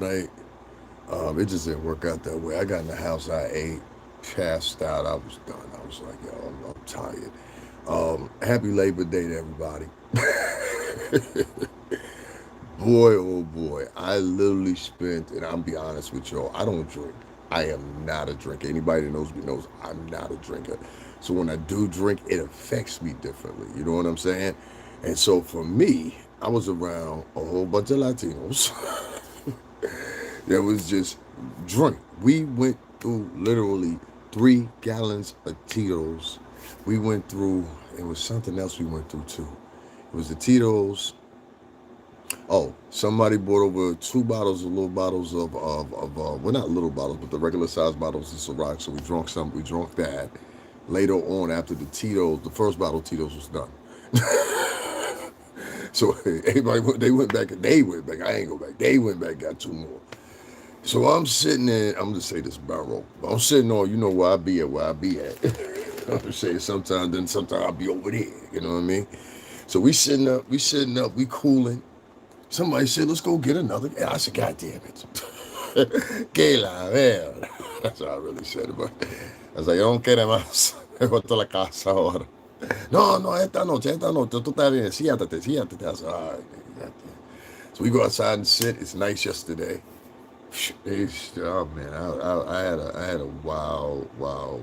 night. It just didn't work out that way. I got in the house, I ate, passed out, I was done. I was like, yo, I'm tired. Happy Labor Day to everybody. Boy, oh boy, I literally spent, and I'll be honest with y'all, I don't drink. I am not a drinker. Anybody that knows me knows I'm not a drinker. So when I do drink, it affects me differently. You know what I'm saying? And so for me, I was around a whole bunch of Latinos that was just drink. We went through literally 3 gallons of Tito's. We went through, it was something else we went through too. It was the Tito's. Oh, somebody brought over 2 bottles of little bottles well, not little bottles, but the regular size bottles of Ciroc. So we drank some, we drank that. Later on, after the Tito's, the first bottle of Tito's was done. So everybody went, they went back. I ain't go back. They went back, got 2 more. So I'm sitting there, I'm gonna say this barrel. I'm sitting on, you know where where I be at. I'm gonna say sometimes, then sometimes I'll be over there. You know what I mean? So we sitting up, we cooling. Somebody said, let's go get another. And I said, God damn it. Que la verga. That's what I really said about it. I was like, yo no quiere más. Me voy a la casa ahora. No, no, esta noche, tú estás bien. Siéntate, siéntate. I said, all right, goddamn. So we go outside and sit. It's nice yesterday. Oh man, I had a wild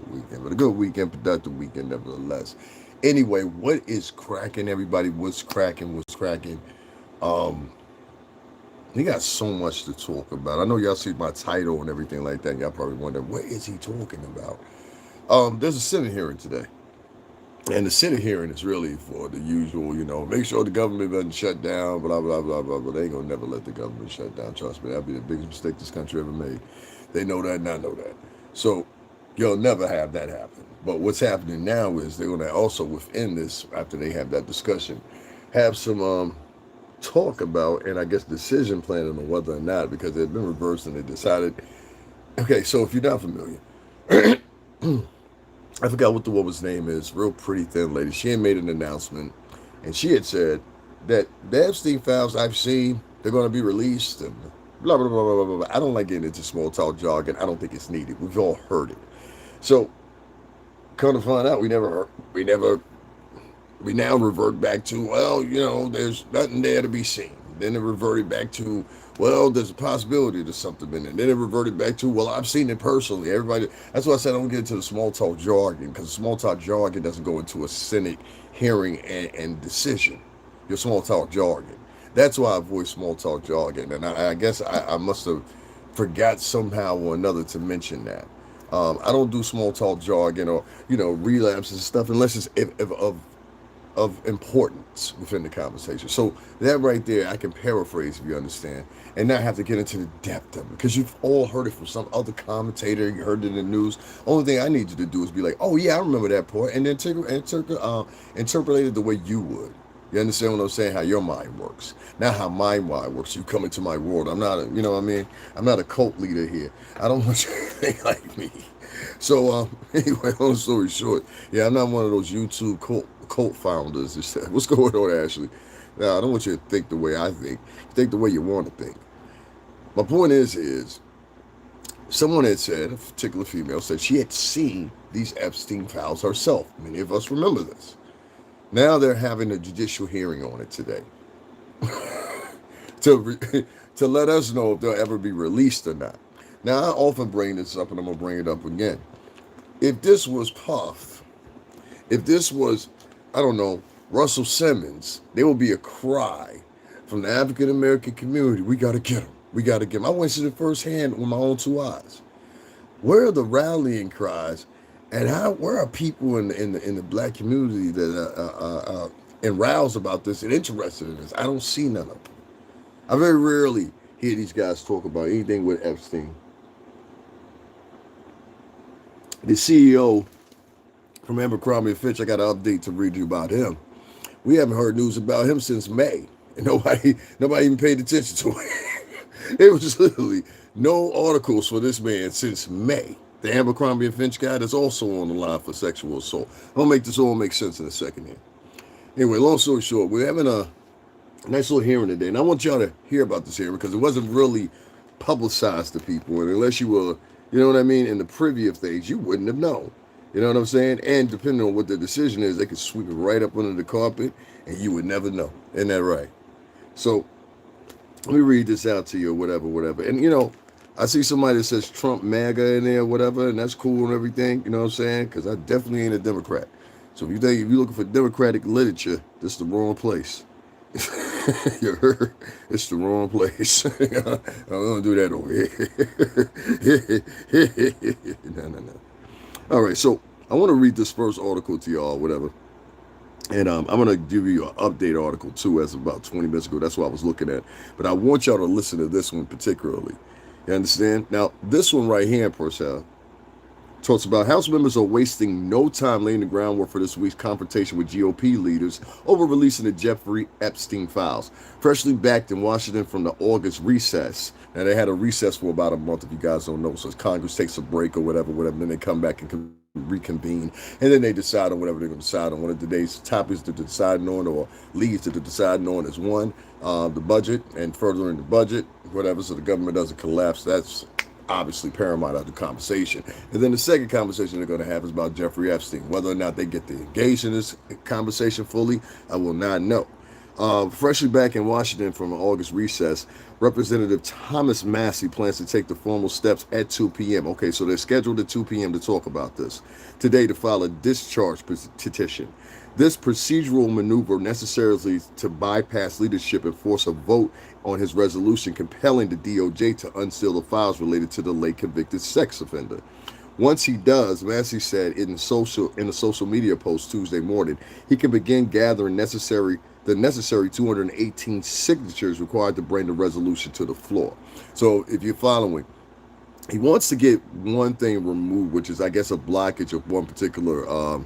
weekend, but a good weekend, productive weekend nevertheless. Anyway, what is cracking, everybody? What's cracking? What's cracking? Um, he got so much to talk about. I know y'all see my title and everything like that. And y'all probably wonder what is he talking about. There's a Senate hearing today, and the Senate hearing is really for the usual. Make sure the government doesn't shut down. Blah blah blah blah. But they ain't gonna never let the government shut down. Trust me, that'd be the biggest mistake this country ever made. They know that, and I know that. So you'll never have that happen. But what's happening now is they're gonna also within this, after they have that discussion, have some talk about, and I guess decision planning on whether or not, because they've been reversed and they decided. Okay, so if you're not familiar, I forgot what the woman's name is. Real pretty thin lady. She had made an announcement, and she had said that the Epstein files I've seen, they're going to be released, and blah blah blah blah blah blah. I don't like getting into small talk jargon. I don't think it's needed. We've all heard it. So, come to find out, we now revert back to, well, there's nothing there to be seen. Then it reverted back to, well, there's a possibility there's something in it. Then it reverted back to, well, I've seen it personally. Everybody, that's why I said I don't get into the small talk jargon, because small talk jargon doesn't go into a Senate hearing and decision. Your small talk jargon. That's why I avoid small talk jargon. And I guess I must have forgot somehow or another to mention that. I don't do small talk jargon or, relapses and stuff unless it's if of importance within the conversation. So that right there, I can paraphrase if you understand, and not have to get into the depth of it, because you've all heard it from some other commentator. You heard it in the news. Only thing I need you to do is be like, oh yeah, I remember that part, and then interpolate it the way you would. You understand what I'm saying? How your mind works, not how my mind works. You come into my world. I'm not you know what I mean? I'm not a cult leader here. I don't want you to think like me. So anyway, long story short, yeah, I'm not one of those YouTube cult founders. What's going on, Ashley? Now, I don't want you to think the way I think. Think the way you want to think. My point is someone had said, a particular female said she had seen these Epstein files herself. Many of us remember this. Now they're having a judicial hearing on it today to let us know if they'll ever be released or not. Now, I often bring this up, and I'm going to bring it up again. If this was Puff, if this was, I don't know, Russell Simmons, there would be a cry from the African American community. We got to get him. We got to get him. I went to it firsthand with my own 2 eyes. Where are the rallying cries, and where are people in the black community that are enroused about this and interested in this? I don't see none of them. I very rarely hear these guys talk about anything with Epstein. The CEO from Abercrombie & Fitch, I got an update to read you about him. We haven't heard news about him since May, and nobody even paid attention to it. It was literally no articles for this man since May. The Abercrombie & Fitch guy that's also on the line for sexual assault. I'll make this all make sense in a second here. Anyway, long story short, we're having a nice little hearing today, and I want y'all to hear about this hearing because it wasn't really publicized to people, and unless you were, you know what I mean, in the privy of things, you wouldn't have known. You know what I'm saying? And depending on what the decision is, they could sweep it right up under the carpet, and you would never know. Isn't that right? So let me read this out to you, or whatever, whatever. And I see somebody that says Trump MAGA in there, whatever, and that's cool and everything. You know what I'm saying? Because I definitely ain't a Democrat. So if you're looking for Democratic literature, this is the wrong place. You heard? It's the wrong place. I don't do that over here. No. All right, so I want to read this first article to y'all, whatever. And I'm going to give you an update article, too, as about 20 minutes ago. That's what I was looking at. But I want y'all to listen to this one particularly. You understand? Now, this one right here, Purcell, talks about House members are wasting no time laying the groundwork for this week's confrontation with GOP leaders over releasing the Jeffrey Epstein files. Freshly backed in Washington from the August recess. Now, they had a recess for about a month, if you guys don't know. So Congress takes a break or whatever, then they come back and reconvene, and then they decide on whatever they're going to decide on. One of today's topics that they're deciding on, or leads that they're deciding on, is one, the budget and furthering the budget, whatever, so the government doesn't collapse. That's obviously paramount out the conversation. And then the second conversation they're going to have is about Jeffrey Epstein. Whether or not they get to engage in this conversation fully, I will not know. Freshly back in Washington from an August recess, Representative Thomas Massey plans to take the formal steps at 2 p.m. Okay, so they're scheduled at 2 p.m. to talk about this today, to file a discharge petition. This procedural maneuver necessarily to bypass leadership and force a vote on his resolution compelling the DOJ to unseal the files related to the late convicted sex offender. Once he does, Massey said in a social media post Tuesday morning, he can begin gathering the necessary 218 signatures required to bring the resolution to the floor. So if you're following, he wants to get one thing removed, which is, I guess, a blockage of one particular,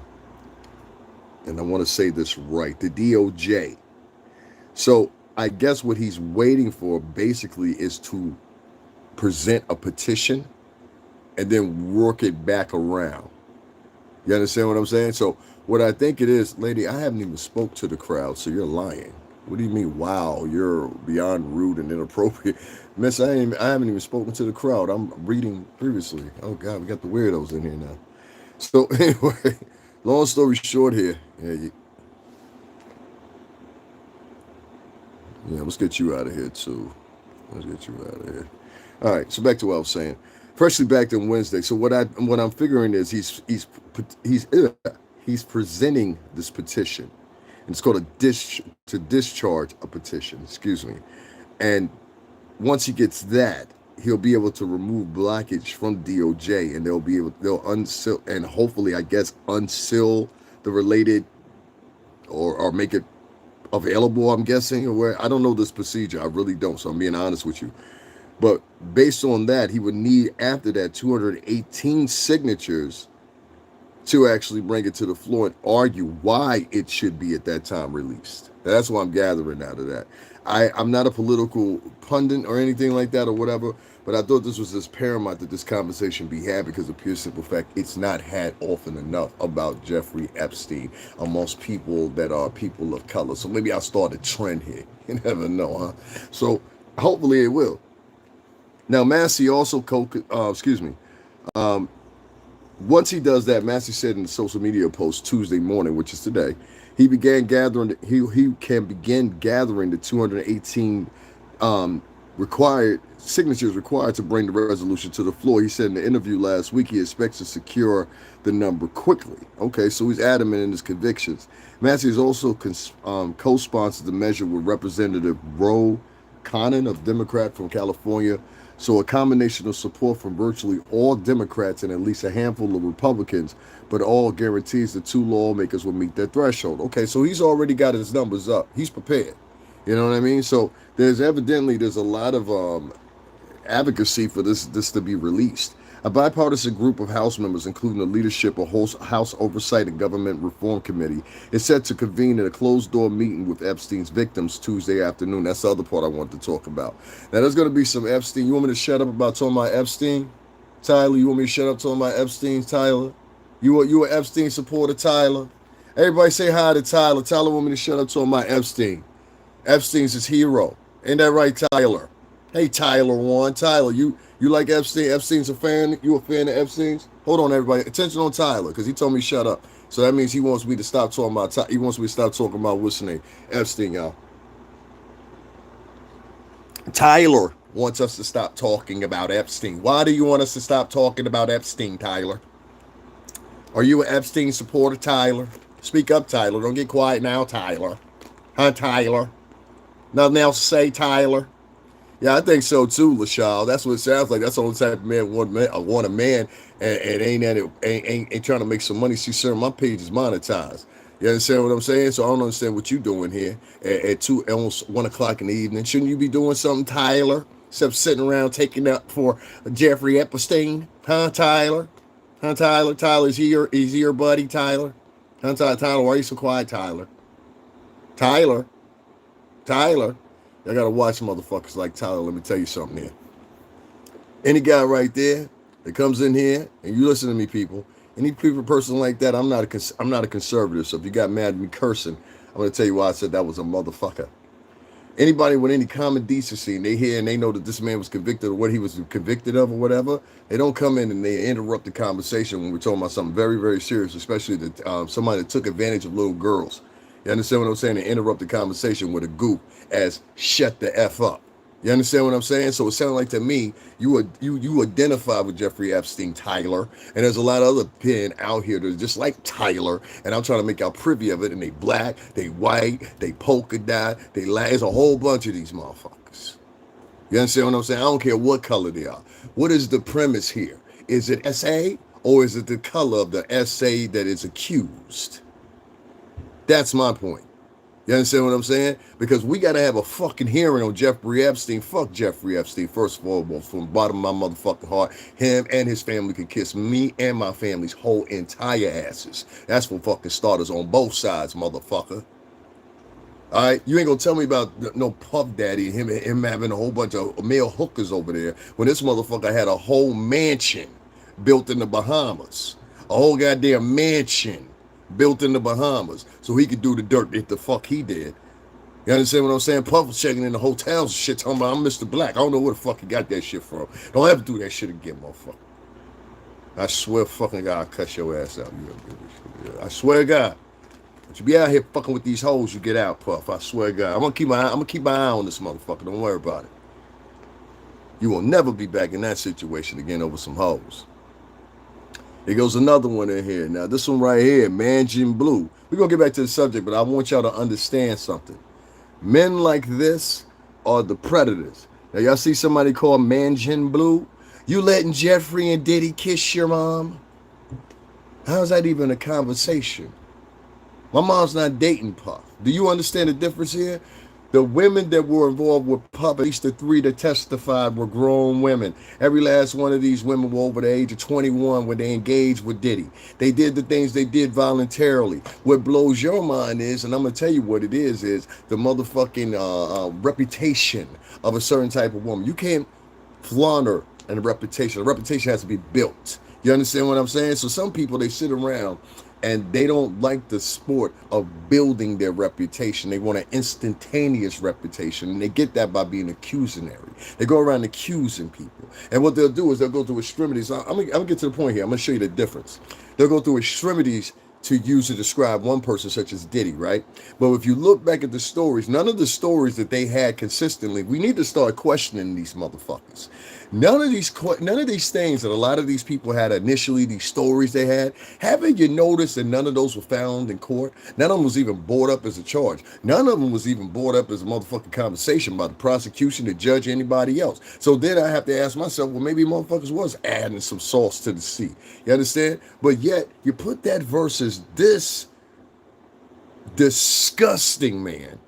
and I want to say this right, the DOJ. So I guess what he's waiting for basically is to present a petition and then work it back around. You understand what I'm saying? So what I think it is, lady, I haven't even spoke to the crowd, so you're lying. What do you mean, wow, you're beyond rude and inappropriate? Miss, I haven't even spoken to the crowd. I'm reading previously. Oh, God, we got the weirdos in here now. So anyway, long story short here. Yeah, let's get you out of here, too. Let's get you out of here. All right, so back to what I was saying. Freshly backed on Wednesday. So what I'm figuring is he's presenting this petition, and it's called to discharge a petition. Excuse me. And once he gets that, he'll be able to remove blockage from DOJ, and they'll unseal and hopefully, I guess, unseal the related or make it available. I'm guessing, or where I don't know this procedure. I really don't. So I'm being honest with you. But based on that, he would need, after that, 218 signatures to actually bring it to the floor and argue why it should be at that time released. That's what I'm gathering out of that. I'm not a political pundit or anything like that or whatever, but I thought this was just paramount that this conversation be had, because of pure simple fact, it's not had often enough about Jeffrey Epstein amongst people that are people of color. So maybe I'll start a trend here. You never know, huh? So hopefully it will. Now, Massey also, once he does that, Massey said in the social media post Tuesday morning, which is today, he can begin gathering the 218 signatures required to bring the resolution to the floor. He said in the interview last week he expects to secure the number quickly. Okay, so he's adamant in his convictions. Massey has also co-sponsored the measure with Representative Ro Khanna, a Democrat from California. So a combination of support from virtually all Democrats and at least a handful of Republicans, but all guarantees the two lawmakers will meet their threshold. Okay, so he's already got his numbers up. He's prepared. You know what I mean? So there's a lot of advocacy for this to be released. A bipartisan group of House members, including the leadership of House Oversight and Government Reform Committee, is set to convene in a closed-door meeting with Epstein's victims Tuesday afternoon. That's the other part I want to talk about. Now, there's going to be some Epstein. You want me to shut up about talking about Epstein? Tyler, you want me to shut up talking about Epstein, Tyler? You an Epstein supporter, Tyler? Everybody say hi to Tyler. Tyler want me to shut up talking about Epstein. Epstein's his hero. Ain't that right, Tyler? Hey, Tyler one. Tyler, you like Epstein? Epstein's a fan? You a fan of Epstein's? Hold on, everybody. Attention on Tyler, because he told me shut up. So that means he wants me to stop talking about he wants me to stop talking about what's his name? Epstein, y'all. Tyler wants us to stop talking about Epstein. Why do you want us to stop talking about Epstein, Tyler? Are you an Epstein supporter, Tyler? Speak up, Tyler. Don't get quiet now, Tyler. Huh, Tyler? Nothing else to say, Tyler? Yeah, I think so too, LaShaw. That's what it sounds like. That's the only type of man want a man and ain't at it ain't trying to make some money. See, sir, my page is monetized. You understand what I'm saying? So I don't understand what you doing here at two almost 1 o'clock in the evening. Shouldn't you be doing something, Tyler? Except sitting around taking up for Jeffrey Epstein, huh, Tyler? Huh, Tyler? Tyler, is he your buddy, Tyler? Huh, Tyler? Why are you so quiet, Tyler? Tyler? Tyler? I gotta watch motherfuckers like Tyler. Let me tell you something here. Any guy right there that comes in here and you listen to me, people. Any people person like that, I'm not a conservative. So if you got mad at me cursing, I'm gonna tell you why I said that was a motherfucker. Anybody with any common decency and they hear and they know that this man was convicted of what he was convicted of or whatever, they don't come in and they interrupt the conversation when we're talking about something very, very serious, especially that somebody that took advantage of little girls. You understand what I'm saying? They interrupt the conversation with a goop as shut the F up. You understand what I'm saying? So it sounded like to me, you identify with Jeffrey Epstein, Tyler, and there's a lot of other pen out here that are just like Tyler, and I'm trying to make y'all privy of it, and they black, they white, they polka dot, there's a whole bunch of these motherfuckers. You understand what I'm saying? I don't care what color they are. What is the premise here? Is it SA or is it the color of the SA that is accused? That's my point. You understand what I'm saying? Because we got to have a fucking hearing on Jeffrey Epstein. Fuck Jeffrey Epstein. First of all, from the bottom of my motherfucking heart, him and his family could kiss me and my family's whole entire asses. That's for fucking starters on both sides, motherfucker. All right, you ain't gonna tell me about no Puff Daddy and him having a whole bunch of male hookers over there when this motherfucker had a whole mansion built in the Bahamas, a whole goddamn mansion built in the Bahamas, so he could do the dirt that the fuck he did. You understand what I'm saying? Puff was checking in the hotels and shit, talking about I'm Mr. Black. I don't know where the fuck he got that shit from. Don't ever do that shit again, motherfucker. I swear, fucking God, I'll cut your ass out. I swear to God. But you be out here fucking with these hoes, you get out, Puff. I swear to God. I'm gonna keep my eye on this motherfucker. Don't worry about it. You will never be back in that situation again over some hoes. Here goes another one in here. Now, this one right here, Manjin Blue. We're going to get back to the subject, but I want y'all to understand something. Men like this are the predators. Now, y'all see somebody called Manjin Blue? You letting Jeffrey and Diddy kiss your mom? How's that even a conversation? My mom's not dating Puff. Do you understand the difference here? The women that were involved with Puff, at least the 3 that testified, were grown women. Every last one of these women were over the age of 21 when they engaged with Diddy. They did the things they did voluntarily. What blows your mind is, and I'm going to tell you what it is the motherfucking reputation of a certain type of woman. You can't flaunt her and a reputation. A reputation has to be built. You understand what I'm saying? So some people, they sit around and they don't like the sport of building their reputation. They want an instantaneous reputation, and they get that by being accusatory. They go around accusing people, and what they'll do is they'll go through extremities. I'm gonna get to the point here. I'm gonna show you the difference. They'll go through extremities to use to describe one person such as Diddy, right? But if you look back at the stories, none of the stories that they had consistently, we need to start questioning these motherfuckers. None of these things that a lot of these people had initially, these stories they had, haven't you noticed that none of those were found in court? None of them was even brought up as a charge. None of them was even brought up as a motherfucking conversation by the prosecution, the judge, anybody else. So then I have to ask myself, well, maybe motherfuckers was adding some sauce to the sea. You understand? But yet, you put that versus this disgusting man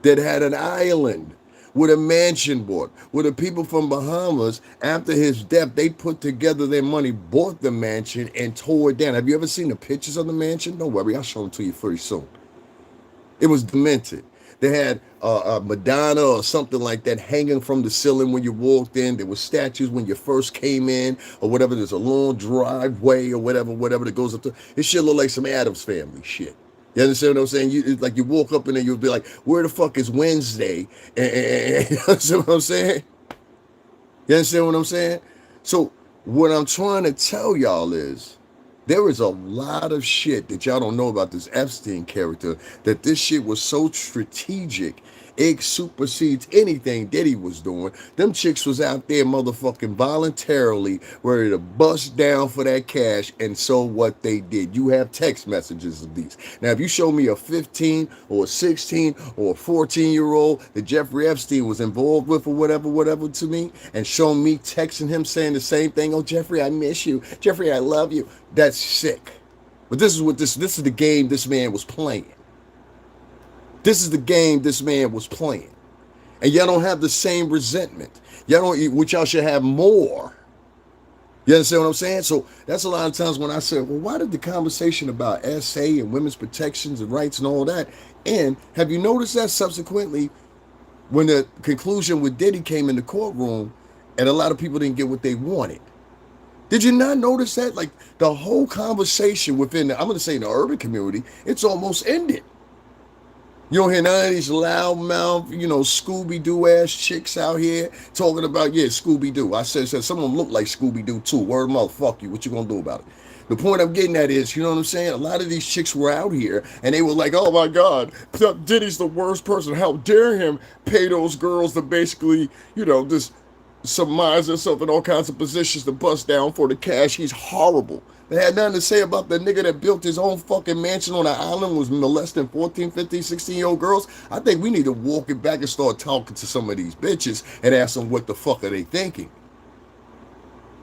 that had an island with a mansion bought, with the people from Bahamas, after his death, they put together their money, bought the mansion, and tore it down. Have you ever seen the pictures of the mansion? Don't worry, I'll show them to you pretty soon. It was demented. They had a Madonna or something like that hanging from the ceiling when you walked in. There were statues when you first came in or whatever. There's a long driveway or whatever that goes up to. It shit look like some Addams Family shit. You understand what I'm saying? It's like you walk up in there, you'll be like, where the fuck is Wednesday? And you understand what I'm saying? You understand what I'm saying? So what I'm trying to tell y'all is there is a lot of shit that y'all don't know about this Epstein character, that this shit was so strategic. It supersedes anything Diddy was doing. Them chicks was out there motherfucking voluntarily ready to bust down for that cash, and so what they did. You have text messages of these. Now, if you show me a 15 or a 16 or a 14-year-old that Jeffrey Epstein was involved with or whatever to me, and show me texting him saying the same thing, oh, Jeffrey, I miss you. Jeffrey, I love you. That's sick. But this is the game this man was playing. This is the game this man was playing. And y'all don't have the same resentment. Y'all don't, which y'all should have more. You understand what I'm saying? So that's a lot of times when I say, well, why did the conversation about SA and women's protections and rights and all that end? Have you noticed that subsequently when the conclusion with Diddy came in the courtroom and a lot of people didn't get what they wanted? Did you not notice that? Like the whole conversation within I'm going to say in the urban community, it's almost ended. You don't hear none of these loudmouth, Scooby-Doo ass chicks out here talking about, yeah, Scooby-Doo. I said some of them look like Scooby-Doo too. Word mouth, fuck you. What you gonna do about it? The point I'm getting at is, you know what I'm saying? A lot of these chicks were out here and they were like, oh my God, Diddy's the worst person. How dare him pay those girls to basically, just surmise herself in all kinds of positions to bust down for the cash. He's horrible. They had nothing to say about the nigga that built his own fucking mansion on an island, was molesting 14, 15, 16-year-old girls. I think we need to walk it back and start talking to some of these bitches and ask them what the fuck are they thinking.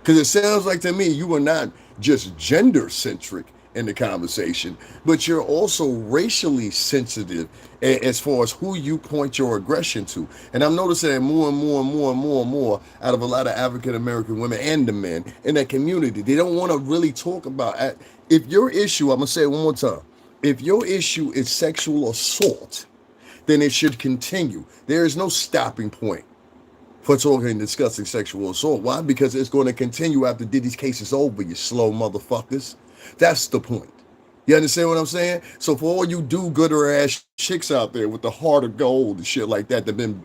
Because it sounds like to me you are not just gender-centric in the conversation, but you're also racially sensitive as far as who you point your aggression to. And I'm noticing that more and more and more and more and more out of a lot of African American women and the men in that community. They don't want to really talk about it. If your issue, I'm going to say it one more time, if your issue is sexual assault, then it should continue. There is no stopping point for talking and discussing sexual assault. Why? Because it's going to continue after Diddy's case is over, you slow motherfuckers. That's the point. You understand what I'm saying? So for all you do-gooder ass chicks out there with the heart of gold and shit like that been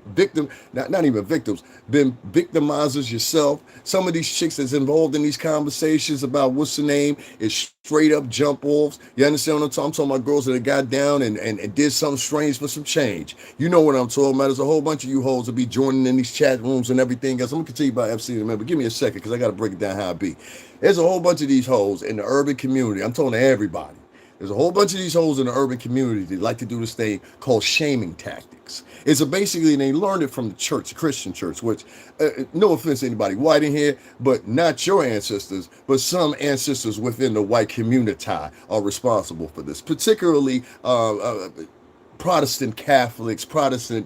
not even victims, been victimizers yourself. Some of these chicks that's involved in these conversations about what's the name is straight up jump offs. You understand what I'm talking? I'm talking about girls that got down and did something strange for some change. You know what I'm talking about. There's a whole bunch of you hoes that be joining in these chat rooms and everything else. I'm gonna continue about FC in a minute, but give me a second because I gotta break it down how it be. There's a whole bunch of these hoes in the urban community. I'm talking to everybody. There's a whole bunch of these hoes in the urban community that like to do this thing called shaming tactics. It's basically, they learned it from the church, the Christian church, which, no offense to anybody white in here, but not your ancestors, but some ancestors within the white community are responsible for this, particularly Protestant Catholics, Protestant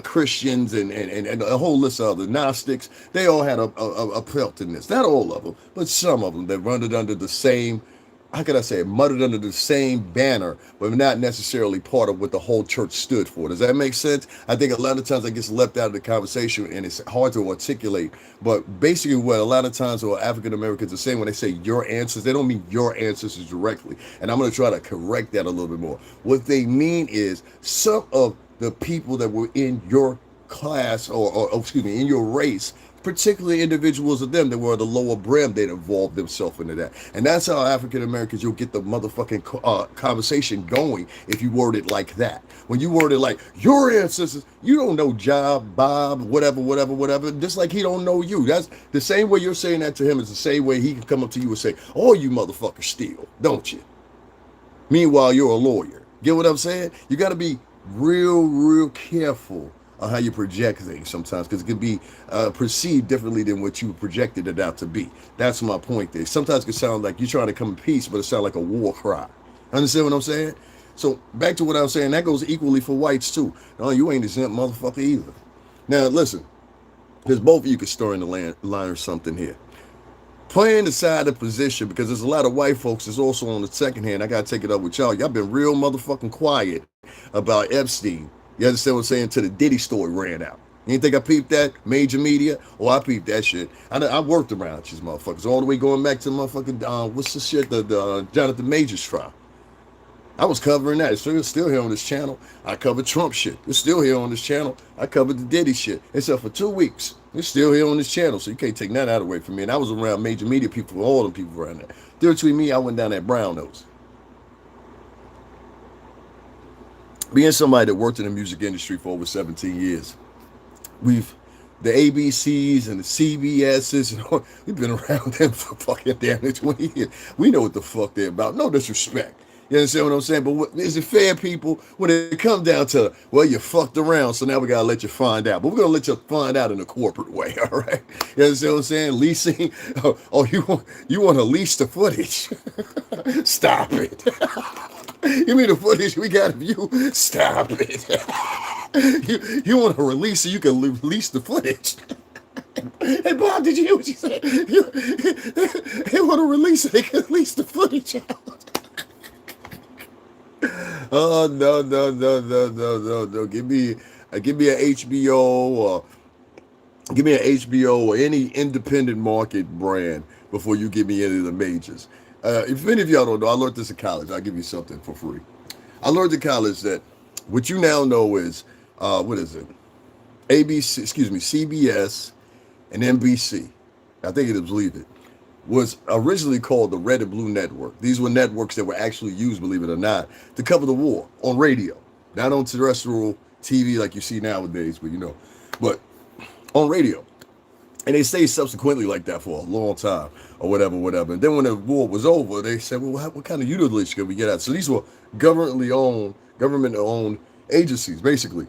Christians, and a whole list of other Gnostics. They all had a pelt in this. Not all of them, but some of them that run it under the same, how could I say it, muttered under the same banner, but not necessarily part of what the whole church stood for. Does that make sense? I think a lot of times that gets left out of the conversation and it's hard to articulate. But basically what a lot of times what African Americans are saying when they say your ancestors, they don't mean your ancestors directly. And I'm going to try to correct that a little bit more. What they mean is some of the people that were in your class or excuse me, in your race, particularly individuals of them that were the lower brim that involved themselves into that. And that's how African Americans, you'll get the motherfucking conversation going if you word it like that. When you word it like, your ancestors, you don't know Job, Bob, whatever, just like he don't know you. That's the same way you're saying that to him is the same way he can come up to you and say, oh, you motherfuckers steal, don't you? Meanwhile, you're a lawyer. Get what I'm saying? You got to be real careful on how you project things sometimes, because it can be perceived differently than what you projected it out to be. That's my point there. Sometimes it can sound like you're trying to come in peace, but it sounds like a war cry. Understand what I'm saying? So back to what I was saying, that goes equally for whites too. No, you ain't exempt motherfucker either. Now listen, because both of you could stir in the line or something here. Playing aside the position, because there's a lot of white folks that's also on the second hand. I gotta take it up with y'all. Y'all been real motherfucking quiet about Epstein. You understand what I'm saying? Till the Diddy story ran out. You ain't think I peeped that? Major media? Oh, I peeped that shit. I worked around these motherfuckers all the way going back to motherfucking, what's the shit? The Jonathan Majors trial. I was covering that. It's still here on this channel. I covered Trump shit. It's still here on this channel. I covered the Diddy shit. Except for 2 weeks. It's still here on this channel, so you can't take that out away from me. And I was around major media people, all them people around there. There between me, I went down that brown nose. Being somebody that worked in the music industry for over 17 years, the ABCs and the CBSs, and all, we've been around them for fucking damn near 20 years. We know what the fuck they're about. No disrespect. You understand what I'm saying? But is it fair, people, when it comes down to, well, you fucked around, so now we got to let you find out. But we're going to let you find out in a corporate way, all right? You understand what I'm saying? Leasing? Oh, you want to lease the footage? Stop it. You mean the footage we got of you? Stop it. You want to release so you can release the footage. Hey, Bob, did you hear what you said? They want to release it. They can release the footage out. Oh, no. Give me an HBO or any independent market brand before you give me any of the majors. If any of y'all don't know, I learned this in college. I'll give you something for free. I learned in college that what you now know is, what is it? CBS and NBC. I think it is, believe it, was originally called the Red and Blue Network. These were networks that were actually used, believe it or not, to cover the war on radio, not on terrestrial TV like you see nowadays, but on radio. And they stayed subsequently like that for a long time or whatever. And then when the war was over, they said, well, what kind of utility could we get out? So these were government-owned agencies, basically.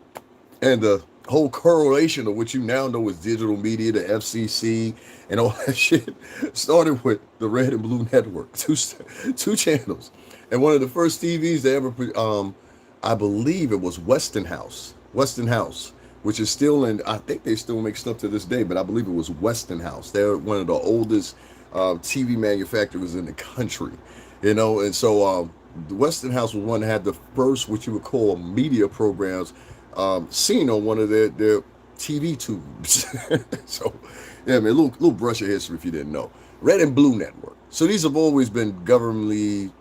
And the whole correlation of what you now know as digital media, the FCC, and all that shit started with the Red and Blue Network, two channels. And one of the first TVs they ever, I believe it was Westinghouse, which is still in, I think they still make stuff to this day, but I believe it was Westinghouse. They're one of the oldest TV manufacturers in the country, and so the Westinghouse was one that had the first, what you would call, media programs seen on one of their TV tubes. So, yeah, man, little brush of history if you didn't know. Red and Blue Network. So these have always been governmentally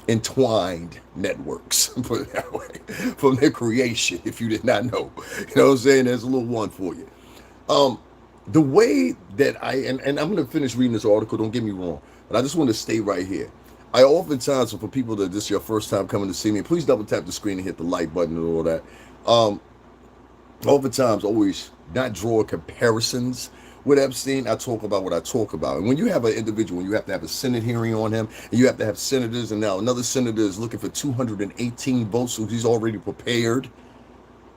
entwined networks, put it that way, from their creation, if you did not know. You know what I'm saying? There's a little one for you. The way that and I'm going to finish reading this article, don't get me wrong, but I just want to stay right here. I oftentimes, for people that this is your first time coming to see me, please double tap the screen and hit the like button and all that. Oftentimes, always not draw comparisons with Epstein. I talk about what I talk about. And when you have an individual, you have to have a Senate hearing on him, and you have to have senators, and now another senator is looking for 218 votes, so he's already prepared.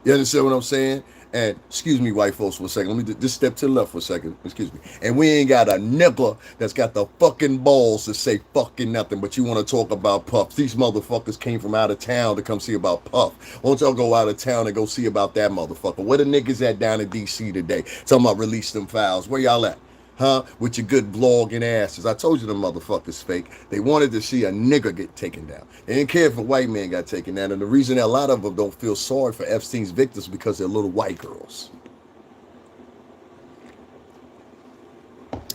You understand what I'm saying? And excuse me, white folks, for a second. Let me just step to the left for a second. Excuse me. And we ain't got a nigger that's got the fucking balls to say fucking nothing, but you want to talk about Puff. These motherfuckers came from out of town to come see about Puff. Why don't y'all go out of town and go see about that motherfucker? Where the niggas at down in D.C. today? Talking about release them files. Where y'all at? Huh? With your good blogging asses. I told you the motherfuckers fake. They wanted to see a nigger get taken down. They didn't care if a white man got taken down. And the reason that a lot of them don't feel sorry for Epstein's victims because they're little white girls.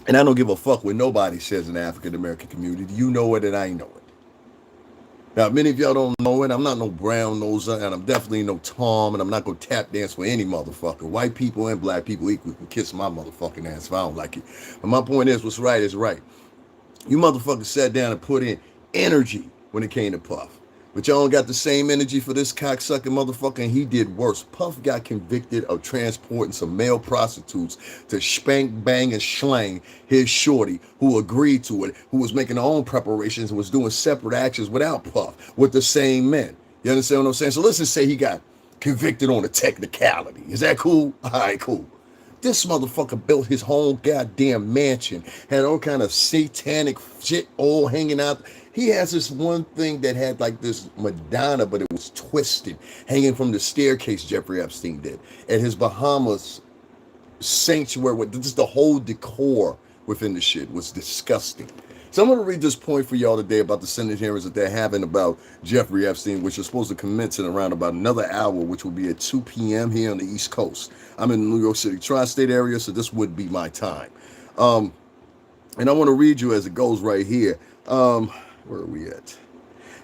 And I don't give a fuck what nobody says in the African American community. You know it and I know it. Now, many of y'all don't know it. I'm not no brown noser, and I'm definitely no Tom, and I'm not going to tap dance with any motherfucker. White people and black people equally can kiss my motherfucking ass if I don't like it. But my point is, what's right is right. You motherfuckers sat down and put in energy when it came to Puff. But y'all don't got the same energy for this cocksucking motherfucker, and he did worse. Puff got convicted of transporting some male prostitutes to spank, bang, and slang his shorty, who agreed to it, who was making her own preparations and was doing separate actions without Puff, with the same men. You understand what I'm saying? So let's just say he got convicted on a technicality. Is that cool? All right, cool. This motherfucker built his whole goddamn mansion, had all kind of satanic shit all hanging out. He has this one thing that had like this Madonna, but it was twisted, hanging from the staircase Jeffrey Epstein did at his Bahamas sanctuary. With just the whole decor within the shit was disgusting. So I'm going to read this point for y'all today about the Senate hearings that they're having about Jeffrey Epstein, which is supposed to commence in around about another hour, which will be at 2 p.m. here on the East Coast. I'm in the New York City tri-state area, so this would be my time. And I want to read you as it goes right here. Where are we at?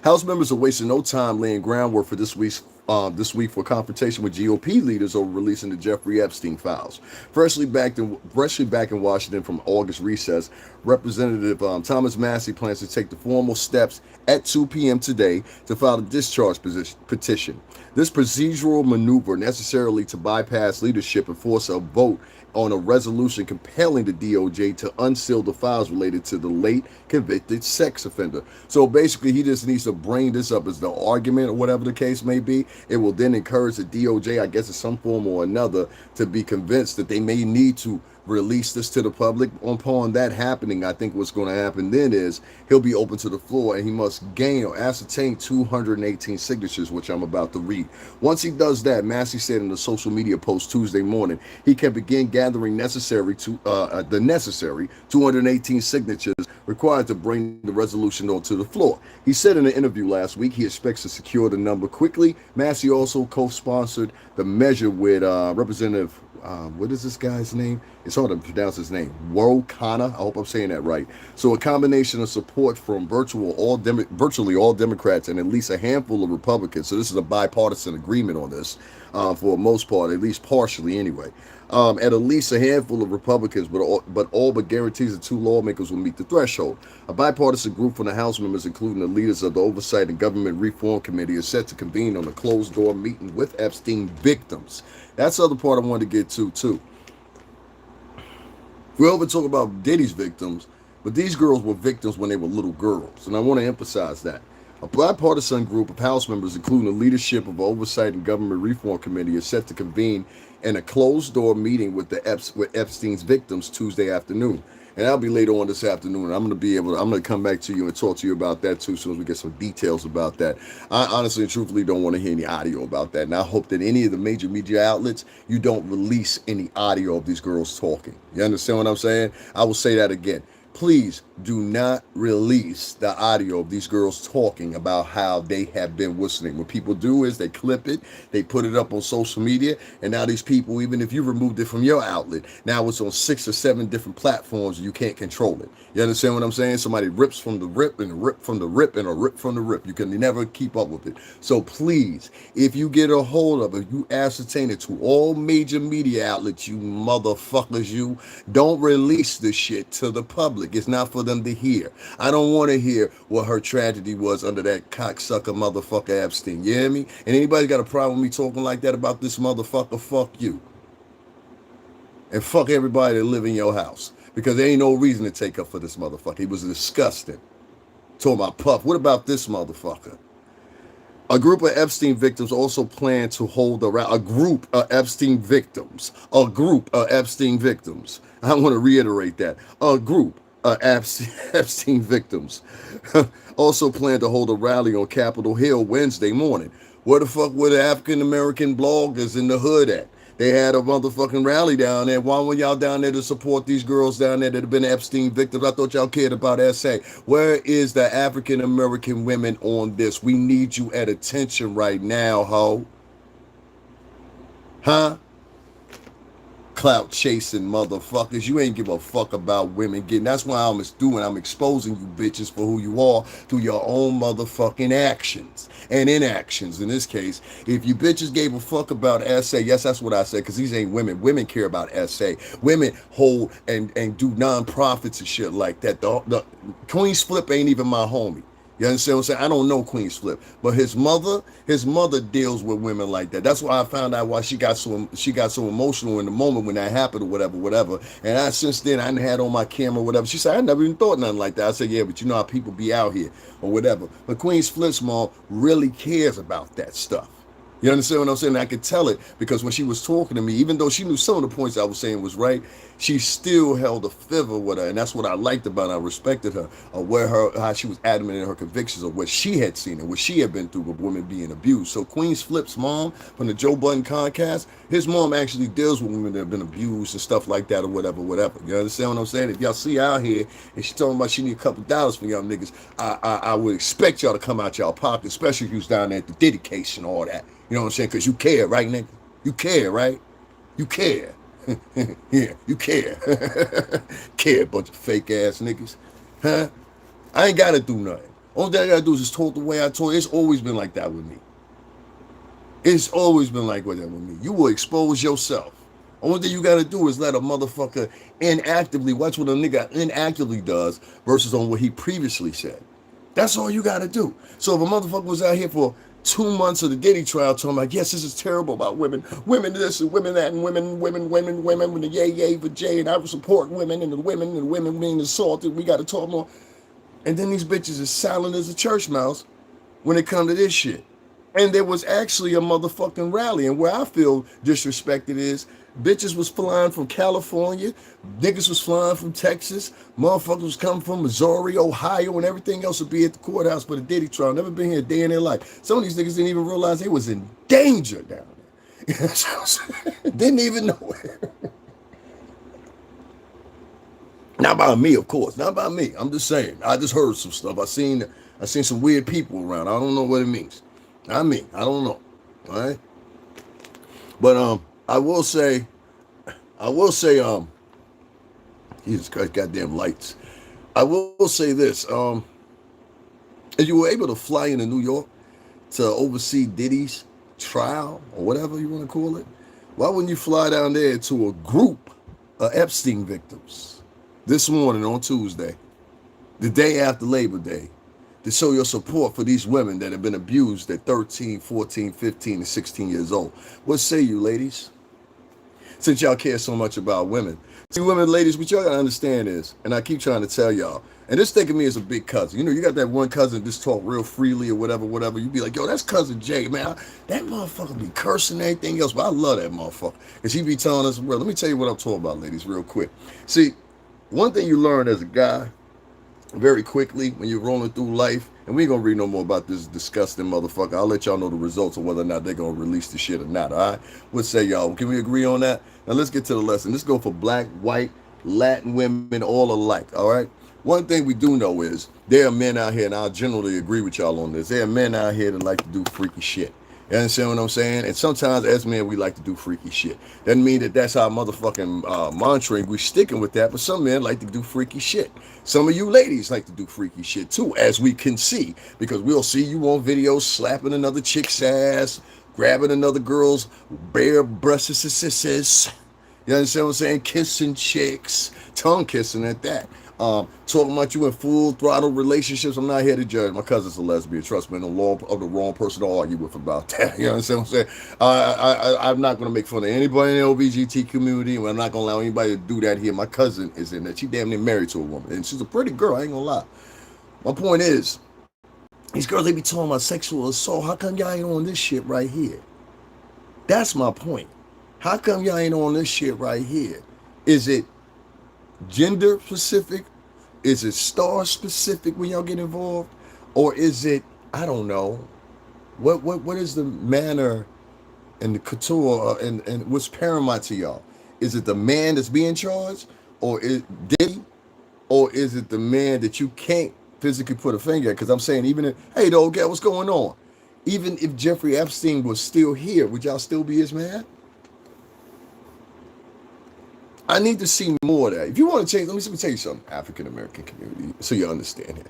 House members are wasting no time laying groundwork for this week for confrontation with GOP leaders over releasing the Jeffrey Epstein files. Freshly back in Washington from August recess, Representative Thomas Massey plans to take the formal steps at 2 p.m. today to file a discharge petition. This procedural maneuver necessarily to bypass leadership and force a vote on a resolution compelling the DOJ to unseal the files related to the late convicted sex offender. So basically, he just needs to bring this up as the argument or whatever the case may be. It will then encourage the DOJ, I guess in some form or another, to be convinced that they may need to release this to the public. Upon that happening, I think what's going to happen then is he'll be open to the floor and he must gain or ascertain 218 signatures, which I'm about to read. Once he does that, Massey said in a social media post Tuesday morning, he can begin gathering the necessary 218 signatures required to bring the resolution onto the floor. He said in an interview last week he expects to secure the number quickly. Massey also co-sponsored the measure with Representative what is this guy's name? It's hard to pronounce his name. Kana. I hope I'm saying that right. So a combination of support from virtually all Democrats and at least a handful of Republicans. So this is a bipartisan agreement on this, for the most part, at least partially anyway. At least a handful of Republicans, but all but guarantees that two lawmakers will meet the threshold. A bipartisan group from the House members, including the leaders of the Oversight and Government Reform Committee, is set to convene on a closed-door meeting with Epstein victims. That's the other part I wanted to get to, too. We often talk about Diddy's victims, but these girls were victims when they were little girls, and I want to emphasize that. A bipartisan group of House members, including the leadership of the Oversight and Government Reform Committee, is set to convene in a closed-door meeting with Epstein's victims Tuesday afternoon. And that'll be later on this afternoon. I'm going to come back to you and talk to you about that too, as soon as we get some details about that. I honestly and truthfully don't want to hear any audio about that. And I hope that any of the major media outlets, you don't release any audio of these girls talking. You understand what I'm saying? I will say that again. Please do not release the audio of these girls talking about how they have been whistling. What people do is they clip it, they put it up on social media, and now these people, even if you removed it from your outlet, now it's on 6 or 7 different platforms and you can't control it. You understand what I'm saying? Somebody rips from the rip and a rip from the rip and a rip from the rip. You can never keep up with it. So please, if you get a hold of it, you ascertain it to all major media outlets, you motherfuckers, you don't release this shit to the public. It's not for them to hear. I don't want to hear what her tragedy was under that cocksucker motherfucker Epstein. You hear me? And anybody got a problem with me talking like that about this motherfucker, fuck you. And fuck everybody that live in your house. Because there ain't no reason to take up for this motherfucker. He was disgusting. Talking about Puff. What about this motherfucker? A group of Epstein victims also plan to hold a group of Epstein victims. I want to reiterate that. A group of Epstein victims also plan to hold a rally on Capitol Hill Wednesday morning. Where the fuck were the African American bloggers in the hood at? They had a motherfucking rally down there. Why were y'all down there to support these girls down there that have been Epstein victims? I thought y'all cared about SA. Where is the African American women on this? We need you at attention right now, ho. Huh? Clout chasing motherfuckers. You ain't give a fuck about women getting. That's why I'm exposing you bitches for who you are through your own motherfucking actions and inactions. In this case, if you bitches gave a fuck about SA, yes, that's what I said, because these ain't women. Women care about SA. Women hold and do nonprofits and shit like that. The Queen's Flip ain't even my homie. You understand what I'm saying? I don't know Queen's Flip, but his mother deals with women like that. That's why I found out why she got so emotional in the moment when that happened or whatever. And since then I had on my camera or whatever. She said, I never even thought nothing like that. I said, yeah, but you know how people be out here or whatever. But Queen's Flip's mom really cares about that stuff. You understand what I'm saying? I could tell it because when she was talking to me, even though she knew some of the points I was saying was right, she still held a favor with her. And that's what I liked about her. I respected her, how she was adamant in her convictions of what she had seen and what she had been through with women being abused. So Queen's Flip's mom from the Joe Budden Concast, his mom actually deals with women that have been abused and stuff like that or whatever. You understand what I'm saying? If y'all see out here and she's talking about she need a couple dollars from y'all niggas, I would expect y'all to come out y'all pocket, especially if you was down there at the dedication, all that. You know what I'm saying? Because you care, right, nigga? You care, right? You care. Yeah, you care. Care, bunch of fake ass niggas. Huh? I ain't got to do nothing. Only thing I gotta do is just talk the way I talk. It's always been like that with me. It's always been like that with me. You will expose yourself. Only thing you gotta do is let a motherfucker inactively watch what a nigga inactively does versus on what he previously said. That's all you gotta do. So if a motherfucker was out here for 2 months of the Diddy trial talking about, yes, this is terrible about women this and women that, and women, when the yay for Jay, and I support women, and the women being assaulted, we gotta talk more. And then these bitches is silent as a church mouse when it comes to this shit. And there was actually a motherfucking rally. And where I feel disrespected is bitches was flying from California, niggas was flying from Texas, motherfuckers was coming from Missouri, Ohio, and everything else would be at the courthouse for the Diddy trial. Never been here a day in their life. Some of these niggas didn't even realize they was in danger down there. You know what I'm saying? Didn't even know it. Not by me, of course. Not by me. I'm just saying. I just heard some stuff. I seen some weird people around. I don't know what it means. Not me. I don't know. All right. But I will say, Jesus Christ, goddamn lights. I will say this. If you were able to fly into New York to oversee Diddy's trial or whatever you want to call it, why wouldn't you fly down there to a group of Epstein victims this morning on Tuesday, the day after Labor Day, to show your support for these women that have been abused at 13, 14, 15, and 16 years old? What say you, ladies? Since y'all care so much about women. See, women, ladies, what y'all gotta understand is, and I keep trying to tell y'all, and this think of me as a big cousin. You know, you got that one cousin just talk real freely or whatever. You be like, yo, that's cousin Jay, man. That motherfucker be cursing and everything else, but I love that motherfucker. And she be telling us, well, let me tell you what I'm talking about, ladies, real quick. See, one thing you learn as a guy very quickly when you're rolling through life, and we ain't gonna read no more about this disgusting motherfucker. I'll let y'all know the results of whether or not they're gonna release the shit or not, all right? What say y'all? Can we agree on that? Now let's get to the lesson. Let's go for black, white, Latin women, all alike, all right? One thing we do know is there are men out here, and I'll generally agree with y'all on this, there are men out here that like to do freaky shit. You understand what I'm saying? And sometimes as men, we like to do freaky shit. Doesn't mean that that's our motherfucking mantra and we're sticking with that, but some men like to do freaky shit. Some of you ladies like to do freaky shit too, as we can see, because we'll see you on videos slapping another chick's ass, grabbing another girl's bare breasts. You understand what I'm saying? Kissing chicks, tongue kissing at that. Talking about you in full throttle relationships. I'm not here to judge. My cousin's a lesbian. Trust me, I'm the wrong person to argue with about that. You understand what I'm saying? I'm not going to make fun of anybody in the LBGT community, and I'm not going to allow anybody to do that here. My cousin is in that. She damn near married to a woman, and she's a pretty girl. I ain't going to lie. My point is, these girls, they be talking about sexual assault. How come y'all ain't on this shit right here? That's my point. How come y'all ain't on this shit right here? Is it gender specific? Is it star specific when y'all get involved? Or is it, I don't know, what is the manner and the couture and what's paramount to y'all? Is it the man that's being charged? Or is Diddy? Or is it the man that you can't physically put a finger at? Because I'm saying, even if, hey, dog, get what's going on? Even if Jeffrey Epstein was still here, would y'all still be his man? I need to see more of that. If you want to change, let me tell you something, African American community, so you understand it.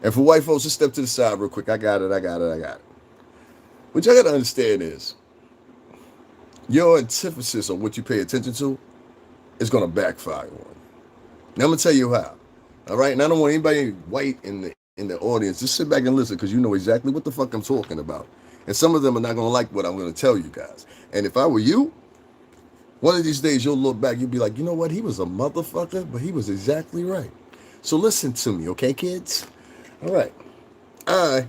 And for white folks, just step to the side real quick. I got it. What y'all got to understand is your antithesis of what you pay attention to is going to backfire on you. Now, I'm going to tell you how. All right? And I don't want anybody white in the audience. Just sit back and listen, because you know exactly what the fuck I'm talking about. And some of them are not going to like what I'm going to tell you guys. And if I were you, one of these days, you'll look back, you'll be like, you know what? He was a motherfucker, but he was exactly right. So listen to me, okay, kids? All right. I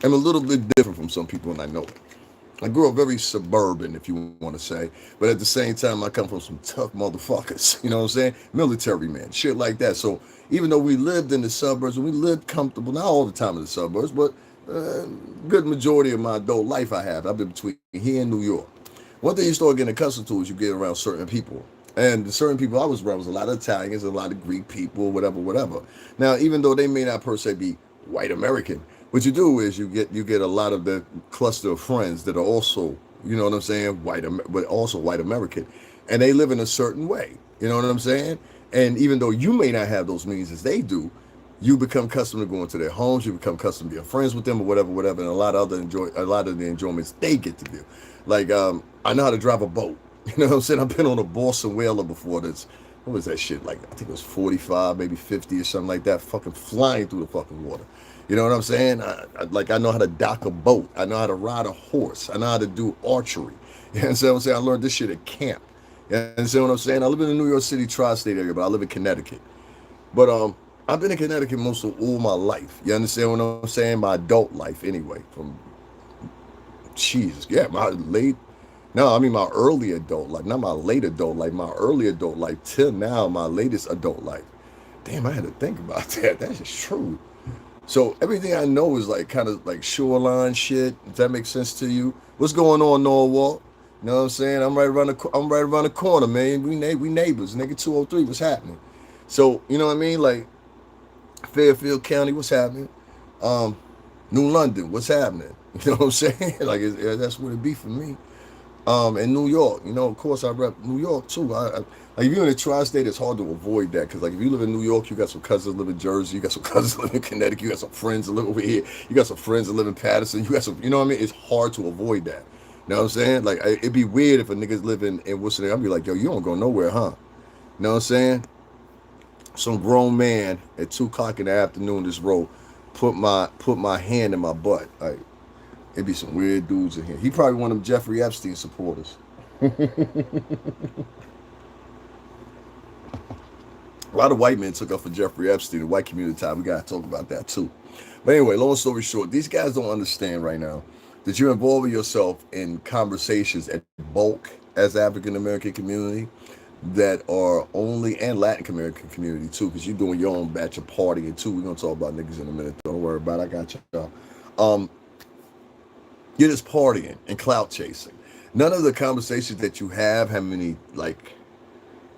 am a little bit different from some people, and I know it. I grew up very suburban, if you want to say, but at the same time, I come from some tough motherfuckers. You know what I'm saying? Military man, shit like that. So even though we lived in the suburbs, and we lived comfortable, not all the time in the suburbs, but good majority of my adult life I've been between here and New York. One thing you start getting accustomed to is you get around certain people. And the certain people I was around was a lot of Italians, a lot of Greek people, whatever. Now, even though they may not per se be white American, what you do is you get a lot of the cluster of friends that are also, you know what I'm saying, but also white American. And they live in a certain way, you know what I'm saying? And even though you may not have those means as they do, you become accustomed to going to their homes, you become accustomed to being friends with them or whatever, and a lot of the enjoyments they get to do. Like I know how to drive a boat. You know what I'm saying? I've been on a Boston whaler before. That's what was that shit like? I think it was 45, maybe 50 or something like that, fucking flying through the fucking water. You know what I'm saying? I know how to dock a boat. I know how to ride a horse. I know how to do archery. You know what I'm saying? I learned this shit at camp. You understand what I'm saying? I live in the New York City tri-state area, but I live in Connecticut. But I've been in Connecticut most of all my life. You understand what I'm saying? My adult life, anyway. From Jesus, yeah, my early adult life, not my late adult life, my early adult life till now, my latest adult life. Damn, I had to think about that. That's just true. So everything I know is like kind of like shoreline shit. If that makes sense to you, what's going on, Norwalk? You know what I'm saying? I'm right around the corner, man. We neighbors, nigga. 203. What's happening? So you know what I mean? Like Fairfield County, what's happening? Um, New London, what's happening? You know what I'm saying? Like that's what it be for me. In New York, you know, of course I rep New York too. Like if you're in the tri-state, it's hard to avoid that because like if you live in New York, you got some cousins live in Jersey, you got some cousins live in Connecticut, you got some friends that live over here, you got some friends that live in Patterson, you got some, you know what I mean? It's hard to avoid that. You know what I'm saying? Like it'd be weird if a nigga's living in Worcester, I'd be like, yo, you don't go nowhere, huh? You know what I'm saying? Some grown man at 2 o'clock in the afternoon, this road, put my hand in my butt. Like it'd be some weird dudes in here. He probably one of them Jeffrey Epstein supporters. A lot of white men took up for Jeffrey Epstein, the white community time. We got to talk about that too. But anyway, long story short, these guys don't understand right now that you're involving yourself in conversations at bulk as African American community that are only, and Latin American community too, because you're doing your own batch of partying too. We're going to talk about niggas in a minute. Don't worry about it. I got y'all. Um, you're just partying and clout chasing. None of the conversations that you have any like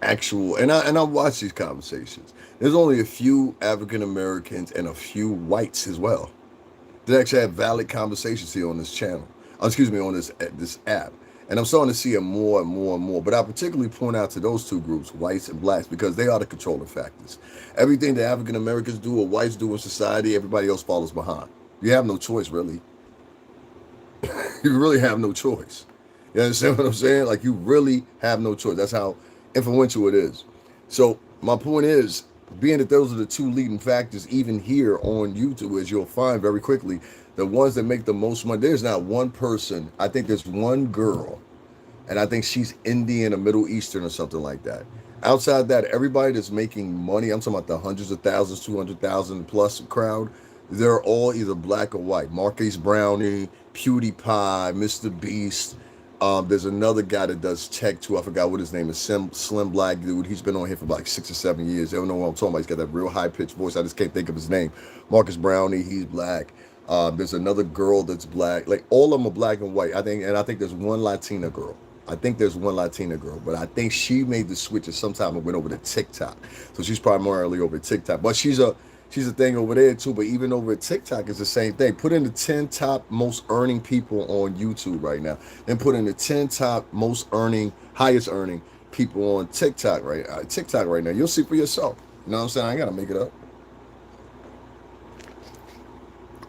actual, and I watch these conversations. There's only a few African Americans and a few whites as well that actually have valid conversations here on this channel. Excuse me, on this app. And I'm starting to see it more and more and more. But I particularly point out to those two groups, whites and blacks, because they are the controlling factors. Everything that African Americans do or whites do in society, everybody else follows behind. You have no choice, really. You really have no choice. You understand what I'm saying? Like you really have no choice. That's how influential it is. So my point is, being that those are the two leading factors, even here on YouTube, as you'll find very quickly, the ones that make the most money. There's not one person. I think there's one girl, and I think she's Indian or Middle Eastern or something like that. Outside that, everybody that's making money, I'm talking about the hundreds of thousands, 200,000 plus crowd, they're all either black or white. Marquise Brownie, PewDiePie, Mr. Beast. There's another guy that does tech too. I forgot what his name is. Slim black dude. He's been on here for like 6 or 7 years. They don't know what I'm talking about. He's got that real high pitched voice. I just can't think of his name. Marcus Brownie. He's black. There's another girl that's black. Like all of them are black and white. I think there's one Latina girl. But I think she made the switch at some time and went over to TikTok. So she's primarily over TikTok. But she's a thing over there too. But even over at TikTok, it's the same thing. Put in the 10 top most earning people on YouTube right now. Then put in the 10 top highest earning people on TikTok right now. You'll see for yourself. You know what I'm saying? I ain't gotta make it up.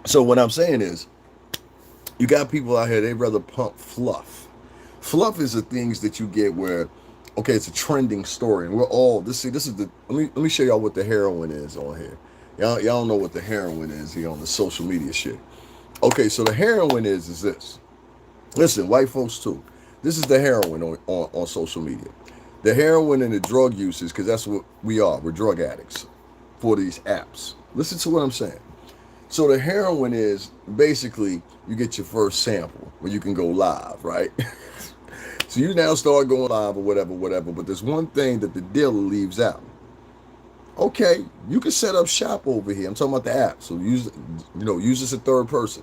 So what I'm saying is, you got people out here, they rather pump fluff. Fluff is the things that you get where, okay, it's a trending story, and we're all this is the let me show y'all what the heroin is on here. Y'all don't know what the heroin is here on the social media shit. Okay, so the heroin is this. Listen, white folks too. This is the heroin on social media. The heroin and the drug uses, because that's what we are. We're drug addicts for these apps. Listen to what I'm saying. So the heroin is basically you get your first sample where you can go live, right? So you now start going live or whatever. But there's one thing that the dealer leaves out. Okay, you can set up shop over here. I'm talking about the app. So use this in third person.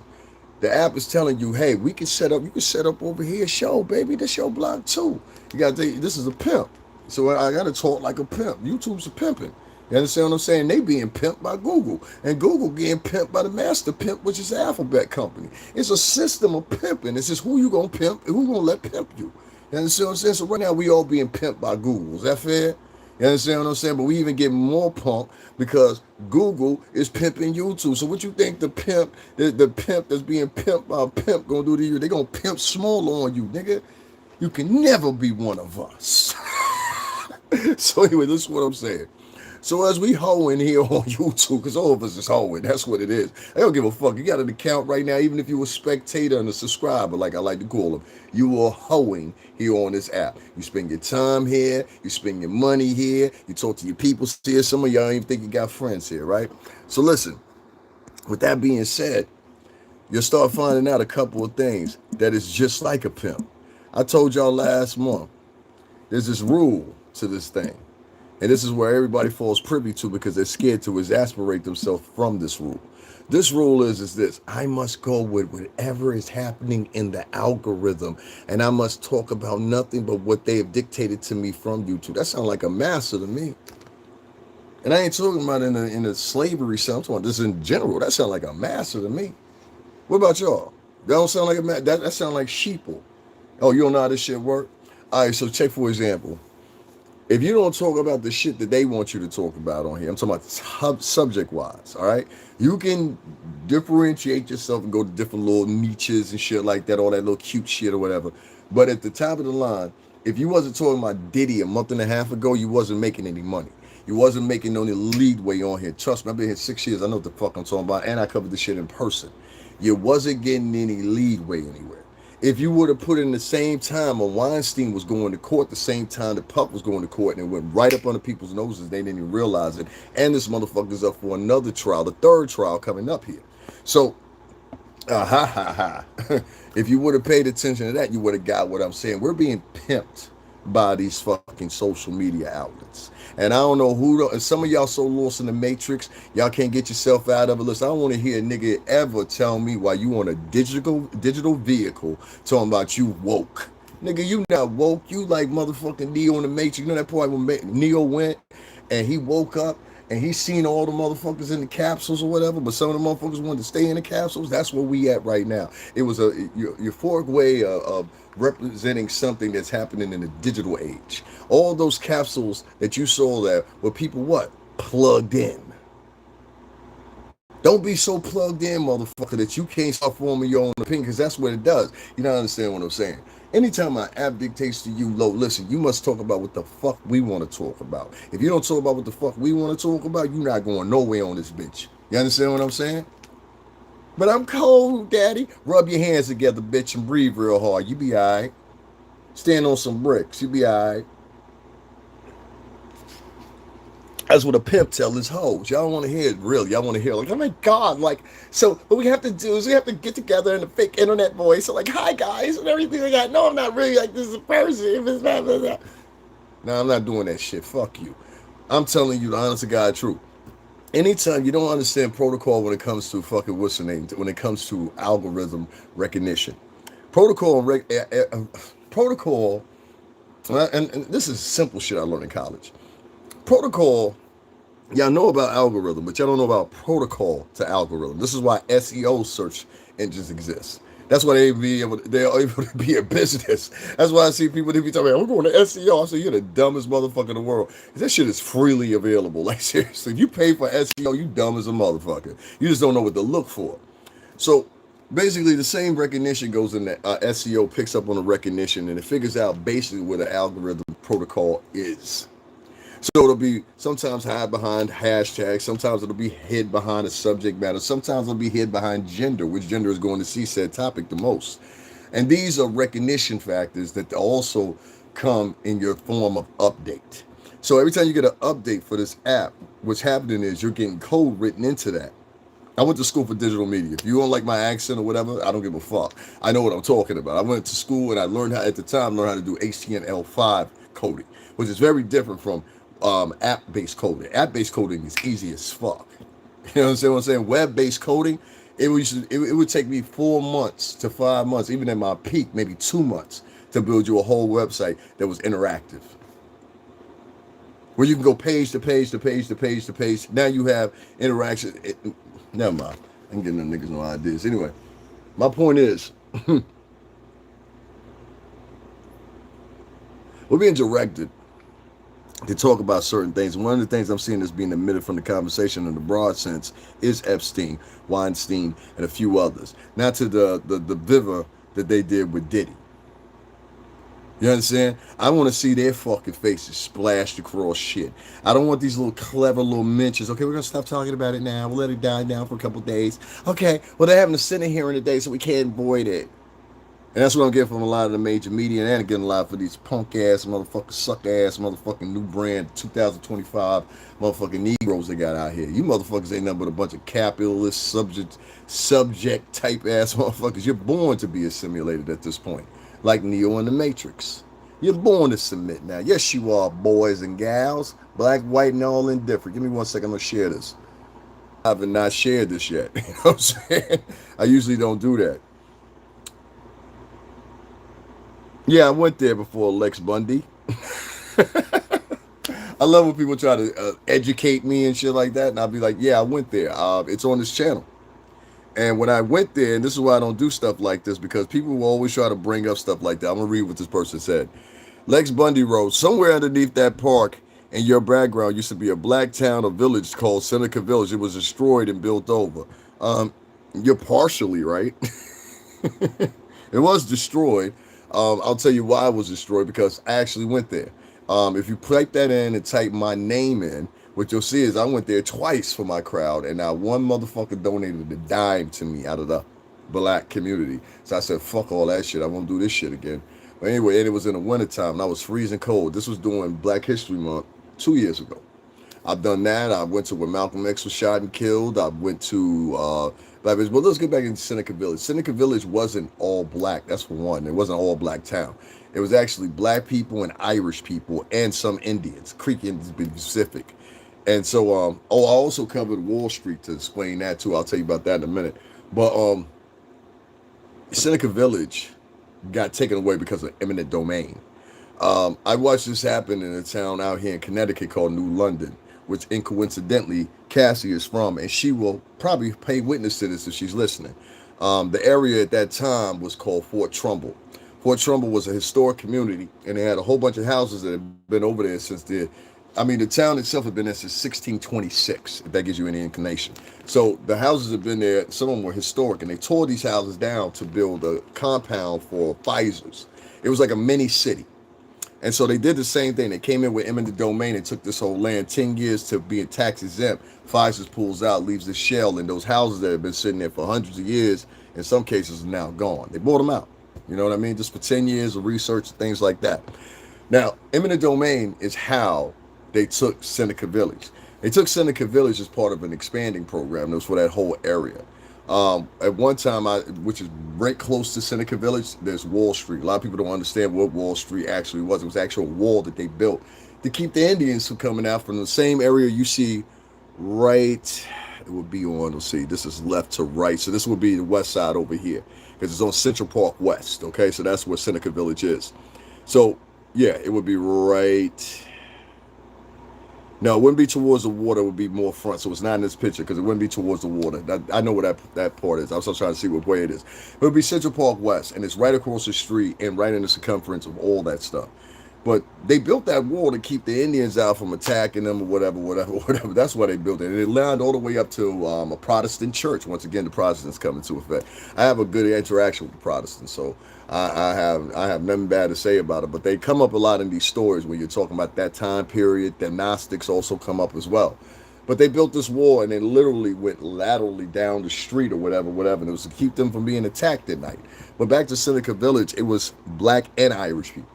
The app is telling you, hey, you can set up over here, show, baby, this your block too. This is a pimp. So I gotta talk like a pimp. YouTube's a pimping. You understand what I'm saying? They being pimped by Google. And Google getting pimped by the master pimp, which is the Alphabet company. It's a system of pimping. It's just who you gonna pimp and who gonna let pimp you. You understand what I'm saying? So right now we all being pimped by Google. Is that fair? You understand what I'm saying? But we even get more punk because Google is pimping YouTube. So what you think the pimp that's being pimped by a pimp gonna do to you? They gonna pimp smaller on you, nigga. You can never be one of us. So anyway, this is what I'm saying. So as we hoeing here on YouTube, because all of us is hoeing, that's what it is. I don't give a fuck. You got an account right now, even if you were a spectator and a subscriber, like I like to call them, you are hoeing here on this app. You spend your time here, you spend your money here, you talk to your people here. Some of y'all don't even think you got friends here, right? So listen, with that being said, you'll start finding out a couple of things that is just like a pimp. I told y'all last month, there's this rule to this thing. And this is where everybody falls privy to because they're scared to exasperate themselves from this rule. This rule is this: I must go with whatever is happening in the algorithm, and I must talk about nothing but what they have dictated to me from YouTube. That sounds like a master to me. And I ain't talking about in the slavery sense. I'm talking about this in general. That sounds like a master to me. What about y'all? That don't sound like a master. That sound like sheeple. Oh, you don't know how this shit work? All right, so check for example. If you don't talk about the shit that they want you to talk about on here, I'm talking about subject-wise, all right? You can differentiate yourself and go to different little niches and shit like that, all that little cute shit or whatever. But at the top of the line, if you wasn't talking about Diddy a month and a half ago, you wasn't making any money. You wasn't making no leadway on here. Trust me, I've been here 6 years. I know what the fuck I'm talking about, and I covered the shit in person. You wasn't getting any leadway anywhere. If you would have put in the same time when Weinstein was going to court, the same time that Puff was going to court, and it went right up under people's noses, they didn't even realize it. And this motherfucker's up for another trial, the third trial coming up here. So, if you would have paid attention to that, you would have got what I'm saying. We're being pimped by these fucking social media outlets. And I don't know who, and some of y'all so lost in the matrix, y'all can't get yourself out of it. Listen, I don't want to hear a nigga ever tell me why you on a digital vehicle talking about you woke. Nigga, you not woke. You like motherfucking Neo in the Matrix. You know that part when Neo went and he woke up and he seen all the motherfuckers in the capsules or whatever, but some of the motherfuckers wanted to stay in the capsules. That's where we at right now. It was a euphoric way of representing something that's happening in the digital age. All those capsules that you saw there were people what? Plugged in. Don't be so plugged in, motherfucker, that you can't start forming your own opinion, because that's what it does. You don't understand what I'm saying. Anytime my app dictates to you, low, listen, you must talk about what the fuck we want to talk about. If you don't talk about what the fuck we want to talk about, you're not going nowhere on this bitch. You understand what I'm saying? But I'm cold, daddy. Rub your hands together, bitch, and breathe real hard. You be all right. Stand on some bricks. You be all right. That's what a pimp tell his hoes. Y'all want to hear it real. Y'all want to hear like, oh my God, like, so what we have to do is we have to get together in a fake internet voice. So like, hi guys, and everything like that. No, I'm not really like this is a person. If it's blah, blah, blah. No, I'm not doing that shit. Fuck you. I'm telling you the honest to God truth. Anytime you don't understand protocol when it comes to fucking what's the name, when it comes to algorithm recognition. Protocol, protocol, and this is simple shit I learned in college. Protocol, y'all know about algorithm, but y'all don't know about protocol to algorithm. This is why SEO search engines exist. That's why they're able to be a business. That's why I see people they be talking about, we're going to SEO. I say, you're the dumbest motherfucker in the world. That shit is freely available. Like seriously, if you pay for SEO, you dumb as a motherfucker. You just don't know what to look for. So basically the same recognition goes in that SEO picks up on the recognition and it figures out basically what the algorithm protocol is. So it'll be sometimes hide behind hashtags, sometimes it'll be hid behind a subject matter, sometimes it'll be hid behind gender, which gender is going to see said topic the most. And these are recognition factors that also come in your form of update. So every time you get an update for this app, what's happening is you're getting code written into that. I went to school for digital media. If you don't like my accent or whatever, I don't give a fuck. I know what I'm talking about. I went to school and I learned how, at the time, learned how to do HTML5 coding, which is very different from app-based coding. App-based coding is easy as fuck. You know what I'm saying? Web-based coding, it would take me 4 months to 5 months, even at my peak, maybe 2 months, to build you a whole website that was interactive, where you can go page to page to page to page to page. Now you have interaction. Never mind. I'm getting them niggas no ideas. Anyway, my point is, we're being directed to talk about certain things. One of the things I'm seeing that's being omitted from the conversation in the broad sense is Epstein, Weinstein, and a few others. Not to the viva that they did with Diddy. You understand? I want to see their fucking faces splashed across shit. I don't want these little clever little mentions. Okay, we're gonna stop talking about it now. We'll let it die down for a couple days. Okay, well they're having a Senate hearing today, so we can't avoid it. And that's what I'm getting from a lot of the major media, and getting a lot for these punk ass motherfuckers, suck ass motherfucking new brand 2025 motherfucking Negroes they got out here. You motherfuckers ain't nothing but a bunch of capitalist subject type ass motherfuckers. You're born to be assimilated at this point, like Neo in the Matrix. You're born to submit now. Yes, you are, boys and gals, black, white, and all indifferent. Give me 1 second. I'm gonna share this. I have not shared this yet. You know what I'm saying? I usually don't do that. Yeah, I went there before Lex Bundy. I love when people try to educate me and shit like that, and I'll be like, "Yeah, I went there. It's on this channel." And when I went there, and this is why I don't do stuff like this, because people will always try to bring up stuff like that. I'm gonna read what this person said. Lex Bundy wrote, "Somewhere underneath that park in your background used to be a black town or village called Seneca Village. It was destroyed and built over." Um, you're partially right. It was destroyed. I'll tell you why it was destroyed, because I actually went there. If you type that in and type my name in, what you'll see is I went there twice for my crowd, and not one motherfucker donated a dime to me out of the black community. So I said, fuck all that shit. I won't do this shit again. But anyway, and it was in the wintertime, and I was freezing cold. This was during Black History Month 2 years ago. I've done that. I went to where Malcolm X was shot and killed. I went to Black Village. But let's get back into Seneca Village. Seneca Village wasn't all black. That's for one. It wasn't all black town. It was actually black people and Irish people and some Indians, Creek Indians to be specific. And so, I also covered Wall Street to explain that too. I'll tell you about that in a minute. But Seneca Village got taken away because of eminent domain. I watched this happen in a town out here in Connecticut called New London, which incoincidentally Cassie is from, and she will probably pay witness to this if she's listening. The area at that time was called Fort Trumbull. Fort Trumbull was a historic community, and they had a whole bunch of houses that had been over there since the town itself had been there since 1626, if that gives you any inclination. So the houses have been there, some of them were historic, and they tore these houses down to build a compound for Pfizer's. It was like a mini city. And so they did the same thing. They came in with eminent domain and took this whole land 10 years to be tax exempt. Pfizer's pulls out, leaves the shell, and those houses that have been sitting there for hundreds of years, in some cases, are now gone. They bought them out. You know what I mean? Just for 10 years of research and things like that. Now, eminent domain is how they took Seneca Village. They took Seneca Village as part of an expanding program. That was for that whole area. At one time, which is right close to Seneca Village, there's Wall Street. A lot of people don't understand what Wall Street actually was. It was actually a wall that they built to keep the Indians from coming out from the same area you see right. It would be on, let's see, this is left to right. So this would be the west side over here, because it's on Central Park West. Okay, so that's where Seneca Village is. So, yeah, it would be right. No, it wouldn't be towards the water. It would be more front. So it's not in this picture because it wouldn't be towards the water. I know where that part is. I was just trying to see what way it is. It would be Central Park West, and it's right across the street and right in the circumference of all that stuff. But they built that wall to keep the Indians out from attacking them or whatever. That's why they built it. And it lined all the way up to a Protestant church. Once again, the Protestants come into effect. I have a good interaction with the Protestants, so I have nothing bad to say about it. But they come up a lot in these stories when you're talking about that time period. The Gnostics also come up as well. But they built this wall, and it literally went laterally down the street or whatever. And it was to keep them from being attacked at night. But back to Seneca Village, it was black and Irish people.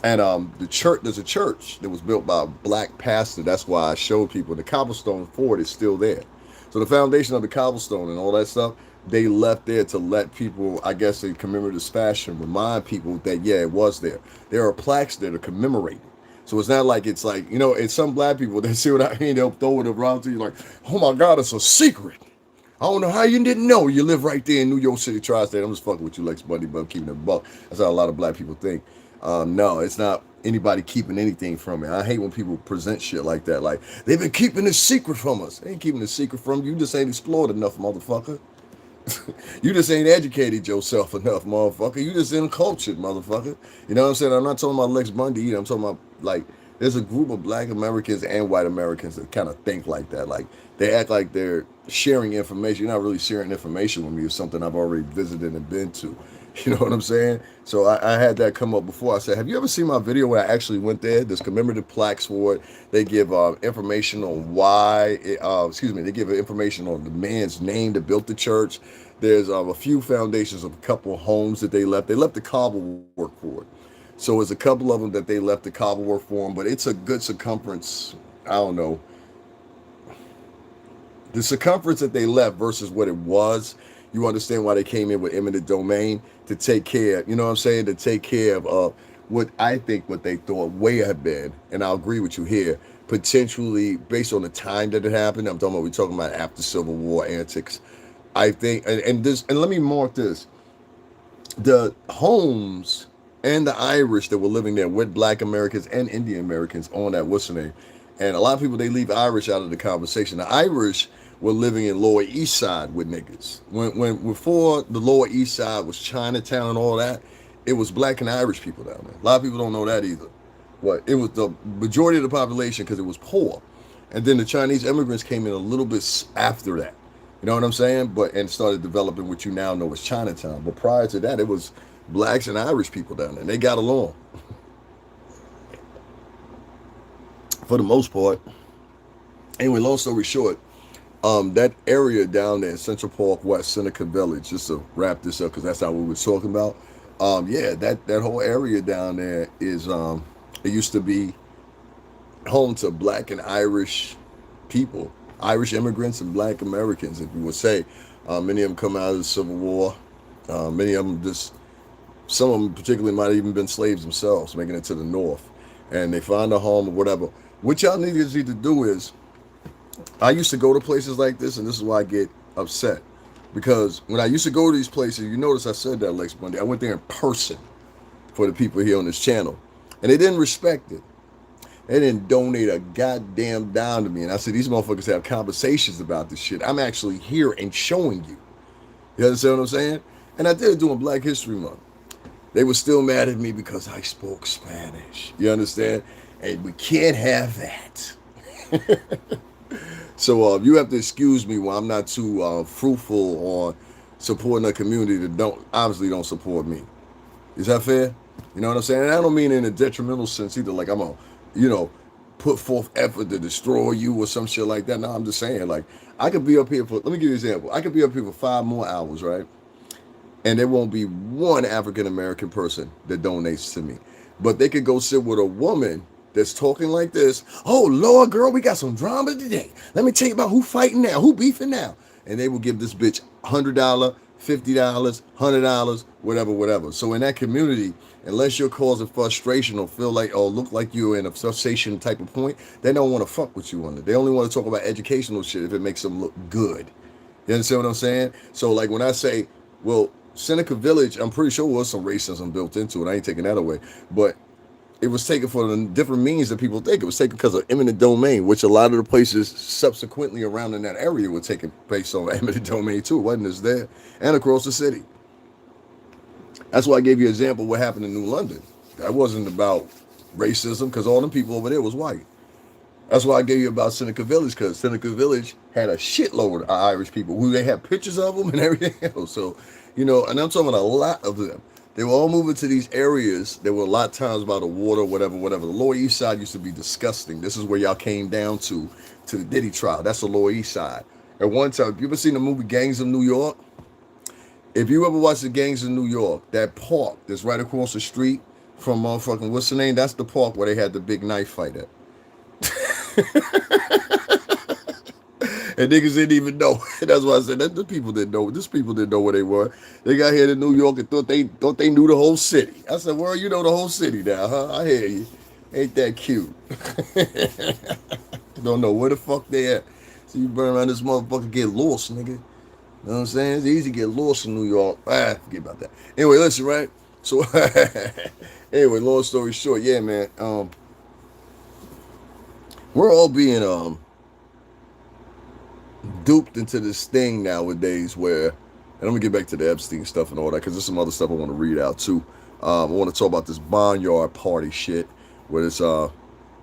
And the church, there's a church that was built by a black pastor. That's why I showed people the cobblestone fort is still there. So the foundation of the cobblestone and all that stuff, they left there to let people, I guess, in commemorative fashion, remind people that, yeah, it was there. There are plaques that are commemorating. So it's not like it's like, it's some black people that see what I mean, they'll throw it around to you like, oh my God, it's a secret. I don't know how you didn't know. You live right there in New York City, tri-state. I'm just fucking with you, Lex Bundy, but I'm keeping it a buck. That's how a lot of black people think. No, it's not anybody keeping anything from it. I hate when people present shit like that. Like, they've been keeping this secret from us. They ain't keeping the secret from you. You just ain't explored enough, motherfucker. You just ain't educated yourself enough, motherfucker. You just uncultured, motherfucker. You know what I'm saying? I'm not talking about Lex Bundy either. I'm talking about, like, there's a group of black Americans and white Americans that kind of think like that. Like they act like they're sharing information. You're not really sharing information with me. It's something I've already visited and been to. You know what I'm saying? So I had that come up before. I said, have you ever seen my video where I actually went there? There's commemorative plaques for it. They give information on why, excuse me, they give information on the man's name that built the church. There's a few foundations of a couple of homes that they left. They left the cobble work for it. So there's a couple of them that they left the cobble work for them, but it's a good circumference. I don't know. The circumference that they left versus what it was, you understand why they came in with eminent domain to take care, you know what I'm saying, to take care of what I think what they thought way have been, and I'll agree with you here, potentially based on the time that it happened. I'm talking about, we're talking about after Civil War antics. I think, and this, and let me mark this, the homes and the Irish that were living there with black Americans and Indian Americans on that, what's the name? And a lot of people, they leave Irish out of the conversation. The Irish were living in Lower East Side with niggas. When before the Lower East Side was Chinatown and all that, it was black and Irish people down there. A lot of people don't know that either. But it was the majority of the population because it was poor. And then the Chinese immigrants came in a little bit after that. You know what I'm saying? But and started developing what you now know as Chinatown. But prior to that, it was blacks and Irish people down there. And they got along for the most part. Anyway, long story short, that area down there, Central Park West, Seneca Village, just to wrap this up because that's how we were talking about. Yeah, that whole area down there is it used to be home to black and Irish people, Irish immigrants and black Americans, if you would say. Many of them come out of the Civil War. Many of them just, some of them particularly might have even been slaves themselves, making it to the north. And they find a home or whatever. What y'all need to do is, I used to go to places like this, and this is why I get upset. Because when I used to go to these places, you notice I said that Lex Monday, I went there in person for the people here on this channel. And they didn't respect it. They didn't donate a goddamn dime to me. And I said, these motherfuckers have conversations about this shit. I'm actually here and showing you. You understand what I'm saying? And I did it during Black History Month. They were still mad at me because I spoke Spanish. You understand? And we can't have that. So you have to excuse me when I'm not too fruitful on supporting a community that obviously don't support me. Is that fair? You know what I'm saying? And I don't mean in a detrimental sense either. Like I'm a, put forth effort to destroy you or some shit like that. No, I'm just saying, like, I could be up here for, let me give you an example. I could be up here for 5 more hours, right? And there won't be one African-American person that donates to me. But they could go sit with a woman that's talking like this. Oh, Lord, girl, we got some drama today. Let me tell you about who fighting now, who beefing now. And they will give this bitch $100, $50, $100, whatever. So in that community, unless you're causing frustration or feel like, or look like you're in a frustration type of point, they don't want to fuck with you on it. They only want to talk about educational shit if it makes them look good. You understand what I'm saying? So like when I say, well, Seneca Village, I'm pretty sure was some racism built into it. I ain't taking that away. But it was taken for the different means that people think. It was taken because of eminent domain, which a lot of the places subsequently around in that area were taken based on eminent domain too. It wasn't just there. And across the city. That's why I gave you an example of what happened in New London. That wasn't about racism because all them people over there was white. That's why I gave you about Seneca Village, because Seneca Village had a shitload of Irish people who they had pictures of them and everything else. So, and I'm talking about a lot of them. They were all moving to these areas. There were a lot of times by the water, whatever. The Lower East Side used to be disgusting. This is where y'all came down to the Diddy trial. That's the Lower East Side. At one time, you ever seen the movie Gangs of New York? If you ever watched the Gangs of New York, that park that's right across the street from motherfucking, what's the name? That's the park where they had the big knife fight at. And niggas didn't even know. That's why I said that the people didn't know. These people didn't know where they were. They got here to New York and thought they knew the whole city. I said, well, you know the whole city now, huh? I hear you. Ain't that cute? Don't know where the fuck they at. So you burn around this motherfucker, get lost, nigga. You know what I'm saying? It's easy to get lost in New York. Forget about that. Anyway, listen, right? So, anyway, long story short, yeah, man. We're all being duped into this thing nowadays where, and I'm gonna get back to the Epstein stuff and all that because there's some other stuff I want to read out too. I want to talk about this Barnyard party shit where this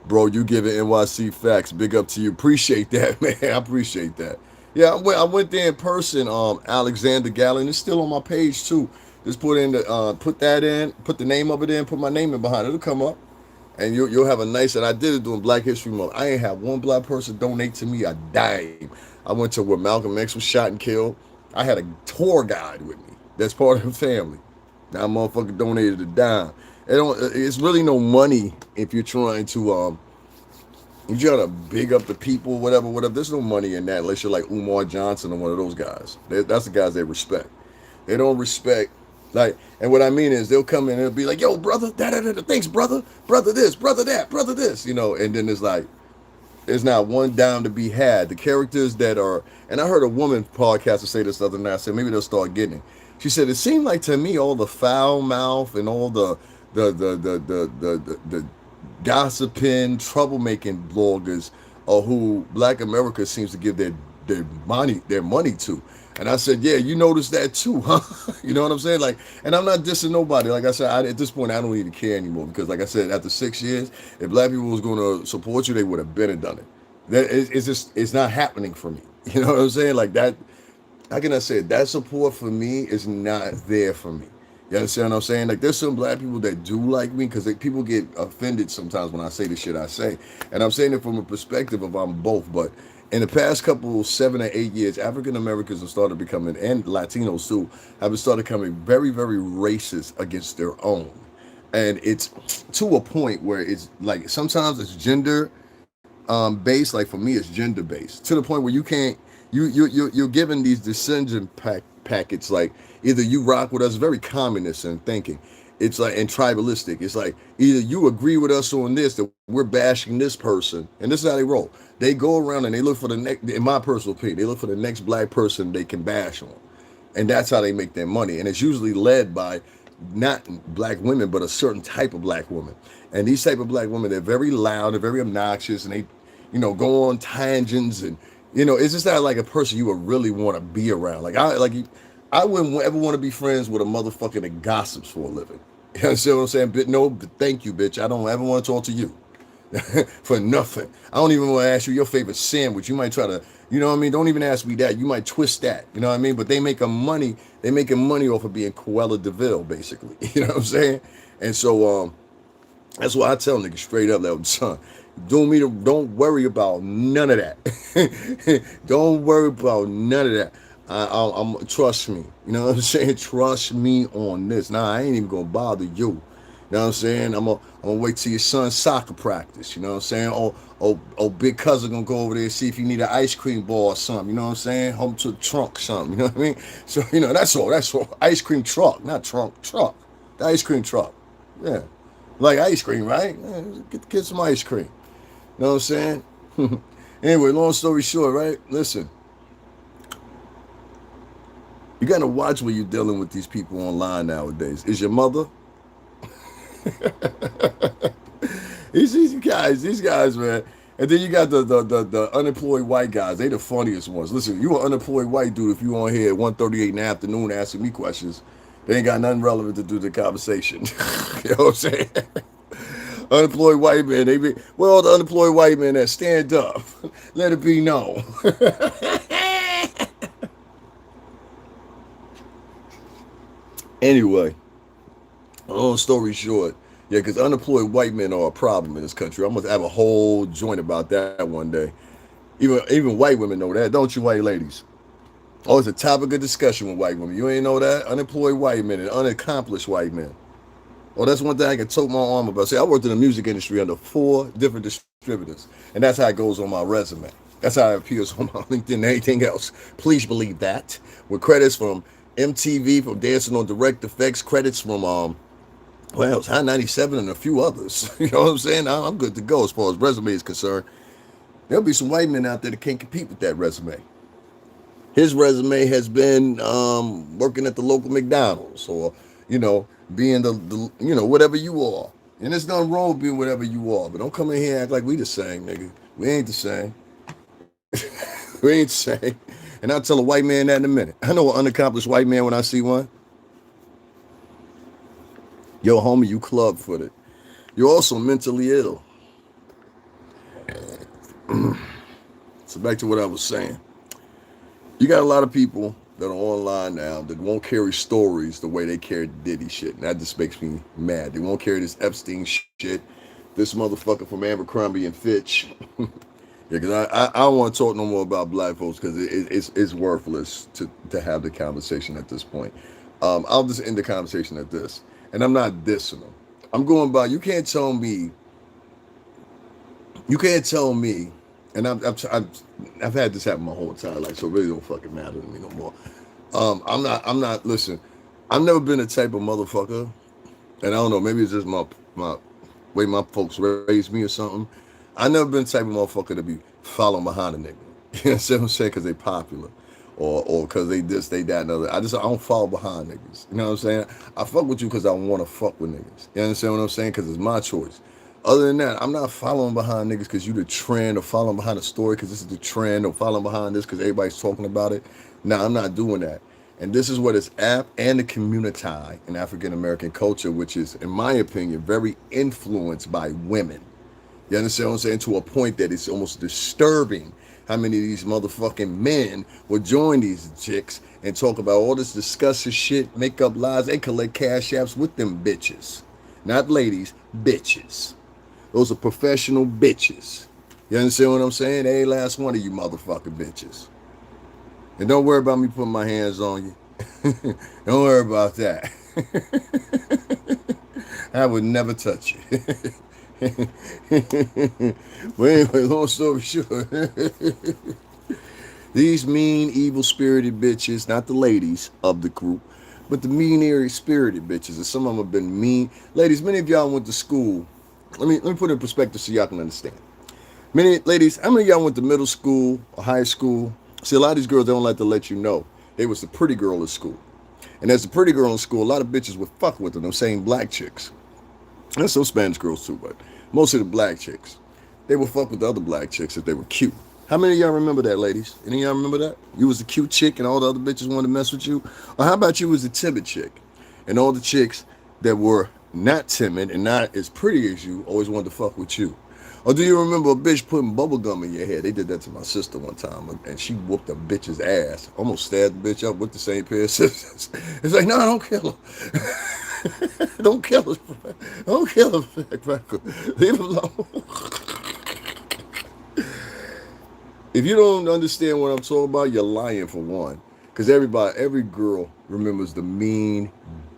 Bro, you giving NYC facts. Big up to you. Appreciate that, man. I appreciate that. Yeah, I went there in person. Alexander Gallon. It's still on my page too. Just put that in, put the name of it in, put my name in behind it. It'll come up. And you'll have a nice, and I did it during Black History Month. I ain't have one black person donate to me a dime. I went to where Malcolm X was shot and killed. I had a tour guide with me. That's part of the family. Now motherfucker donated a dime. It's really no money if you're trying to you try to big up the people, whatever, whatever. There's no money in that unless you're like Umar Johnson or one of those guys. That's the guys they respect. They don't respect, like, and what I mean is they'll come in and they'll be like, yo, brother, thanks, brother, brother this, brother that, brother this, and then it's like, there's not one dime to be had. The characters that are, and I heard a woman podcaster say this the other night. I said maybe they'll start getting it. She said it seemed like to me all the foul mouth and all the gossiping, troublemaking bloggers are who Black America seems to give their money to. And I said, yeah, you noticed that too, huh? You know what I'm saying? Like, and I'm not dissing nobody. Like I said, at this point, I don't even care anymore because, like I said, after 6 years, if black people was going to support you, they would have been and done it. It's not happening for me. You know what I'm saying? Like that. How can I say it? That support for me is not there for me. You understand what I'm saying? Like, there's some black people that do like me because people get offended sometimes when I say the shit I say. And I'm saying it from a perspective of I'm both. But in the past couple 7 or 8 years, African Americans have started becoming, and Latinos too, have started becoming very, very racist against their own. And it's to a point where it's like sometimes it's gender based. Like for me, it's gender based to the point where you can't you're given these decision packets like either you rock with us, very communist in thinking. It's like and tribalistic. It's like either you agree with us on this that we're bashing this person, and this is how they roll. They go around and they look for the next. In my personal opinion, they look for the next black person they can bash on, and that's how they make their money. And it's usually led by not black women, but a certain type of black woman. And these type of black women, they're very loud, they're very obnoxious, and they, go on tangents, and it's just not like a person you would really want to be around. I wouldn't ever want to be friends with a motherfucker that gossips for a living. You understand what I'm saying? But no, thank you, bitch. I don't ever want to talk to you for nothing. I don't even want to ask you your favorite sandwich. You might try to, you know what I mean? Don't even ask me that. You might twist that. You know what I mean? But they making money. They making money off of being Cruella DeVille, basically. You know what I'm saying? And so that's why I tell niggas straight up, like, son, don't worry about none of that. Don't worry about none of that. I'm trust me. You know what I'm saying? Trust me on this. Nah, I ain't even gonna bother you. You know what I'm saying? I'm gonna wait till your son's soccer practice. You know what I'm saying? Oh, big cousin gonna go over there and see if you need an ice cream ball or something. You know what I'm saying? Home to the trunk, something. You know what I mean? So that's all. That's all. Ice cream truck, not trunk. Truck. The ice cream truck. Yeah, like ice cream, right? Yeah, get some ice cream. You know what I'm saying? Anyway, long story short, right? Listen. You gotta watch when you're dealing with these people online nowadays. Is your mother? these guys, man. And then you got the unemployed white guys. They the funniest ones. Listen, you an unemployed white dude if you on here at 1:38 in the afternoon asking me questions. They ain't got nothing relevant to do to the conversation. You know what I'm saying? Unemployed white men, the unemployed white men that stand up. Let it be known. Anyway, long story short, yeah, because unemployed white men are a problem in this country. I'm gonna have a whole joint about that one day. Even white women know that, don't you, white ladies? Oh, it's a topic of discussion with white women. You ain't know that? Unemployed white men and unaccomplished white men. Oh, that's one thing I can tote my arm about. See, I worked in the music industry under 4 different distributors, and that's how it goes on my resume. That's how it appears on my LinkedIn and anything else. Please believe that. With credits from MTV, from Dancing on Direct Effects, credits from it's High 97 and a few others. You know what I'm saying? I'm good to go as far as resume is concerned. There'll be some white men out there that can't compete with that resume. His resume has been working at the local McDonald's or, being the whatever you are. And there's nothing wrong with being whatever you are. But don't come in here and act like we the same, nigga. We ain't the same. We ain't the same. And I'll tell a white man that in a minute. I know an unaccomplished white man when I see one. Yo, homie, you club footed. You're also mentally ill. So back to what I was saying. You got a lot of people that are online now that won't carry stories the way they carry Diddy shit. And that just makes me mad. They won't carry this Epstein shit. This motherfucker from Abercrombie and Fitch. Yeah, because I don't want to talk no more about black folks because it's worthless to have the conversation at this point. I'll just end the conversation at this. And I'm not dissing them. I'm going by, you can't tell me, and I've had this happen my whole entire life, so it really don't fucking matter to me no more. Listen, I've never been the type of motherfucker, and I don't know, maybe it's just my way my folks raised me or something. I never been the type of motherfucker to be following behind a nigga. You know what I'm saying? Because they popular. Or because they this, they that, and other. I don't follow behind niggas. You know what I'm saying? I fuck with you because I want to fuck with niggas. You understand what I'm saying? Because it's my choice. Other than that, I'm not following behind niggas because you the trend, or following behind the story because this is the trend, or following behind this because everybody's talking about it. Nah, I'm not doing that. And this is what is app and the community in African American culture, which is, in my opinion, very influenced by women. You understand what I'm saying? To a point that it's almost disturbing how many of these motherfucking men would join these chicks and talk about all this disgusting shit, make up lies, and collect cash apps with them bitches. Not ladies, bitches. Those are professional bitches. You understand what I'm saying? Every last one of you motherfucking bitches. And don't worry about me putting my hands on you. Don't worry about that. I would never touch you. But anyway, long story short, these mean, evil-spirited bitches, not the ladies of the group, but the mean, spirited bitches, and some of them have been mean. Ladies, many of y'all went to school. Let me put it in perspective so y'all can understand. Many ladies, how many of y'all went to middle school or high school? See, a lot of these girls, they don't like to let you know they was the pretty girl in school. And as the pretty girl in school, a lot of bitches would fuck with them same black chicks. And some Spanish girls too, but most of the black chicks, they would fuck with the other black chicks if they were cute. How many of y'all remember that, ladies? Any of y'all remember that? You was the cute chick and all the other bitches wanted to mess with you? Or how about you was the timid chick and all the chicks that were not timid and not as pretty as you always wanted to fuck with you? Or do you remember a bitch putting bubble gum in your head? They did that to my sister one time, and she whooped a bitch's ass. Almost stabbed the bitch up with the same pair of scissors. It's like, no, don't kill her. Don't kill her. Don't kill her. Leave her alone. If you don't understand what I'm talking about, you're lying for one. Because every girl remembers the mean,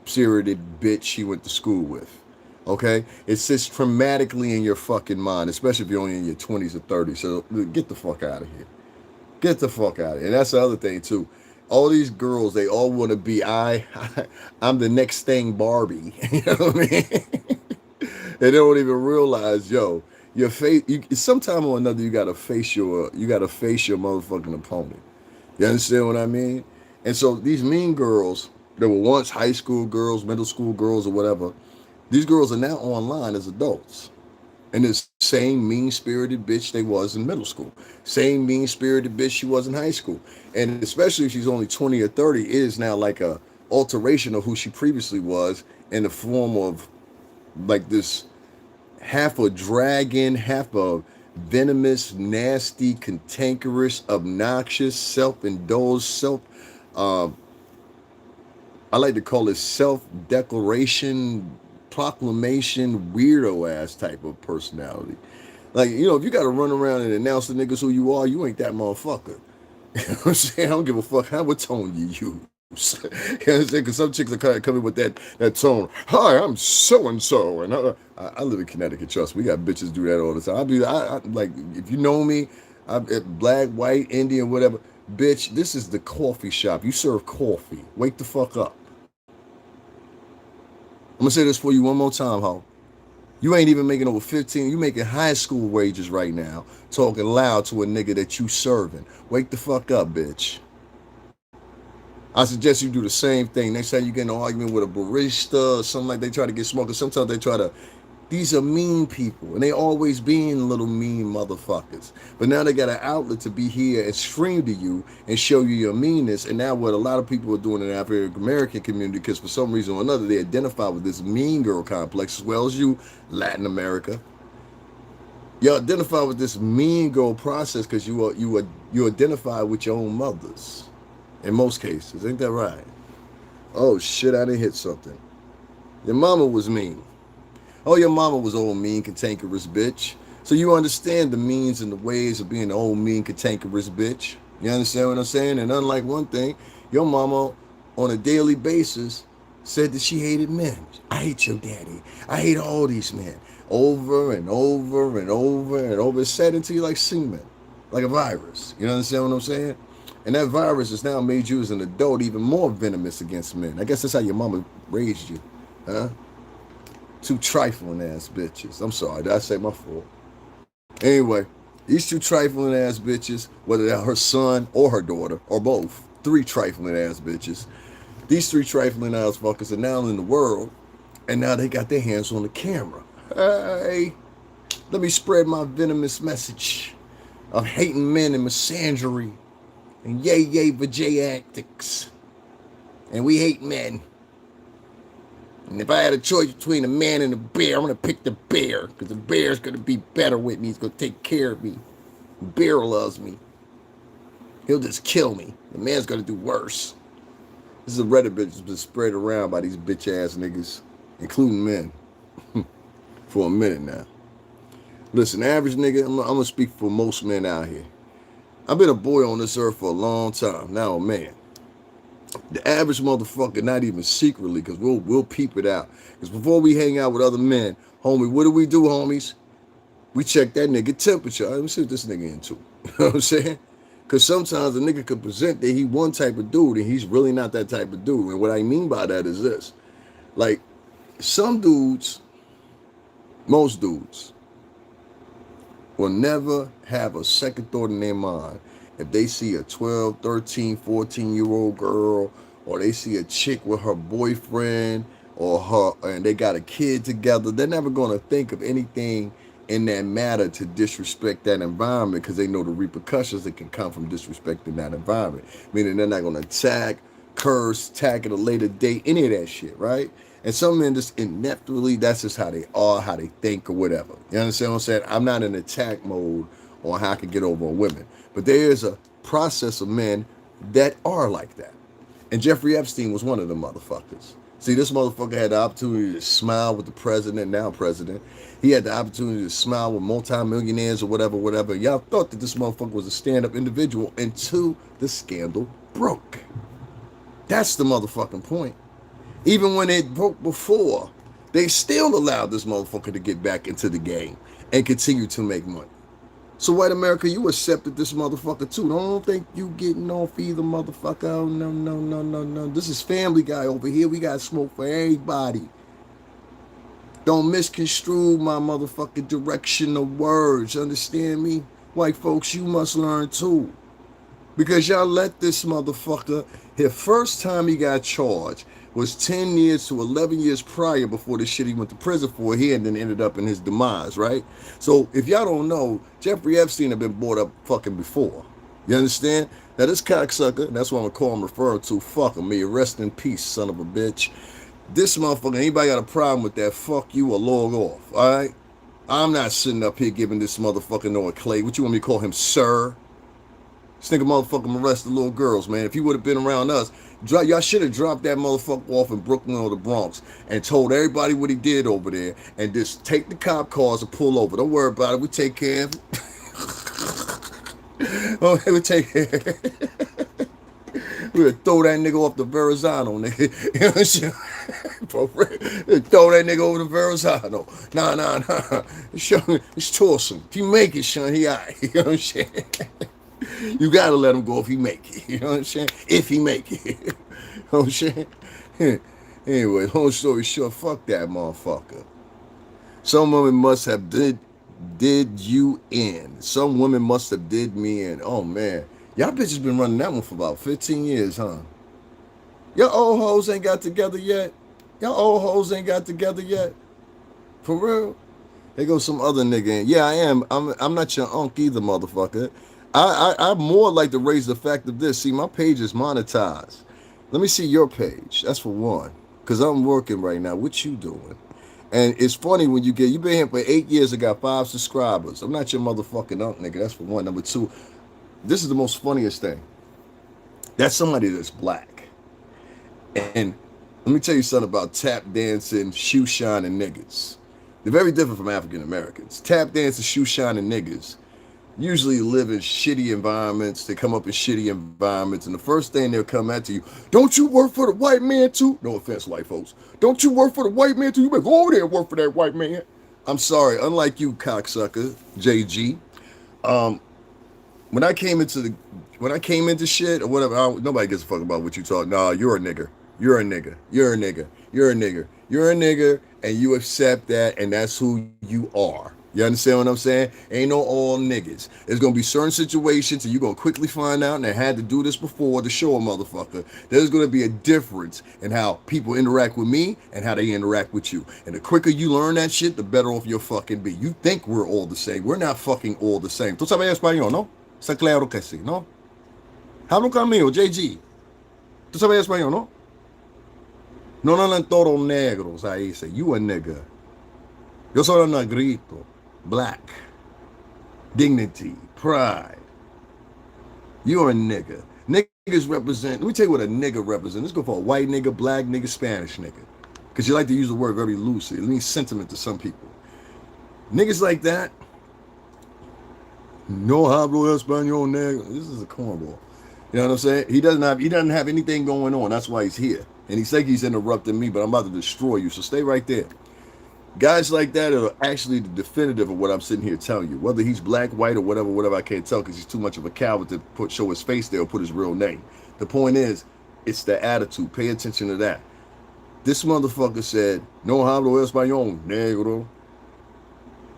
spirited bitch she went to school with. Okay? It sits traumatically in your fucking mind, especially if you're only in your 20s or 30s. So get the fuck out of here. Get the fuck out of here. And that's the other thing, too. All these girls, they all want to be, I'm the next thing Barbie. You know what I mean? They don't even realize, yo, your face, sometime or another, you gotta face your motherfucking opponent. You understand what I mean? And so these mean girls that were once high school girls, middle school girls, or whatever, these girls are now online as adults. And the same mean-spirited bitch they was in middle school. Same mean-spirited bitch she was in high school. And especially if she's only 20 or 30, it is now like a alteration of who she previously was in the form of like this half a dragon, half a venomous, nasty, cantankerous, obnoxious, self-indulged, uh, I like to call it self-declaration, proclamation, weirdo ass type of personality. Like, you know, if you got to run around and announce to niggas who you are, you ain't that motherfucker. You know what I'm saying? I don't give a fuck what tone you use. You know what I'm saying? Because some chicks are kind of coming with that tone. Hi, I'm so and so, and I live in Connecticut. Trust me, we got bitches do that all the time. I like, if you know me, I'm black, white, Indian, whatever. Bitch, this is the coffee shop. You serve coffee. Wake the fuck up. I'm gonna say this for you one more time, ho. You ain't even making over 15. You making high school wages right now, talking loud to a nigga that you serving. Wake the fuck up, bitch. I suggest you do the same thing. Next time you get in an argument with a barista or something like they try to get smoking, sometimes they try to. These are mean people, and they always being little mean motherfuckers. But now they got an outlet to be here and scream to you and show you your meanness. And now what a lot of people are doing in the African American community, because for some reason or another, they identify with this mean girl complex as well as you, Latin America. You identify with this mean girl process because you identify with your own mothers in most cases. Ain't that right? Oh shit! I didn't hit something. Your mama was mean. Oh, your mama was old mean, cantankerous bitch. So you understand the means and the ways of being an old mean, cantankerous bitch. You understand what I'm saying? And unlike one thing, your mama on a daily basis said that she hated men. I hate your daddy. I hate all these men. Over and over and over and over. It set into you like semen, like a virus. You understand what I'm saying? And that virus has now made you as an adult even more venomous against men. I guess that's how your mama raised you, huh? Two trifling ass bitches. I'm sorry, did I say my fault? Anyway, these two trifling ass bitches, whether they're her son or her daughter, or both, three trifling ass bitches, these three trifling ass fuckers are now in the world, and now they got their hands on the camera. Hey, let me spread my venomous message of hating men and misandry and yay vajayactics. And we hate men. And if I had a choice between a man and a bear, I'm going to pick the bear. Because the bear's going to be better with me. He's going to take care of me. The bear loves me. He'll just kill me. The man's going to do worse. This is a Reddit bitch that's been spread around by these bitch ass niggas, including men, for a minute now. Listen, average nigga, I'm going to speak for most men out here. I've been a boy on this earth for a long time. Now a man. The average motherfucker, not even secretly, because we'll peep it out. Because before we hang out with other men, homie, what do we do, homies? We check that nigga temperature. Let me see what this nigga into. You know what I'm saying? Because sometimes a nigga could present that he one type of dude and he's really not that type of dude. And what I mean by that is this. Like, some dudes, most dudes, will never have a second thought in their mind if they see a 12, 13, 14-year-old girl, or they see a chick with her boyfriend or her, and they got a kid together. They're never going to think of anything in that matter to disrespect that environment because they know the repercussions that can come from disrespecting that environment. Meaning they're not going to attack, curse, attack at a later date, any of that shit, right? And some men just ineptly, that's just how they are, how they think or whatever. You understand what I'm saying? I'm not in attack mode on how I can get over on women. But there is a process of men that are like that. And Jeffrey Epstein was one of them motherfuckers. See, this motherfucker had the opportunity to smile with the president, now president. He had the opportunity to smile with multimillionaires or whatever. Y'all thought that this motherfucker was a stand-up individual until the scandal broke. That's the motherfucking point. Even when it broke before, they still allowed this motherfucker to get back into the game and continue to make money. So white America, you accepted this motherfucker too. Don't think you getting off either, motherfucker. Oh, no. This is Family Guy over here. We got smoke for everybody. Don't misconstrue my motherfucking direction of words. Understand me? White folks, you must learn too. Because y'all let this motherfucker, his first time he got charged was 10 years to 11 years prior before the shit he went to prison for here and then ended up in his demise, right? So if y'all don't know, Jeffrey Epstein had been brought up fucking before. You understand? Now this cocksucker, that's what I'm gonna call him, referring to, fuck him, may you rest in peace, son of a bitch. This motherfucker, anybody got a problem with that, fuck you or log off, alright? I'm not sitting up here giving this motherfucker no clay. What you want me to call him, sir? This nigga motherfucker molested little girls, man. If he would have been around us, y'all should have dropped that motherfucker off in Brooklyn or the Bronx and told everybody what he did over there and just take the cop cars and pull over. Don't worry about it. We take care of it. Oh, we take care of it. We'll throw that nigga off the Verrazano, nigga. You know what I'm saying? Throw that nigga over the Verrazano. Nah. It's Torsen. If you make it, son, he all right. You know what I'm saying? You gotta let him go if he make it. You know what I'm saying? If he make it. You know what I'm saying? Anyway, long story short, fuck that motherfucker. Some women must have did you in. Some women must have did me in. Oh man. Y'all bitches been running that one for about 15 years, huh? Y'all old hoes ain't got together yet? Y'all old hoes ain't got together yet? For real? There goes some other nigga in. Yeah, I am. I'm not your unk either, motherfucker. I more like to raise the fact of this. See, my page is monetized. Let me see your page. That's for one. Because I'm working right now. What you doing? And it's funny when you've been here for 8 years and got 5 subscribers. I'm not your motherfucking unk, nigga. That's for one. Number two, this is the most funniest thing. That's somebody that's black. And let me tell you something about tap dancing, shoe shining niggas. They're very different from African Americans. Tap dancing, shoe shining niggas usually live in shitty environments. They come up in shitty environments, and the first thing they'll come at you, don't you work for the white man too? No offense, white folks. Don't you work for the white man too? You better go over there and work for that white man. I'm sorry, unlike you, cocksucker, JG. Um, when I came into the when I came into shit or whatever, nobody gives a fuck about what you talk. Nah, you're a nigger. You're a nigger. You're a nigger. You're a nigger. You're a nigger, and you accept that, and that's who you are. You understand what I'm saying? Ain't no all niggas. There's gonna be certain situations, and you're gonna quickly find out, and I had to do this before to show a motherfucker. There's gonna be a difference in how people interact with me and how they interact with you. And the quicker you learn that shit, the better off you'll fucking be. You think we're all the same. We're not fucking all the same. Tú sabes español, ¿no? Está claro que sí, ¿no? Hablo conmigo, JG. Tú sabes español, ¿no? No andan todos negros ahí. Say, you a nigga. Yo soy un negrito. Black. Dignity. Pride. You're a nigga. Niggas represent, let me tell you what a nigga represents. Let's go for a white nigga, black nigga, Spanish nigga. Because you like to use the word very loosely. It means sentiment to some people. Niggas like that, no hablo español, nigga. This is a cornball. You know what I'm saying? He doesn't have anything going on. That's why he's here. And he's like he's interrupting me, but I'm about to destroy you. So stay right there. Guys like that are actually the definitive of what I'm sitting here telling you. Whether he's black, white, or whatever, I can't tell because he's too much of a coward to show his face there or put his real name. The point is, it's the attitude. Pay attention to that. This motherfucker said, no hablo español, negro.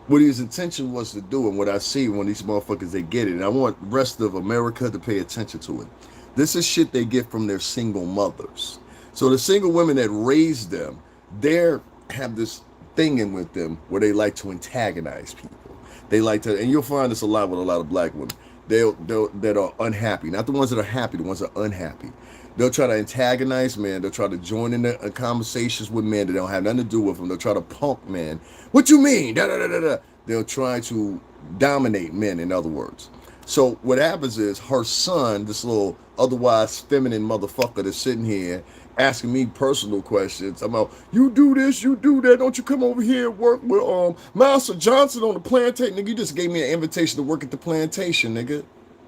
What his intention was to do, and what I see when these motherfuckers, they get it. And I want the rest of America to pay attention to it. This is shit they get from their single mothers. So the single women that raised them, they have this thing in with them where they like to antagonize people. They like to, and you'll find this a lot with a lot of black women. That are unhappy, not the ones that are happy, the ones that are unhappy. They'll try to antagonize men. They'll try to join in the conversations with men that don't have nothing to do with them. They'll try to punk men. What you mean? Da, da, da, da, da. They'll try to dominate men, in other words. So what happens is her son, this little otherwise feminine motherfucker that's sitting here asking me personal questions about, you do this, you do that, don't you come over here and work with Master Johnson on the plantation? Nigga, you just gave me an invitation to work at the plantation, nigga.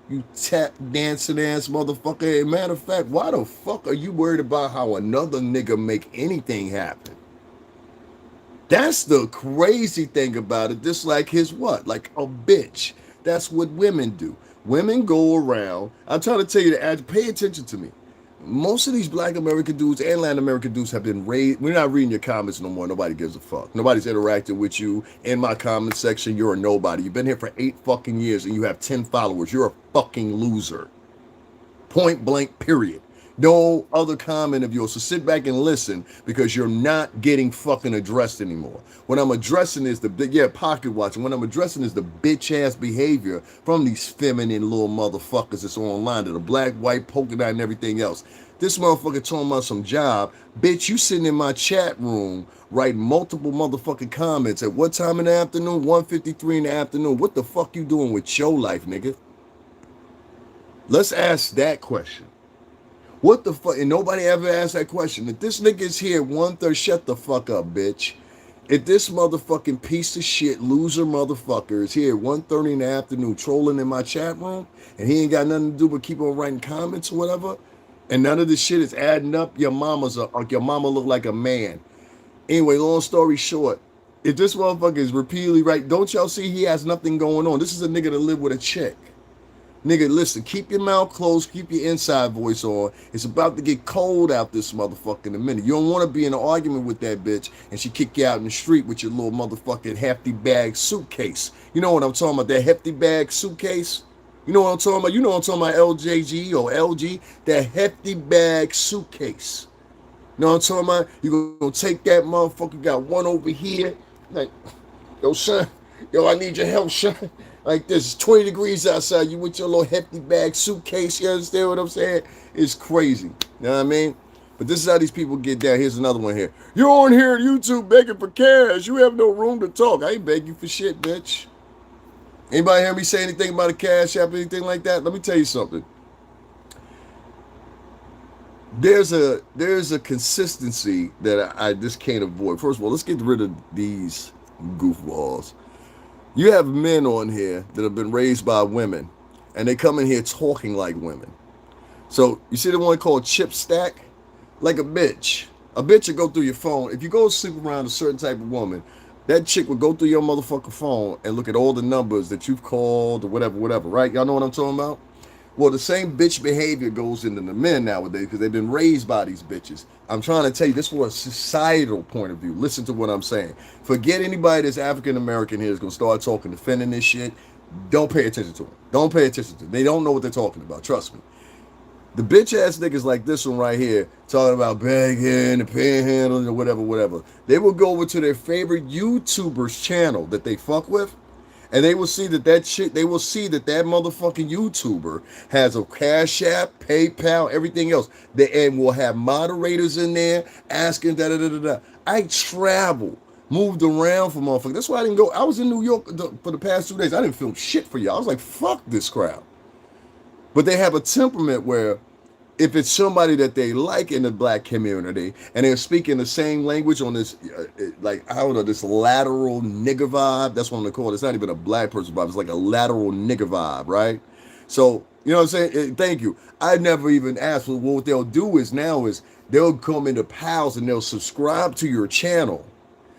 You tap dancing ass motherfucker. Matter of fact, why the fuck are you worried about how another nigga make anything happen? That's the crazy thing about it. Just like his what? Like a bitch. That's what women do. Women go around. I'm trying to tell you to pay attention to me. Most of these black American dudes and Latin American dudes have been raised. We're not reading your comments no more. Nobody gives a fuck. Nobody's interacting with you in my comment section. You're a nobody. You've been here for 8 fucking years and you have 10 followers. You're a fucking loser. Point blank, period. No other comment of yours. So sit back and listen because you're not getting fucking addressed anymore. What I'm addressing is pocket watching. What I'm addressing is the bitch ass behavior from these feminine little motherfuckers that's online, that are black, white, polka dot, and everything else. This motherfucker talking about some job. Bitch, you sitting in my chat room writing multiple motherfucking comments. At what time in the afternoon? 1:53 in the afternoon. What the fuck you doing with your life, nigga? Let's ask that question. What the fuck? And nobody ever asked that question. If this nigga is here 1:30, shut the fuck up, bitch. If this motherfucking piece of shit loser motherfucker is here 1:30 in the afternoon trolling in my chat room and he ain't got nothing to do but keep on writing comments or whatever, and none of this shit is adding up, your mama look like a man. Anyway, long story short, if this motherfucker is repeatedly right, don't y'all see he has nothing going on? This is a nigga that live with a chick. Nigga, listen, keep your mouth closed, keep your inside voice on. It's about to get cold out this motherfucker in a minute. You don't want to be in an argument with that bitch and she kick you out in the street with your little motherfucking hefty bag suitcase. You know what I'm talking about, that hefty bag suitcase? You know what I'm talking about? You know what I'm talking about, LJG or LG? That hefty bag suitcase. You know what I'm talking about? You gonna take that motherfucker, got one over here. Like, yo, son, I need your help, son. Like this, 20 degrees outside, you with your little hefty bag suitcase, you understand what I'm saying? It's crazy, you know what I mean? But this is how these people get down. Here's another one here. You're on here at YouTube begging for cash. You have no room to talk. I ain't begging you for shit, bitch. Anybody hear me say anything about a cash app, anything like that? Let me tell you something. There's a consistency that I just can't avoid. First of all, let's get rid of these goofballs. You have men on here that have been raised by women, and they come in here talking like women. So you see the one called chip stack? Like a bitch. A bitch will go through your phone. If you go sleep around a certain type of woman, that chick will go through your motherfucking phone and look at all the numbers that you've called or whatever, right? Y'all know what I'm talking about? Well, the same bitch behavior goes into the men nowadays because they've been raised by these bitches. I'm trying to tell you this from a societal point of view. Listen to what I'm saying. Forget anybody that's African American here is going to start talking, defending this shit. Don't pay attention to them. Don't pay attention to them. They don't know what they're talking about. Trust me. The bitch ass niggas like this one right here talking about begging, the panhandling, or whatever. They will go over to their favorite YouTuber's channel that they fuck with, and they will see that shit. They will see that motherfucking YouTuber has a Cash App, PayPal, everything else. And will have moderators in there asking da da da da da. I travel, moved around for motherfuckers. That's why I didn't go. I was in New York for the past 2 days. I didn't film shit for y'all. I was like, fuck this crowd. But they have a temperament where if it's somebody that they like in the black community and they're speaking the same language on this, like, I don't know, this lateral nigger vibe, that's what I'm going to call it. It's not even a black person vibe. It's like a lateral nigger vibe, right? So, you know what I'm saying? Thank you. I never even asked. Well, what they'll do is they'll come into pals and they'll subscribe to your channel,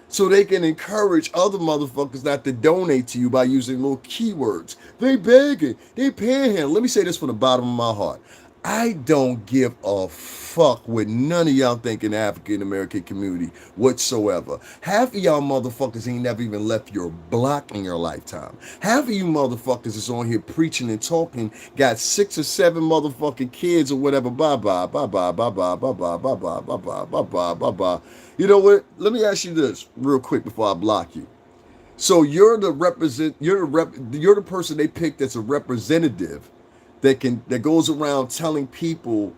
so they can encourage other motherfuckers not to donate to you by using little keywords. They begging, they panhandling. Let me say this from the bottom of my heart. I don't give a fuck what none of y'all think in the African American community whatsoever. Half of y'all motherfuckers ain't never even left your block in your lifetime. Half of you motherfuckers is on here preaching and talking, got 6 or 7 motherfucking kids or whatever. Bye bye, bye bye, bye bye, bye bye, bye bye, bye bye, bye bye, bye bye. You know what? Let me ask you this real quick before I block you. So you're the person they picked as a representative that goes around telling people,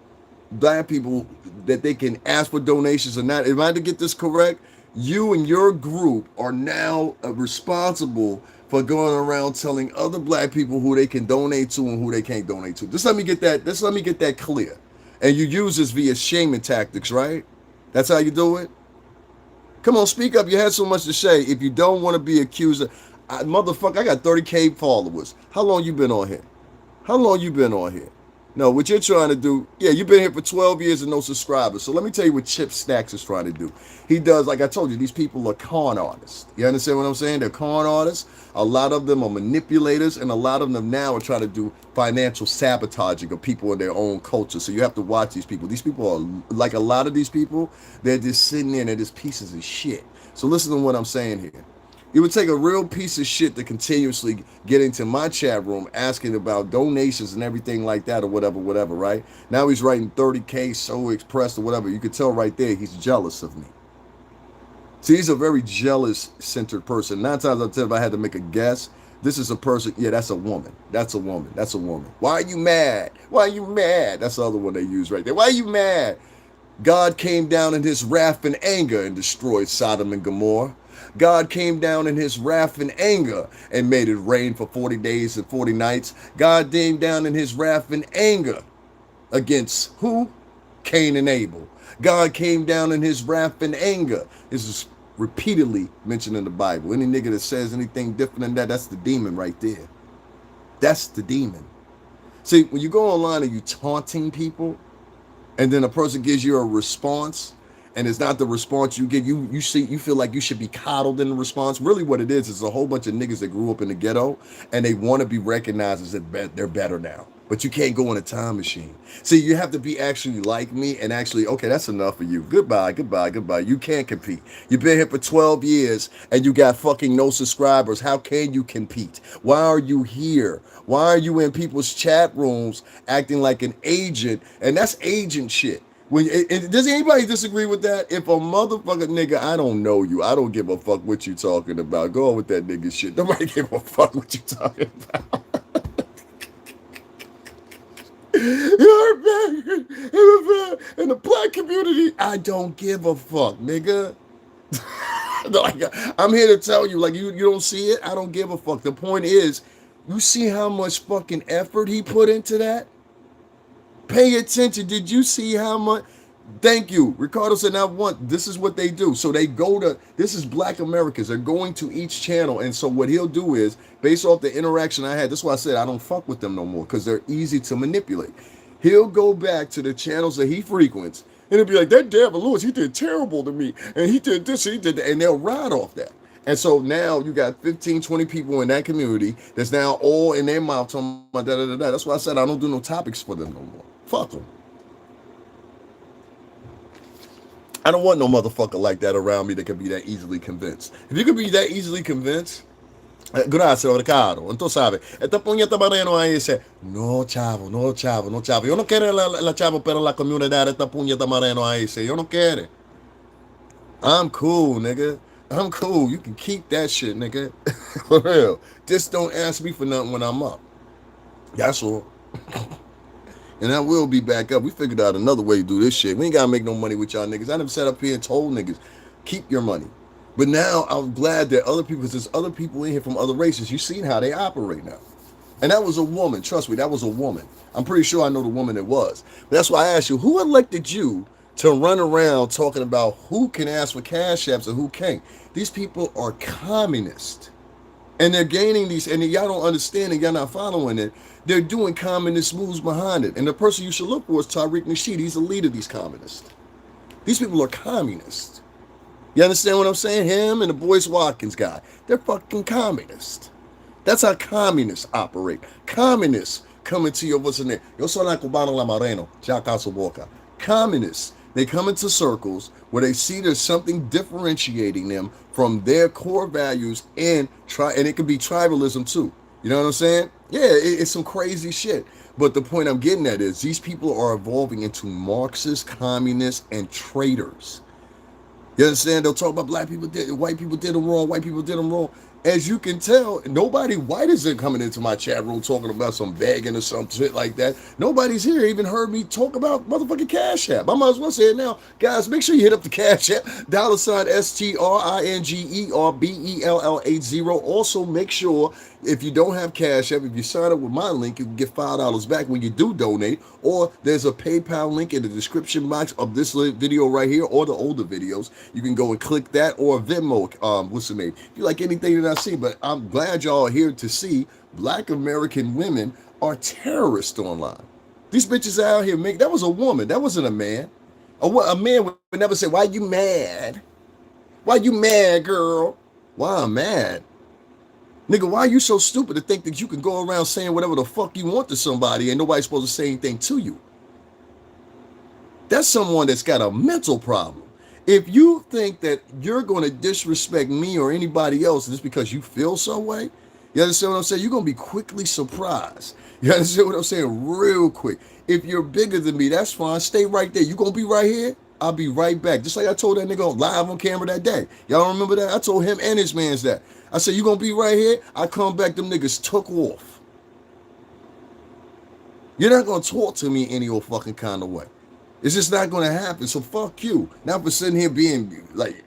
black people, that they can ask for donations or not. Am I to get this correct? You and your group are now responsible for going around telling other black people who they can donate to and who they can't donate to. Just let me get that clear. And you use this via shaming tactics, right? That's how you do it? Come on, speak up. You had so much to say. If you don't want to be accused of, motherfucker, I got 30K followers. How long you been on here? How long you been on here? No, what you're trying to do, yeah, you've been here for 12 years and no subscribers. So let me tell you what Chip Stacks is trying to do. He does, like I told you, these people are con artists. You understand what I'm saying? They're con artists. A lot of them are manipulators, and a lot of them now are trying to do financial sabotaging of people in their own culture. So you have to watch these people. These people are, like a lot of these people, they're just sitting there and they're just pieces of shit. So listen to what I'm saying here. It would take a real piece of shit to continuously get into my chat room asking about donations and everything like that or whatever, right? Now he's writing 30K, so expressed or whatever. You could tell right there he's jealous of me. See, he's a very jealous-centered person. 9 times out of 10, if I had to make a guess, this is a person, yeah, that's a woman. That's a woman. That's a woman. Why are you mad? Why are you mad? That's the other one they use right there. Why are you mad? God came down in his wrath and anger and destroyed Sodom and Gomorrah. God came down in his wrath and anger and made it rain for 40 days and 40 nights. God came down in his wrath and anger against who? Cain and Abel. God came down in his wrath and anger. This is repeatedly mentioned in the Bible. Any nigga that says anything different than that, that's the demon right there. That's the demon. See, when you go online and you taunting people, and then a person gives you a response, and it's not the response you give, you feel like you should be coddled in the response. Really what it is a whole bunch of niggas that grew up in the ghetto, and they want to be recognized as they're better now. But you can't go in a time machine. See, you have to be actually like me and actually, okay, that's enough for you. Goodbye. You can't compete. You've been here for 12 years and you got fucking no subscribers. How can you compete? Why are you here? Why are you in people's chat rooms acting like an agent? And that's agent shit. Does anybody disagree with that? If a motherfucker nigga, I don't know you. I don't give a fuck what you talking about. Go on with that nigga shit. Nobody give a fuck what you talking about. You're In the black community, I don't give a fuck, nigga. Like, I'm here to tell you, like, you don't see it. I don't give a fuck. The point is, you see how much fucking effort he put into that? Pay attention. Did you see how much? Thank you. Ricardo said, now one, this is what they do. So they go to, this is Black Americans. They're going to each channel. And so what he'll do is, based off the interaction I had, that's why I said I don't fuck with them no more, because they're easy to manipulate. He'll go back to the channels that he frequents, and he'll be like, that Devin Lewis, he did terrible to me. And he did this, and he did that. And they'll ride off that. And so now you got 15, 20 people in that community that's now all in their mouth talking about da-da-da-da. That's why I said I don't do no topics for them no more. Fuck them. I don't want no motherfucker like that around me that can be that easily convinced. If you can be that easily convinced, gracias, Ricardo. Entonces, ¿sabes? Esta puñeta mareno ahí dice, no, chavo, no, chavo, no, chavo. Yo no quiero la chavo, pero la comunidad, esta puñeta mareno ahí dice, yo no quiero. I'm cool, nigga. I'm cool. You can keep that shit, nigga. For real. Just don't ask me for nothing when I'm up. That's all. And I will be back up. We figured out another way to do this shit. We ain't gotta make no money with y'all niggas. I never sat up here and told niggas, keep your money. But now I'm glad that other people, because there's other people in here from other races. You've seen how they operate now. And that was a woman. Trust me, that was a woman. I'm pretty sure I know the woman it was. But that's why I asked you, who elected you to run around talking about who can ask for cash apps and who can't? These people are communist. And they're gaining these, and y'all don't understand and y'all not following it. They're doing communist moves behind it. And the person you should look for is Tariq Nasheed. He's the leader of these communists. These people are communists. You understand what I'm saying? Him and the Boyce Watkins guy. They're fucking communists. That's how communists operate. Communists come into your, what's in there? Yo soy la cubano la moreno, Jaca su boca. Communists, they come into circles where they see there's something differentiating them from their core values, and it could be tribalism too. You know what I'm saying? Yeah, it's some crazy shit. But the point I'm getting at is these people are evolving into Marxists, communists, and traitors. You understand? They'll talk about black people did, white people did them wrong, white people did them wrong. As you can tell, nobody white isn't coming into my chat room talking about some begging or some shit like that. Nobody's here even heard me talk about motherfucking Cash App. I might as well say it now. Guys, make sure you hit up the Cash App, $STRINGERBELL80. Also, make sure if you don't have Cash App, if you sign up with my link, you can get $5 back when you do donate. Or there's a PayPal link in the description box of this video right here, or the older videos. You can go and click that, or Venmo, what's the name? If you like anything that I see, but I'm glad y'all are here to see black American women are terrorists online. These bitches out here that was a woman, that wasn't a man. A man would never say, why you mad? Why you mad, girl? Why I'm mad? Nigga, why are you so stupid to think that you can go around saying whatever the fuck you want to somebody and nobody's supposed to say anything to you? That's someone that's got a mental problem. If you think that you're going to disrespect me or anybody else just because you feel some way, you understand what I'm saying? You're going to be quickly surprised. You understand what I'm saying? Real quick. If you're bigger than me, that's fine. Stay right there. You going to be right here? I'll be right back. Just like I told that nigga live on camera that day. Y'all remember that? I told him and his mans that. I said, you going to be right here? I come back, them niggas took off. You're not going to talk to me any old fucking kind of way. It's just not going to happen. So fuck you. Now for sitting here being like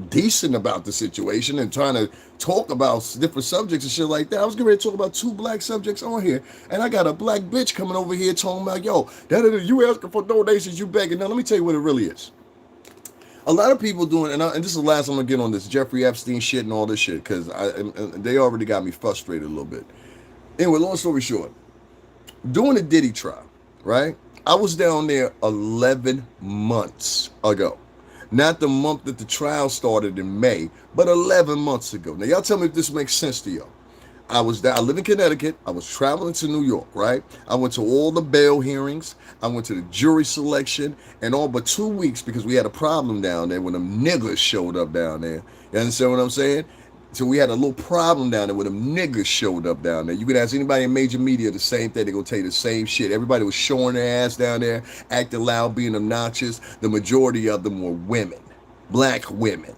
decent about the situation and trying to talk about different subjects and shit like that. I was getting ready to talk about 2 black subjects on here, and I got a black bitch coming over here talking about, yo, you asking for donations, you begging. Now let me tell you what it really is. A lot of people doing, and this is the last I'm gonna get on this Jeffrey Epstein shit and all this shit, because they already got me frustrated a little bit. Anyway, long story short, doing the Diddy trial, right? I was down there 11 months ago. Not the month that the trial started in May, but 11 months ago. Now, y'all tell me if this makes sense to y'all. I was there. I live in Connecticut. I was traveling to New York, right? I went to all the bail hearings. I went to the jury selection, and all but 2 weeks, because we had a problem down there when them niggas showed up down there. You understand what I'm saying? So we had a little problem down there when them niggas showed up down there. You could ask anybody in major media the same thing. They're going to tell you the same shit. Everybody was showing their ass down there, acting loud, being obnoxious. The majority of them were women, black women,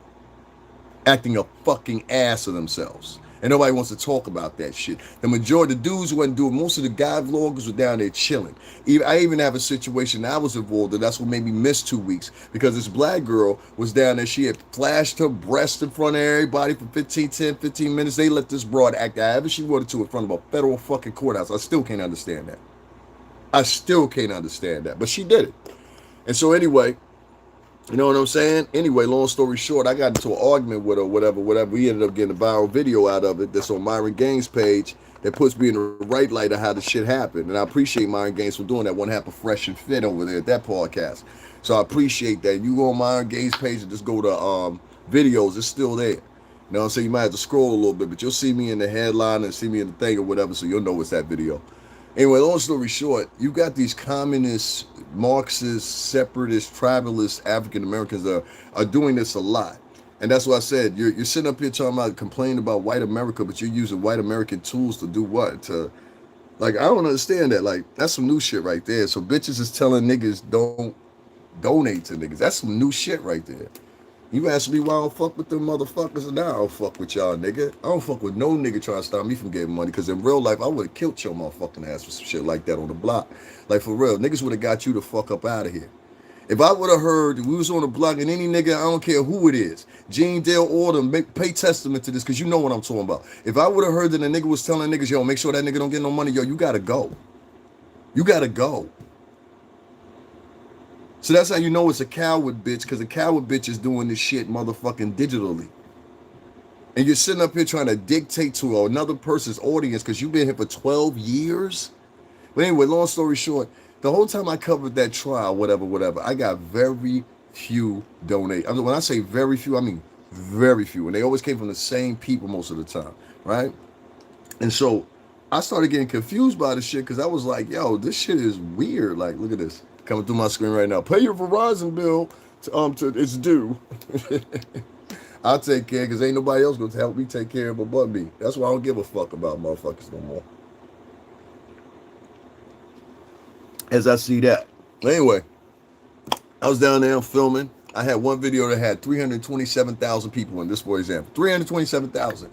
acting a fucking ass of themselves. And nobody wants to talk about that shit. The majority of the dudes wasn't doing. Most of the guy vloggers were down there chilling. I even have a situation I was involved in. That's what made me miss 2 weeks, because this black girl was down there. She had flashed her breast in front of everybody for 15 minutes. They let this broad act however she wanted to in front of a federal fucking courthouse. I still can't understand that. I still can't understand that. But she did it. And so anyway, you know what I'm saying? Anyway, long story short, I got into an argument with her, whatever. We ended up getting a viral video out of it that's on Myron Gaines' page that puts me in the right light of how the shit happened. And I appreciate Myron Gaines for doing that. One happened fresh and fit over there at that podcast. So I appreciate that. You go on Myron Gaines' page and just go to videos. It's still there. You know what I'm saying? You might have to scroll a little bit, but you'll see me in the headline and see me in the thing or whatever, so you'll know it's that video. Anyway, long story short, you got these communist, Marxist, separatist, tribalist African Americans are doing this a lot. And that's what I said. You're sitting up here talking about complaining about white America, but you're using white American tools to do what? I don't understand that. Like, that's some new shit right there. So bitches is telling niggas don't donate to niggas. That's some new shit right there. You asked me why I don't fuck with them motherfuckers, and now I don't fuck with y'all, nigga. I don't fuck with no nigga trying to stop me from getting money, because in real life, I would have killed your motherfucking ass for some shit like that on the block. Like, for real, niggas would have got you the fuck up out of here. If I would have heard we was on the block and any nigga, I don't care who it is, Gene Dale Order, pay testament to this, because you know what I'm talking about. If I would have heard that a nigga was telling niggas, yo, make sure that nigga don't get no money, yo, you gotta go. You gotta go. So that's how you know it's a coward bitch, because a coward bitch is doing this shit motherfucking digitally. And you're sitting up here trying to dictate to another person's audience because you've been here for 12 years. But anyway, long story short, the whole time I covered that trial, whatever, I got very few donate. I mean, when I say very few, I mean very few. And they always came from the same people most of the time, right? And so I started getting confused by this shit, because I was like, yo, this shit is weird. Like, look at this. Coming through my screen right now. Pay your Verizon bill to it's due. I'll take care, because ain't nobody else going to help me take care of it but me. That's why I don't give a fuck about motherfuckers no more. As I see that. Anyway, I was down there filming. I had one video that had 327,000 people in this, for example. 327,000.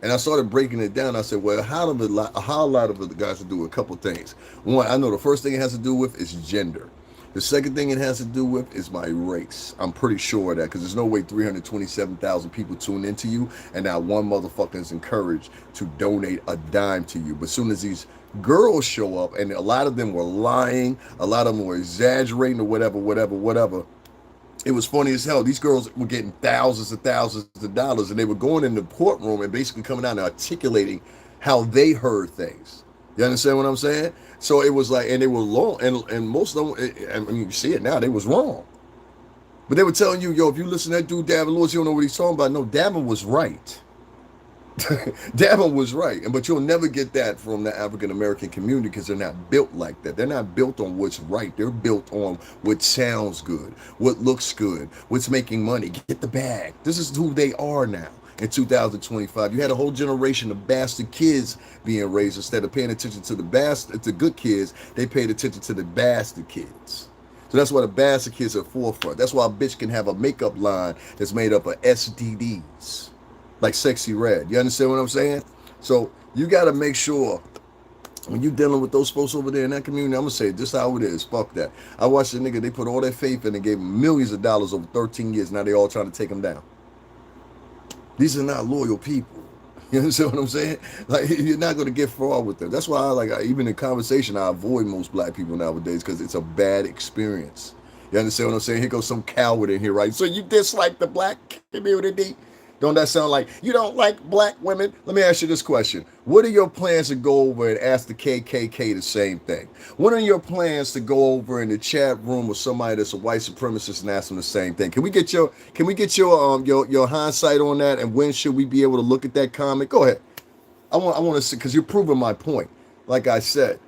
And I started breaking it down. I said, well, how a lot of the guys to do a couple things. One, I know the first thing it has to do with is gender. The second thing it has to do with is my race. I'm pretty sure of that, because there's no way 327,000 people tune into you and not one motherfucker is encouraged to donate a dime to you. But as soon as these girls show up, and a lot of them were lying, a lot of them were exaggerating or whatever, it was funny as hell. These girls were getting thousands of dollars, and they were going in the courtroom and basically coming out and articulating how they heard things. You understand what I'm saying? So it was like, and they were long, and most of them, I mean, you see it now, they was wrong. But they were telling you, yo, if you listen to that dude, Davin Lewis, you don't know what he's talking about. No, Davin was right. Davin was right. But you'll never get that from the African American community, because they're not built like that. They're not built on what's right. They're built on what sounds good, what looks good, what's making money. Get the bag. This is who they are now. In 2025, you had a whole generation of bastard kids being raised. Instead of paying attention to the good kids, they paid attention to the bastard kids. So that's why the bastard kids are forefront. That's why a bitch can have a makeup line that's made up of STDs, like Sexy Red. You understand what I'm saying? So you got to make sure when you dealing with those folks over there in that community, I'm going to say this how it is. Fuck that. I watched the nigga, they put all their faith in and gave him millions of dollars over 13 years. Now they all trying to take him down. These are not loyal people. You understand what I'm saying? Like, you're not going to get far with them. That's why even in conversation, I avoid most black people nowadays, because it's a bad experience. You understand what I'm saying? Here goes some coward in here, right? So you dislike the black community? Don't that sound like you don't like black women? Let me ask you this question. What are your plans to go over and ask the KKK the same thing? What are your plans to go over in the chat room with somebody that's a white supremacist and ask them the same thing? Can we get your hindsight on that? And when should we be able to look at that comment? Go ahead. I want to see, because you're proving my point. Like I said,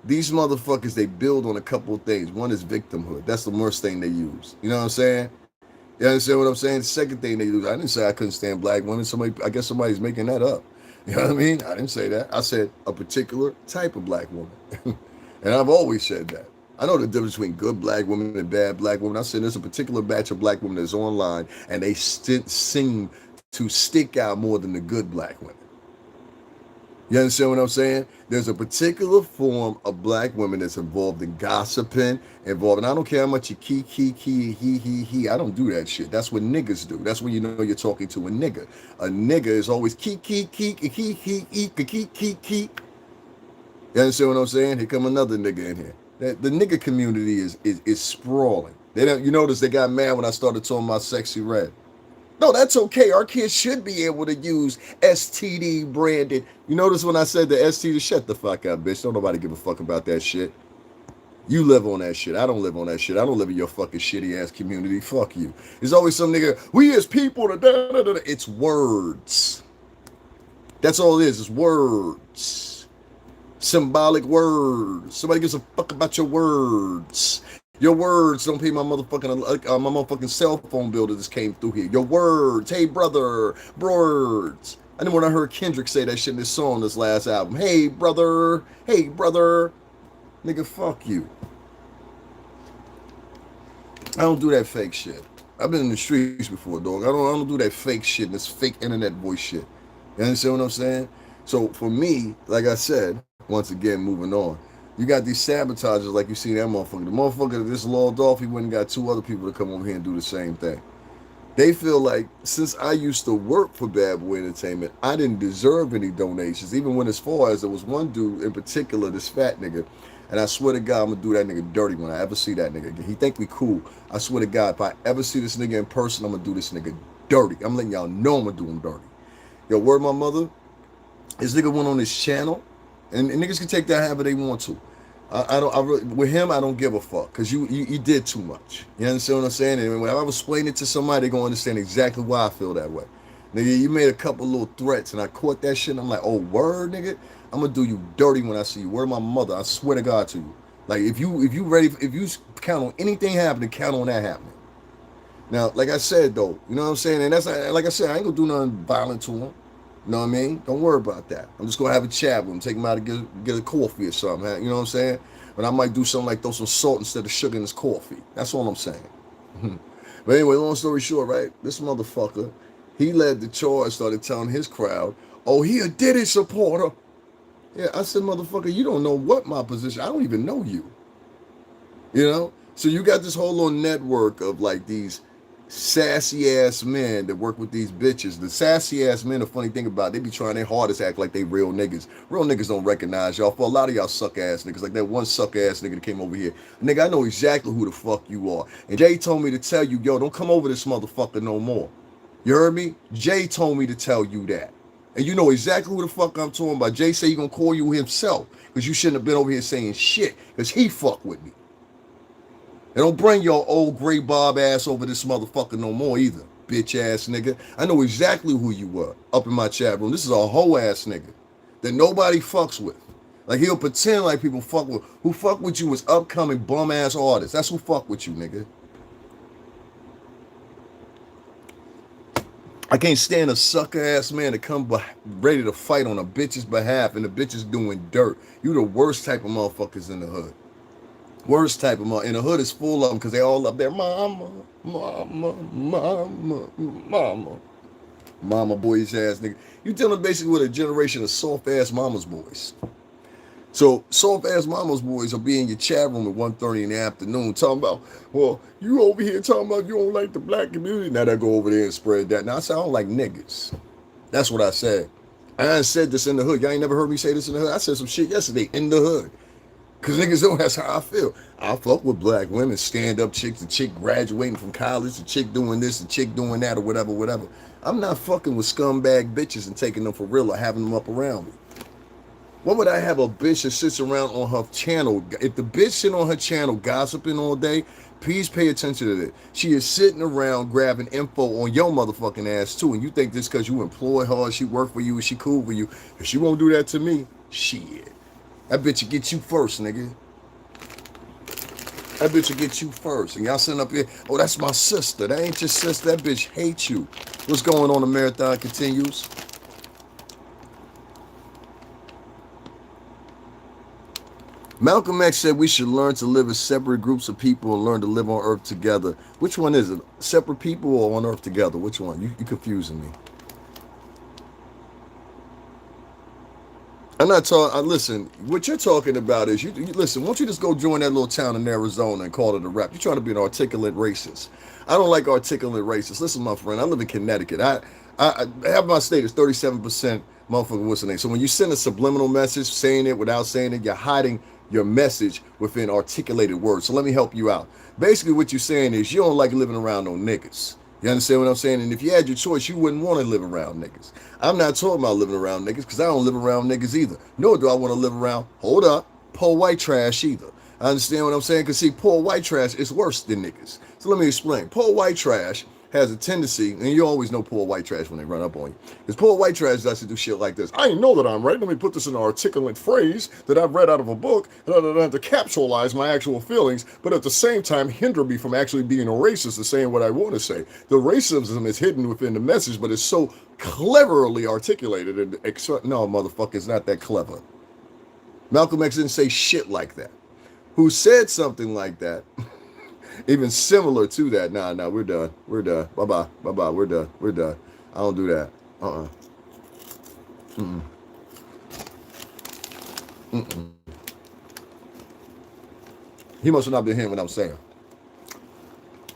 these motherfuckers, they build on a couple of things. One is victimhood. That's the worst thing they use. You know what I'm saying? You understand what I'm saying? The second thing they do, I didn't say I couldn't stand black women. I guess somebody's making that up. You know what I mean? I didn't say that. I said a particular type of black woman. And I've always said that. I know the difference between good black women and bad black women. I said there's a particular batch of black women that's online, and they seem to stick out more than the good black women. You understand what I'm saying? There's a particular form of black women that's involved in gossiping, involved, and I don't care how much you he. I don't do that shit. That's what niggas do. That's when you know you're talking to a nigga. A nigga is always key. You understand what I'm saying? Here come another nigga in here. The nigga community is sprawling. They don't. You notice they got mad when I started talking about sexy red. No, that's okay. Our kids should be able to use STD branded. You notice when I said the STD, shut the fuck up, bitch. Don't nobody give a fuck about that shit. You live on that shit. I don't live on that shit. I don't live in your fucking shitty ass community. Fuck you. There's always some nigga, we as people, it's words. That's all it is. It's words. Symbolic words. Somebody gives a fuck about your words. Your words don't pay my motherfucking cell phone bill that just came through here. Your words, hey brother, words. I know when I heard Kendrick say that shit in this song, this last album. Hey brother, nigga, fuck you. I don't do that fake shit. I've been in the streets before, dog. I don't do that fake shit, this fake internet voice shit. You understand what I'm saying? So for me, like I said, once again, moving on. You got these sabotagers like you see that motherfucker. The motherfucker that just logged off, he went and got 2 other people to come over here and do the same thing. They feel like since I used to work for Bad Boy Entertainment, I didn't deserve any donations. Even when as far as there was one dude in particular, this fat nigga, and I swear to God, I'm gonna do that nigga dirty when I ever see that nigga again. He think we cool. I swear to God, if I ever see this nigga in person, I'm gonna do this nigga dirty. I'm letting y'all know I'm gonna do him dirty. Yo, word my mother, this nigga went on his channel, and niggas can take that however they want to. With him, I don't give a fuck, because you did too much. You understand what I'm saying? And when I explain it to somebody, they're going to understand exactly why I feel that way. Nigga, you made a couple little threats, and I caught that shit, and I'm like, oh, word, nigga? I'm going to do you dirty when I see you. Word my mother, I swear to God to you. Like, if you count on anything happening, count on that happening. Now, like I said, though, you know what I'm saying? And that's, like I said, I ain't going to do nothing violent to him. You know what I mean? Don't worry about that. I'm just gonna have a chat with him, take him out to get a coffee or something. You know what I'm saying? But I might do something like throw some salt instead of sugar in his coffee. That's all I'm saying. But anyway, long story short, right? This motherfucker, he led the charge, started telling his crowd, oh, he a Diddy supporter. Yeah, I said, motherfucker, you don't know what my position. I don't even know you. You know? So you got this whole little network of like these sassy ass men that work with these bitches. The sassy ass men, the funny thing about it, they be trying their hardest to act like they real niggas. Real niggas don't recognize y'all. For a lot of y'all suck ass niggas, like that one suck ass nigga that came over here. Nigga, I know exactly who the fuck you are. And Jay told me to tell you, yo, don't come over this motherfucker no more. You heard me? Jay told me to tell you that. And you know exactly who the fuck I'm talking about. Jay say he gonna call you himself, because you shouldn't have been over here saying shit, because he fuck with me. And don't bring your old gray bob ass over this motherfucker no more either, bitch ass nigga. I know exactly who you were up in my chat room. This is a hoe ass nigga that nobody fucks with. Like, he'll pretend like people fuck with. Who fuck with you is upcoming bum ass artists. That's who fuck with you, nigga. I can't stand a sucker ass man to come ready to fight on a bitch's behalf, and the bitch is doing dirt. You the worst type of motherfuckers in the hood. Worst type of mother. And the hood is full of them because they all up there. Mama, boys ass nigga. You dealing basically with a generation of soft ass mama's boys. So soft ass mama's boys will be in your chat room at 1:30 in the afternoon talking about, well, you over here talking about you don't like the black community. Now they go over there and spread that. Now I said I don't like niggas. That's what I said. I ain't said this in the hood. Y'all ain't never heard me say this in the hood. I said some shit yesterday in the hood. Because niggas know that's how I feel. I fuck with black women, stand-up chicks, the chick graduating from college, the chick doing this, the chick doing that, or whatever. I'm not fucking with scumbag bitches and taking them for real or having them up around me. What would I have a bitch that sits around on her channel? If the bitch sit on her channel gossiping all day, please pay attention to that. She is sitting around grabbing info on your motherfucking ass too. And you think this because you employ her, she work for you, and she cool for you. If she won't do that to me, shit. That bitch will get you first, nigga. That bitch will get you first. And y'all sitting up here, oh, that's my sister. That ain't your sister. That bitch hates you. What's going on? The marathon continues. Malcolm X said we should learn to live as separate groups of people and learn to live on Earth together. Which one is it? Separate people or on Earth together? Which one? You confusing me. I'm not talking. Listen, what you're talking about is you listen. Why don't you just go join that little town in Arizona and call it a rap? You're trying to be an articulate racist. I don't like articulate racists. Listen, my friend, I live in Connecticut. I have my state is 37% motherfucker. What's the name? So when you send a subliminal message, saying it without saying it, you're hiding your message within articulated words. So let me help you out. Basically, what you're saying is you don't like living around no niggas. You understand what I'm saying? And if you had your choice, you wouldn't want to live around niggas. I'm not talking about living around niggas because I don't live around niggas either. Nor do I want to live around, hold up, poor white trash either. I understand what I'm saying? Because see, poor white trash is worse than niggas. So let me explain. Poor white trash has a tendency, and you always know poor white trash when they run up on you. Because poor white trash does to do shit like this. I know that I'm right. Let me put this in an articulate phrase that I've read out of a book that I don't have to capsulize my actual feelings, but at the same time hinder me from actually being a racist and saying what I want to say. The racism is hidden within the message, but it's so cleverly articulated. And no, motherfucker, it's not that clever. Malcolm X didn't say shit like that. Who said something like that? Even similar to that. Nah, we're done. We're done. Bye-bye. Bye-bye. We're done. We're done. I don't do that. Mm-mm. Mm-mm. He must have not been hearing what I'm saying.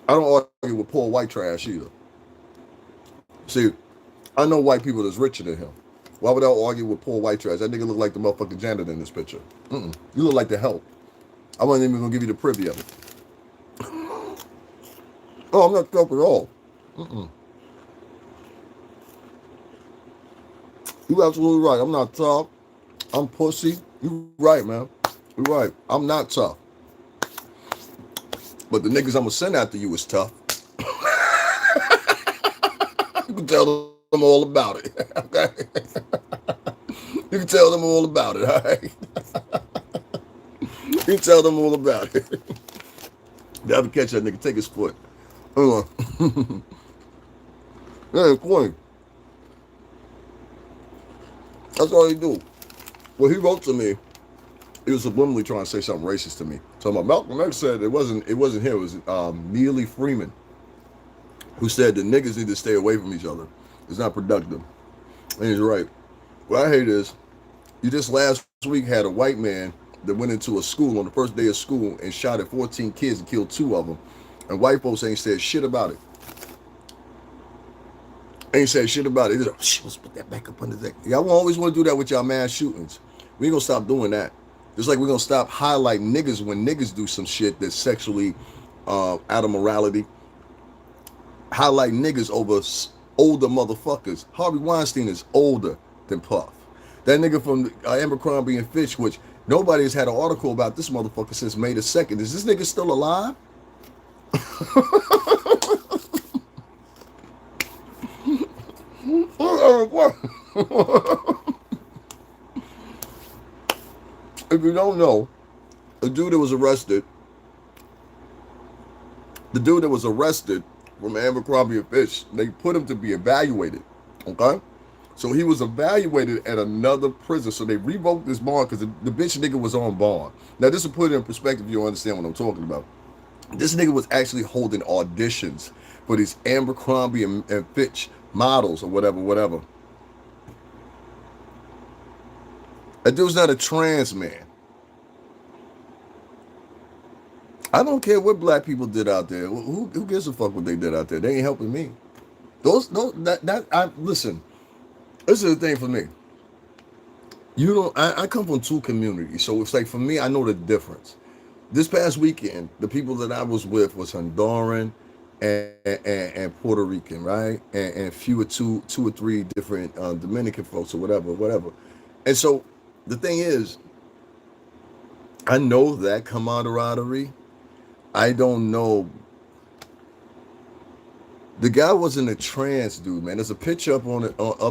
I don't argue with poor white trash either. See, I know white people that's richer than him. Why would I argue with poor white trash? That nigga look like the motherfucking janitor in this picture. Mm-mm. You look like the help. I wasn't even gonna give you the privy of it. Oh, I'm not tough at all. Mm-mm. You absolutely right. I'm not tough. I'm pussy. You right, man. You right. I'm not tough. But the niggas I'm gonna send after you is tough. You can tell them all about it. Okay? You can tell them all about it, all right? You can tell them all about it. You have to catch that nigga, take his foot. Yeah, Queen. That's all he do. Well, he wrote to me. He was subliminally trying to say something racist to me. So my Malcolm X said it wasn't him. It was Neely Freeman, who said the niggas need to stay away from each other. It's not productive. And he's right. What I hate is, you just last week had a white man that went into a school on the first day of school and shot at 14 kids and killed 2 of them. And white folks ain't said shit about it. Ain't said shit about it. Like, let's put that back up under that. Y'all always want to do that with y'all mass shootings. We ain't gonna stop doing that. Just like we're gonna stop highlighting niggas when niggas do some shit that's sexually out of morality. Highlight niggas over older motherfuckers. Harvey Weinstein is older than Puff. That nigga from Abercrombie and Fitch, which nobody has had an article about this motherfucker since May the 2nd. Is this nigga still alive? If you don't know, the dude that was arrested from Abercrombie and Fitch, they put him to be evaluated. Okay? So he was evaluated at another prison. So they revoked this bond because the bitch nigga was on bond. Now, this will put it in perspective. You'll understand what I'm talking about. This nigga was actually holding auditions for these Abercrombie and Fitch models or whatever. That dude's not a trans man. I don't care what black people did out there. Who gives a fuck what they did out there? They ain't helping me. Listen, this is the thing for me. You know, I come from 2 communities, so it's like for me, I know the difference. This past weekend, the people that I was with was Honduran and Puerto Rican, right? And two or three different Dominican folks or whatever. And so the thing is, I know that camaraderie. I don't know. The guy wasn't a trans dude, man. There's a picture up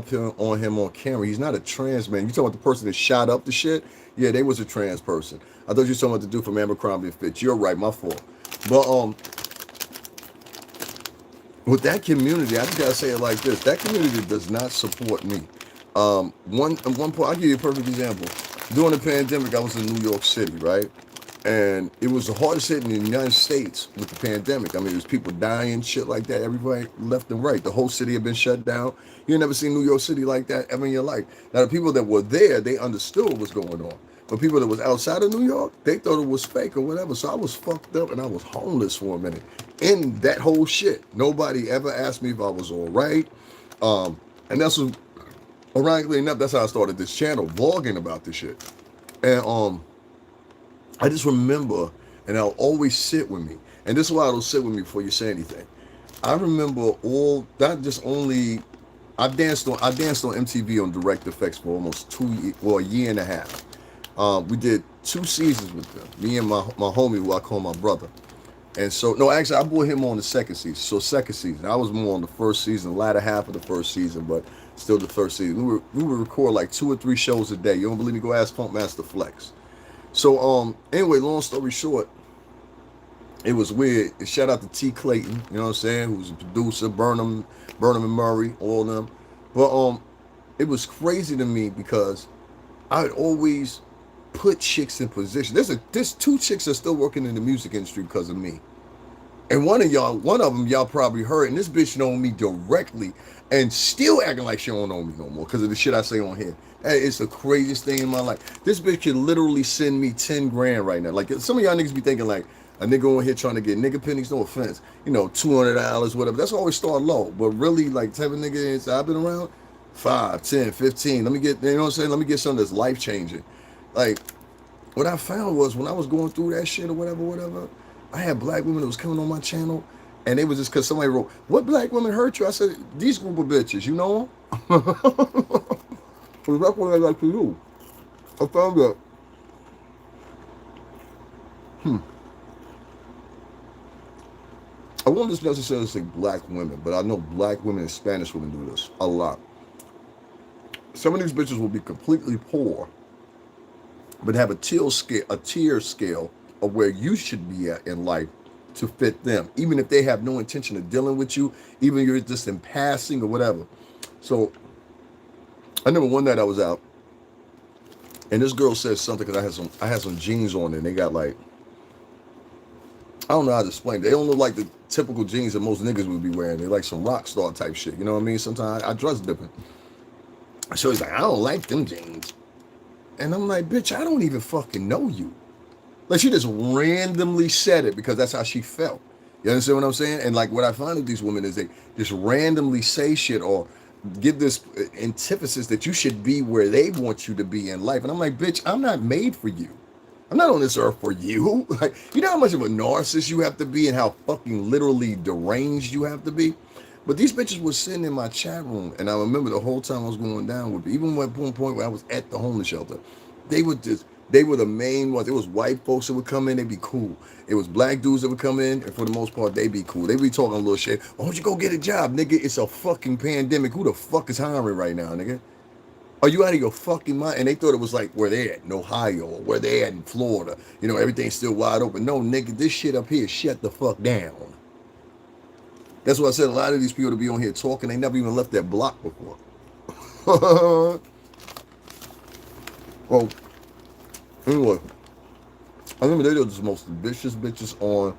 here on him on camera. He's not a trans man. You talking about the person that shot up the shit? Yeah, they was a trans person. I thought you were talking about the dude from Abercrombie and Fitch. You're right, my fault. But with that community, I just gotta say it like this: that community does not support me. One point, I'll give you a perfect example. During the pandemic, I was in New York City, right? And it was the hardest hit in the United States with the pandemic. I mean, there's people dying, shit like that, everybody left and right. The whole city had been shut down. You never seen New York City like that ever in your life. Now, the people that were there, they understood what was going on. But people that was outside of New York, they thought it was fake or whatever. So I was fucked up and I was homeless for a minute. In that whole shit, nobody ever asked me if I was all right. And that's what, ironically enough, that's how I started this channel, vlogging about this shit. And I just remember, and it'll always sit with me. And this is why it'll sit with me before you say anything. I remember all that. Just only I danced on MTV on Direct Effects for almost a year and a half. We did 2 seasons with them. Me and my homie, who I call my brother. And so, no, actually, I brought him on the second season. So second season, I was more on the first season, the latter half of the first season, but still the first season. We would record like 2 or 3 shows a day. You don't believe me? Go ask Funkmaster Flex. So anyway, long story short, it was weird. Shout out to T. Clayton, you know what I'm saying, who's a producer, Burnham and Murray, all of them. But it was crazy to me because I would always put chicks in position. There's 2 chicks that are still working in the music industry because of me. And one of them y'all probably heard, and this bitch know me directly and still acting like she don't know me no more because of the shit I say on here. It's the craziest thing in my life. This bitch can literally send me 10 grand right now. Like, some of y'all niggas be thinking like a nigga on here trying to get nigga pennies, no offense, you know, $200, whatever. That's always start low. But really, like, type of nigga is I've been around, 5, 10, 15. Let me get, you know what I'm saying? Let me get something that's life changing. Like, what I found was when I was going through that shit or whatever, I had black women that was coming on my channel, and they was just because somebody wrote, "What black women hurt you?" I said, "These group of bitches, you know them." So that's what I like to do. I found that, I won't just necessarily say black women, but I know black women and Spanish women do this a lot. Some of these bitches will be completely poor, but have a tier scale of where you should be at in life to fit them, even if they have no intention of dealing with you, even if you're just in passing or whatever. So I remember one night I was out, and this girl said something because I had some jeans on, and they got like, I don't know how to explain it. They don't look like the typical jeans that most niggas would be wearing. They like some rock star type shit. You know what I mean? Sometimes I dress different. So he's like, "I don't like them jeans." And I'm like, "Bitch, I don't even fucking know you." Like, she just randomly said it because that's how she felt. You understand what I'm saying? And like, what I find with these women is they just randomly say shit or give this antithesis that you should be where they want you to be in life. And I'm like, "Bitch, I'm not made for you. I'm not on this earth for you." Like, you know how much of a narcissist you have to be and how fucking literally deranged you have to be? But these bitches were sitting in my chat room, and I remember the whole time I was going down with it, even at one point where I was at the homeless shelter, they were the main ones. It was white folks that would come in, they'd be cool. It was black dudes that would come in, and for the most part, they'd be cool. They'd be talking a little shit. "Why don't you go get a job, nigga? It's a fucking pandemic. Who the fuck is hiring right now, nigga? Are you out of your fucking mind?" And they thought it was like where they at in Ohio or where they at in Florida. You know, everything's still wide open. No, nigga, this shit up here, shut the fuck down. That's why I said a lot of these people to be on here talking, they never even left their block before. Well, anyway, I remember they were the most vicious bitches on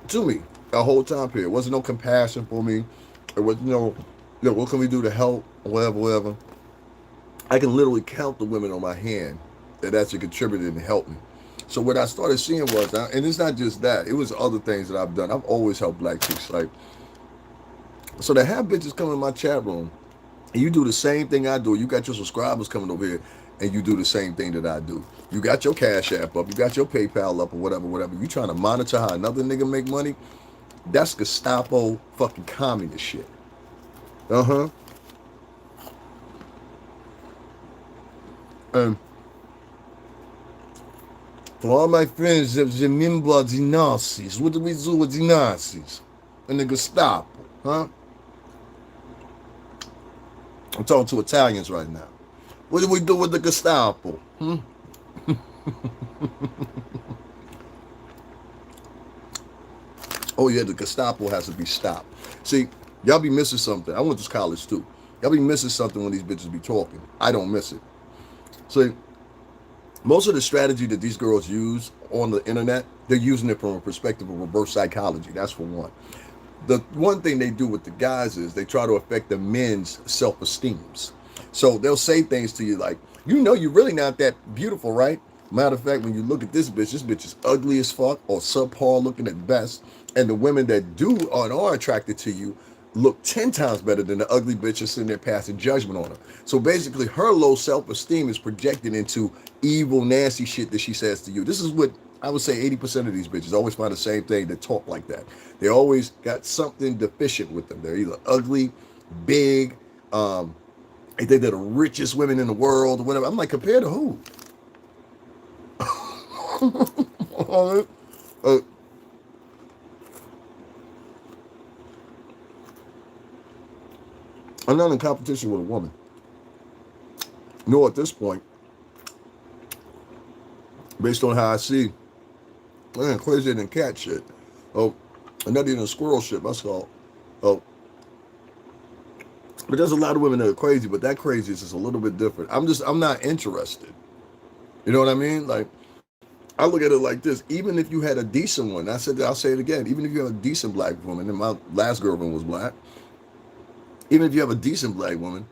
to me the whole time period. It wasn't no compassion for me. It was what can we do to help? Whatever. I can literally count the women on my hand that actually contributed and helped me. So what I started seeing was, and it's not just that, it was other things that I've done. I've always helped black chicks. Like, so to have bitches come in my chat room, and you do the same thing I do. You got your subscribers coming over here, and you do the same thing that I do. You got your Cash App up, you got your PayPal up, or whatever. You trying to monitor how another nigga make money? That's Gestapo fucking communist shit. And for all my friends that remember the Nazis, what do we do with the Nazis and the Gestapo, huh? I'm talking to Italians right now. What do we do with the Gestapo? Oh yeah, the Gestapo has to be stopped. See, y'all be missing something. I went to college too. Y'all be missing something when these bitches be talking. I don't miss it. See, Most of the strategy that these girls use on the internet, they're using it from a perspective of reverse psychology. That's for one. The one thing they do with the guys is they try to affect the men's self-esteems. So they'll say things to you like, you know, you're really not that beautiful, right? Matter of fact, when you look at this bitch is ugly as fuck or subpar looking at best. And the women that do or are attracted to you look 10 times better than the ugly bitch that's sitting there passing judgment on her. So basically, her low self-esteem is projected into evil, nasty shit that she says to you. This is what I would say 80% of these bitches always find the same thing that talk like that. They always got something deficient with them. They're either ugly, big, they think they're the richest women in the world or whatever. I'm like, compared to who? uh, I'm not in competition with a woman. No, at this point, based on how I see, man, crazier than cat shit. Oh, and not even squirrel shit. That's called. Oh, but there's a lot of women that are crazy, but that crazy is just a little bit different. I'm not interested. You know what I mean? Like, I look at it like this. Even if you had a decent one, I said that, I'll say it again. Even if you have a decent black woman, and my last girlfriend was black, even if you have a decent black woman,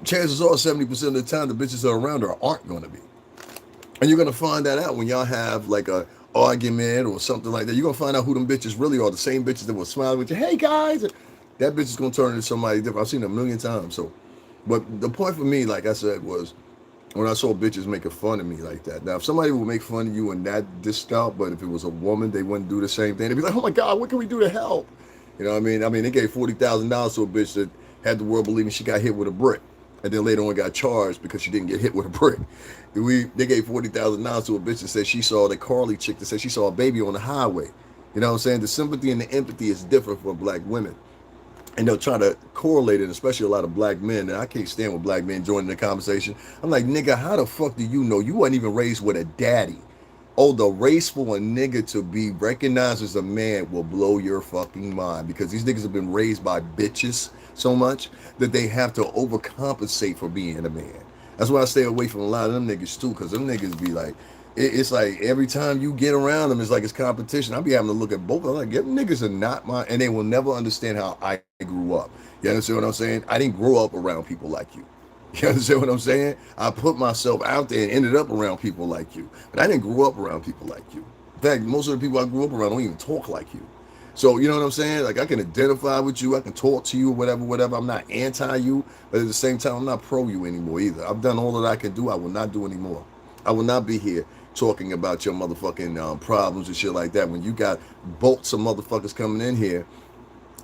chances are 70% of the time the bitches that are around her aren't going to be. And you're going to find that out when y'all have like a argument or something like that. You're going to find out who them bitches really are. The same bitches that will smile with you. Hey, guys. That bitch is going to turn into somebody different. I've seen it a million times. So, but the point for me, like I said, was when I saw bitches making fun of me like that. Now, if somebody would make fun of you in that discount, but if it was a woman, they wouldn't do the same thing. They'd be like, oh my God, what can we do to help? You know what I mean? They gave $40,000 to a bitch that had the world believing she got hit with a brick. And then later on got charged because she didn't get hit with a brick. They gave $40,000 to a bitch that said she saw the Carly chick that said she saw a baby on the highway. You know what I'm saying? The sympathy and the empathy is different for black women. And they'll try to correlate it, especially a lot of black men. And I can't stand with black men joining the conversation. I'm like, nigga, how the fuck do you know? You weren't even raised with a daddy. Oh, the race for a nigga to be recognized as a man will blow your fucking mind because these niggas have been raised by bitches so much that they have to overcompensate for being a man. That's why I stay away from a lot of them niggas too, because them niggas be like, it's like every time you get around them, it's like it's competition. I'll be having to look at both of them like, them niggas are not my, and they will never understand how I grew up. You understand what I'm saying? I didn't grow up around people like you. You understand what I'm saying? I put myself out there and ended up around people like you. But I didn't grow up around people like you. In fact, most of the people I grew up around don't even talk like you. So, you know what I'm saying? Like, I can identify with you. I can talk to you, whatever. I'm not anti you. But at the same time, I'm not pro you anymore either. I've done all that I can do. I will not do anymore. I will not be here talking about your motherfucking problems and shit like that when you got bolts of motherfuckers coming in here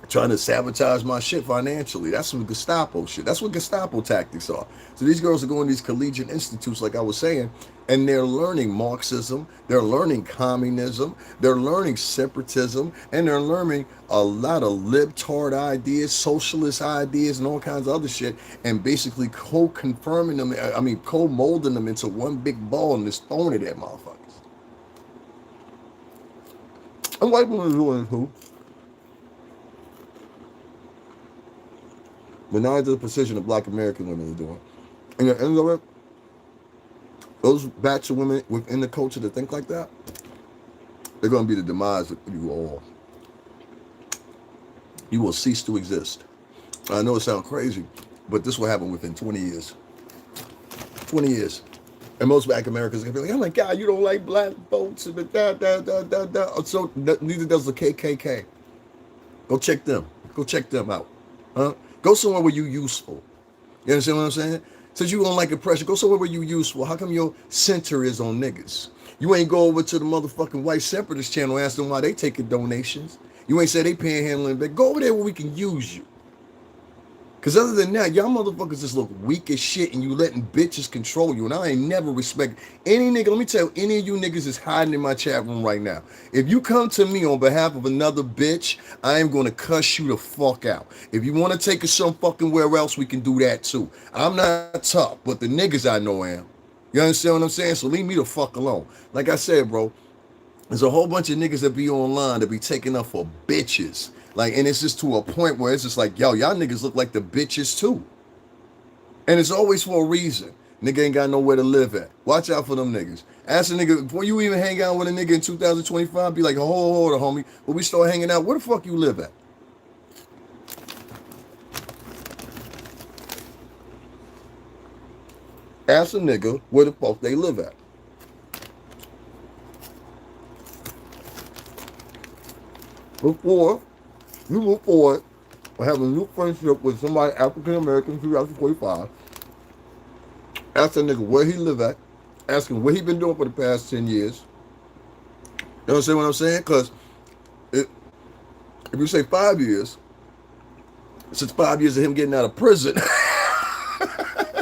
trying to sabotage my shit financially. That's some Gestapo shit. That's what Gestapo tactics are. So these girls are going to these collegiate institutes, like I was saying, and they're learning Marxism, they're learning communism, they're learning separatism, and they're learning a lot of libtard ideas, socialist ideas, and all kinds of other shit, and basically co-confirming them, co-molding them into one big ball and just throwing it at motherfuckers. And white women are doing it too. But now into the position of black American women are doing. And at the end of it, those batch of women within the culture that think like that, they're going to be the demise of you all. You will cease to exist. I know it sounds crazy, but this will happen within 20 years. 20 years. And most black Americans are going to be like, oh my God, you don't like black folks. So neither does the KKK. Go check them. Go check them out. Huh? Go somewhere where you're useful. You understand what I'm saying? Since you don't like oppression, go somewhere where you're useful. How come your center is on niggas? You ain't go over to the motherfucking white separatist channel and ask them why they taking donations. You ain't say they panhandling, but go over there where we can use you. Because other than that, y'all motherfuckers just look weak as shit and you letting bitches control you. And I ain't never respect any nigga. Let me tell you, any of you niggas is hiding in my chat room right now. If you come to me on behalf of another bitch, I am going to cuss you the fuck out. If you want to take us some fucking where else, we can do that too. I'm not tough, but the niggas I know am. You understand what I'm saying? So leave me the fuck alone. Like I said, bro, there's a whole bunch of niggas that be online that be taking up for bitches. Like, and it's just to a point where it's just like, yo, y'all niggas look like the bitches too. And it's always for a reason. Nigga ain't got nowhere to live at. Watch out for them niggas. Ask a nigga, before you even hang out with a nigga in 2025, be like, hold on, homie. When we start hanging out, where the fuck you live at? Ask a nigga where the fuck they live at. Before you move forward or have a new friendship with somebody African American 2025, ask a nigga where he live at. Ask him what he been doing for the past 10 years. You understand what I'm saying? Because if you say 5 years, since 5 years of him getting out of prison,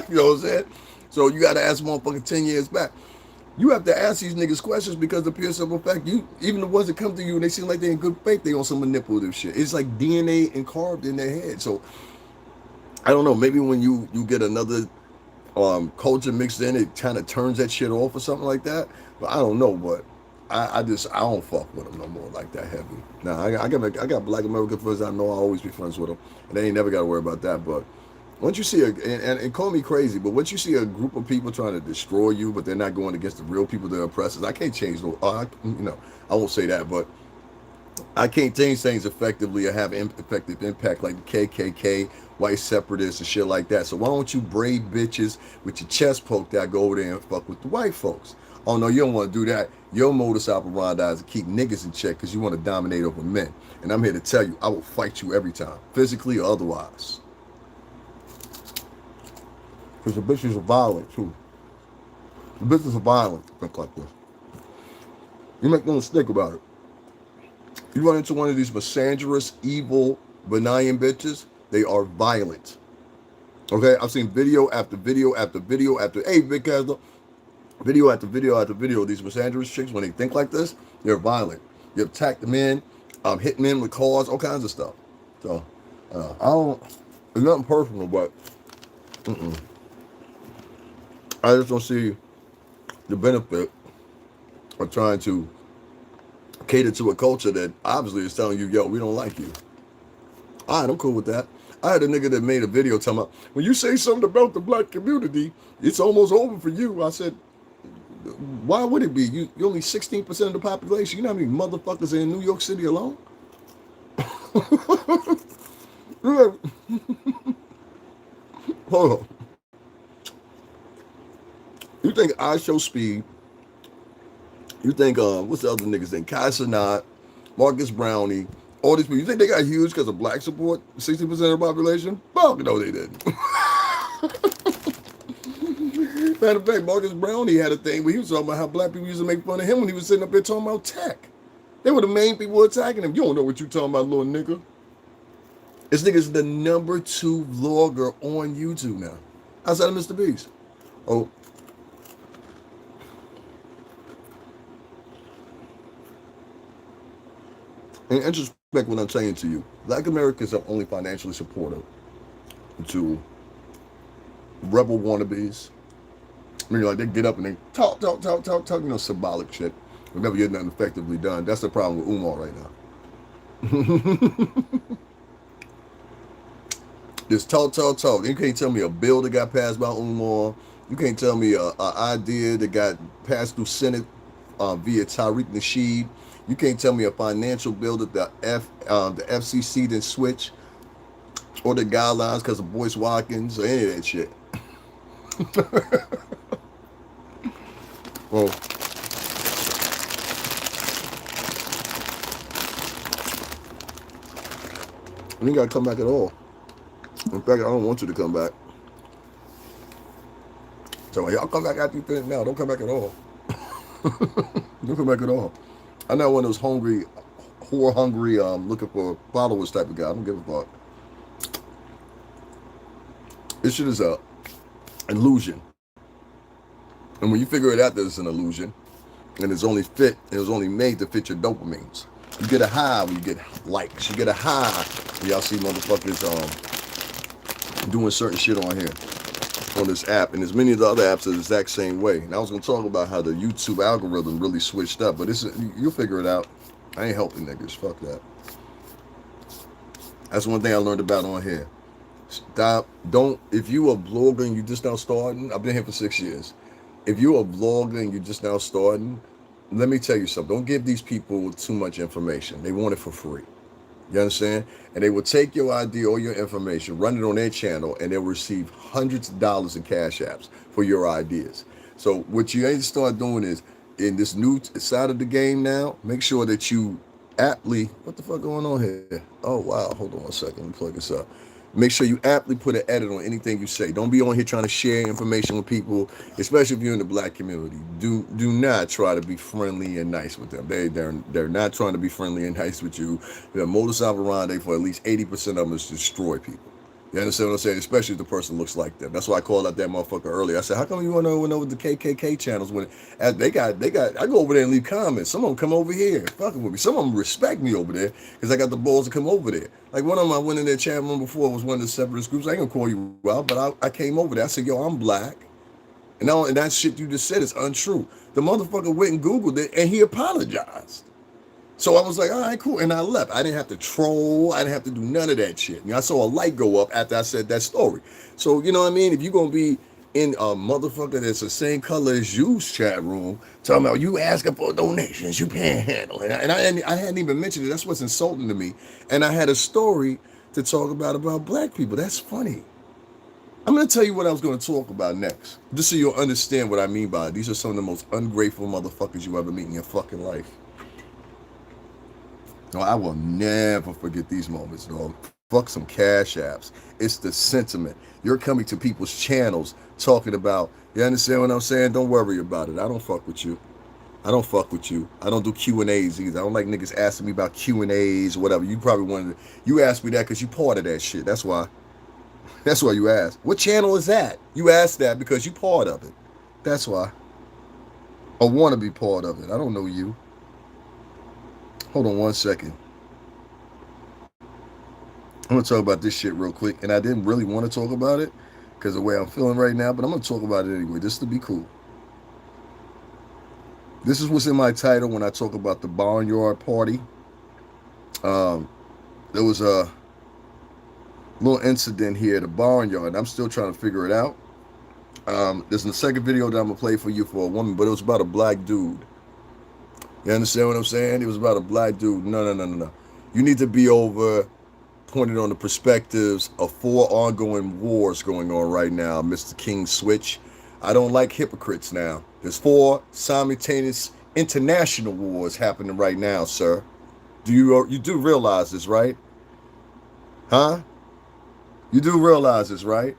you know what I'm saying? So you got to ask motherfucking 10 years back. You have to ask these niggas questions because the pure simple fact, you even the ones that come to you and they seem like they're in good faith, they on some manipulative shit. It's like DNA carved in their head. So I don't know, maybe when you get another culture mixed in, it kind of turns that shit off or something like that. But I don't know, but I don't fuck with them no more like that heavy. Now I got black American friends I know I'll always be friends with them, and they ain't never got to worry about that. But once you see and call me crazy, but once you see a group of people trying to destroy you, but they're not going against the real people, they're oppressors. I can't change no. I won't say that, but I can't change things effectively or have effective impact like the KKK, white separatists, and shit like that. So why don't you brave bitches with your chest poked out, go over there and fuck with the white folks? Oh no, you don't want to do that. Your modus operandi is to keep niggas in check because you want to dominate over men. And I'm here to tell you, I will fight you every time, physically or otherwise. Because the bitches are violent too. The bitches are violent, think like this. You make no mistake about it. You run into one of these misandrous, evil, benign bitches, they are violent. Okay, I've seen video after video after video after, hey, big Castle, video after video after video of these misandrous chicks, when they think like this, they're violent. You attack the men, hit men with cars, all kinds of stuff. So, I don't, it's nothing personal, but, I just don't see the benefit of trying to cater to a culture that obviously is telling you, yo, we don't like you. All right, I'm cool with that. I had a nigga that made a video talking about, when you say something about the black community, it's almost over for you. I said, why would it be? You're only 16% of the population. You know how many motherfuckers are in New York City alone? Hold on. You think I Show Speed, you think, what's the other niggas name? Kai Cenat, Marcus Brownie, all these people, you think they got huge because of black support? 60% of the population? Fuck no, they didn't. Matter of fact, Marcus Brownie had a thing where he was talking about how black people used to make fun of him when he was sitting up there talking about tech. They were the main people attacking him. You don't know what you talking about, little nigga. This nigga's the #2 vlogger on YouTube now. Outside of Mr. Beast. Oh. And introspect what I'm saying to you. Black Americans are only financially supportive to rebel wannabes. I mean, like, they get up and they talk, you know, symbolic shit. We'll never get nothing effectively done. That's the problem with Umar right now. Just talk. You can't tell me a bill that got passed by Umar. You can't tell me an idea that got passed through Senate via Tariq Nasheed. You can't tell me a financial bill that the FCC didn't switch, or the guidelines because of Boyce Watkins, or any of that shit. Well, you ain't got to come back at all. In fact, I don't want you to come back. So y'all come back after you finish now. Don't come back at all. Don't come back at all. I'm not one of those hungry, looking for followers type of guy. I don't give a fuck. This shit is a illusion. And when you figure it out that it's an illusion, and it was only made to fit your dopamines. You get a high when you get likes. You get a high when y'all see motherfuckers doing certain shit on here, on this app. And as many of the other apps are the exact same way. And I was going to talk about how the YouTube algorithm really switched up, but you'll figure it out. I ain't helping niggas. Fuck that. That's one thing I learned about on here. Stop. Don't. If you a blogger and you just now starting, I've been here for 6 years. If you're a vlogger and you're just now starting, let me tell you something. Don't give these people too much information. They want it for free. You understand? And they will take your idea or your information, run it on their channel, and they'll receive hundreds of dollars in cash apps for your ideas. So what you need to start doing is, in this new side of the game now, make sure that you aptly, what the fuck going on here? Oh wow, hold on one second, let me plug this up. Make sure you aptly put an edit on anything you say. Don't be on here trying to share information with people, especially if you're in the black community. Do not try to be friendly and nice with them. They're not trying to be friendly and nice with you. Their modus operandi for at least 80% of them is to destroy people. You understand what I'm saying? Especially if the person looks like them. That's why I called out that motherfucker earlier. I said, how come you want to know with the KKK channels when they got, I go over there and leave comments. Some of them come over here fucking with me. Some of them respect me over there because I got the balls to come over there. Like one of them I went in their chat room before, was one of the separatist groups. I ain't gonna call you out, but I came over there. I said, yo, I'm black. And that shit you just said is untrue. The motherfucker went and Googled it and he apologized. So I was like, all right, cool. And I left. I didn't have to troll. I didn't have to do none of that shit. I saw a light go up after I said that story. So, you know what I mean? If you're going to be in a motherfucker that's the same color as you's chat room, talking about you asking for donations, you panhandle. And I hadn't even mentioned it. That's what's insulting to me. And I had a story to talk about black people. That's funny. I'm going to tell you what I was going to talk about next. Just so you'll understand what I mean by it. These are some of the most ungrateful motherfuckers you ever meet in your fucking life. No, I will never forget these moments, dog. Fuck some cash apps. It's the sentiment. You're coming to people's channels talking about, you understand what I'm saying? Don't worry about it. I don't fuck with you. I don't fuck with you. I don't do Q&As either. I don't like niggas asking me about Q&As or whatever. You probably wanted to, you asked me that because you part of that shit. That's why. That's why you asked. What channel is that? You asked that because you part of it. That's why. Or want to be part of it. I don't know you. Hold on one second. I'm going to talk about this shit real quick. And I didn't really want to talk about it because of the way I'm feeling right now, but I'm going to talk about it anyway, just to be cool. This is what's in my title when I talk about the Barnyard Party. There was a little incident here at the Barnyard. I'm still trying to figure it out. There's the second video that I'm going to play for you for a woman, but it was about a black dude. You understand what I'm saying? It was about a black dude. No. You need to be over pointed on the perspectives of 4 ongoing wars going on right now, Mr. King Switch. I don't like hypocrites now. There's 4 simultaneous international wars happening right now, sir. You do realize this, right? Huh? You do realize this, right?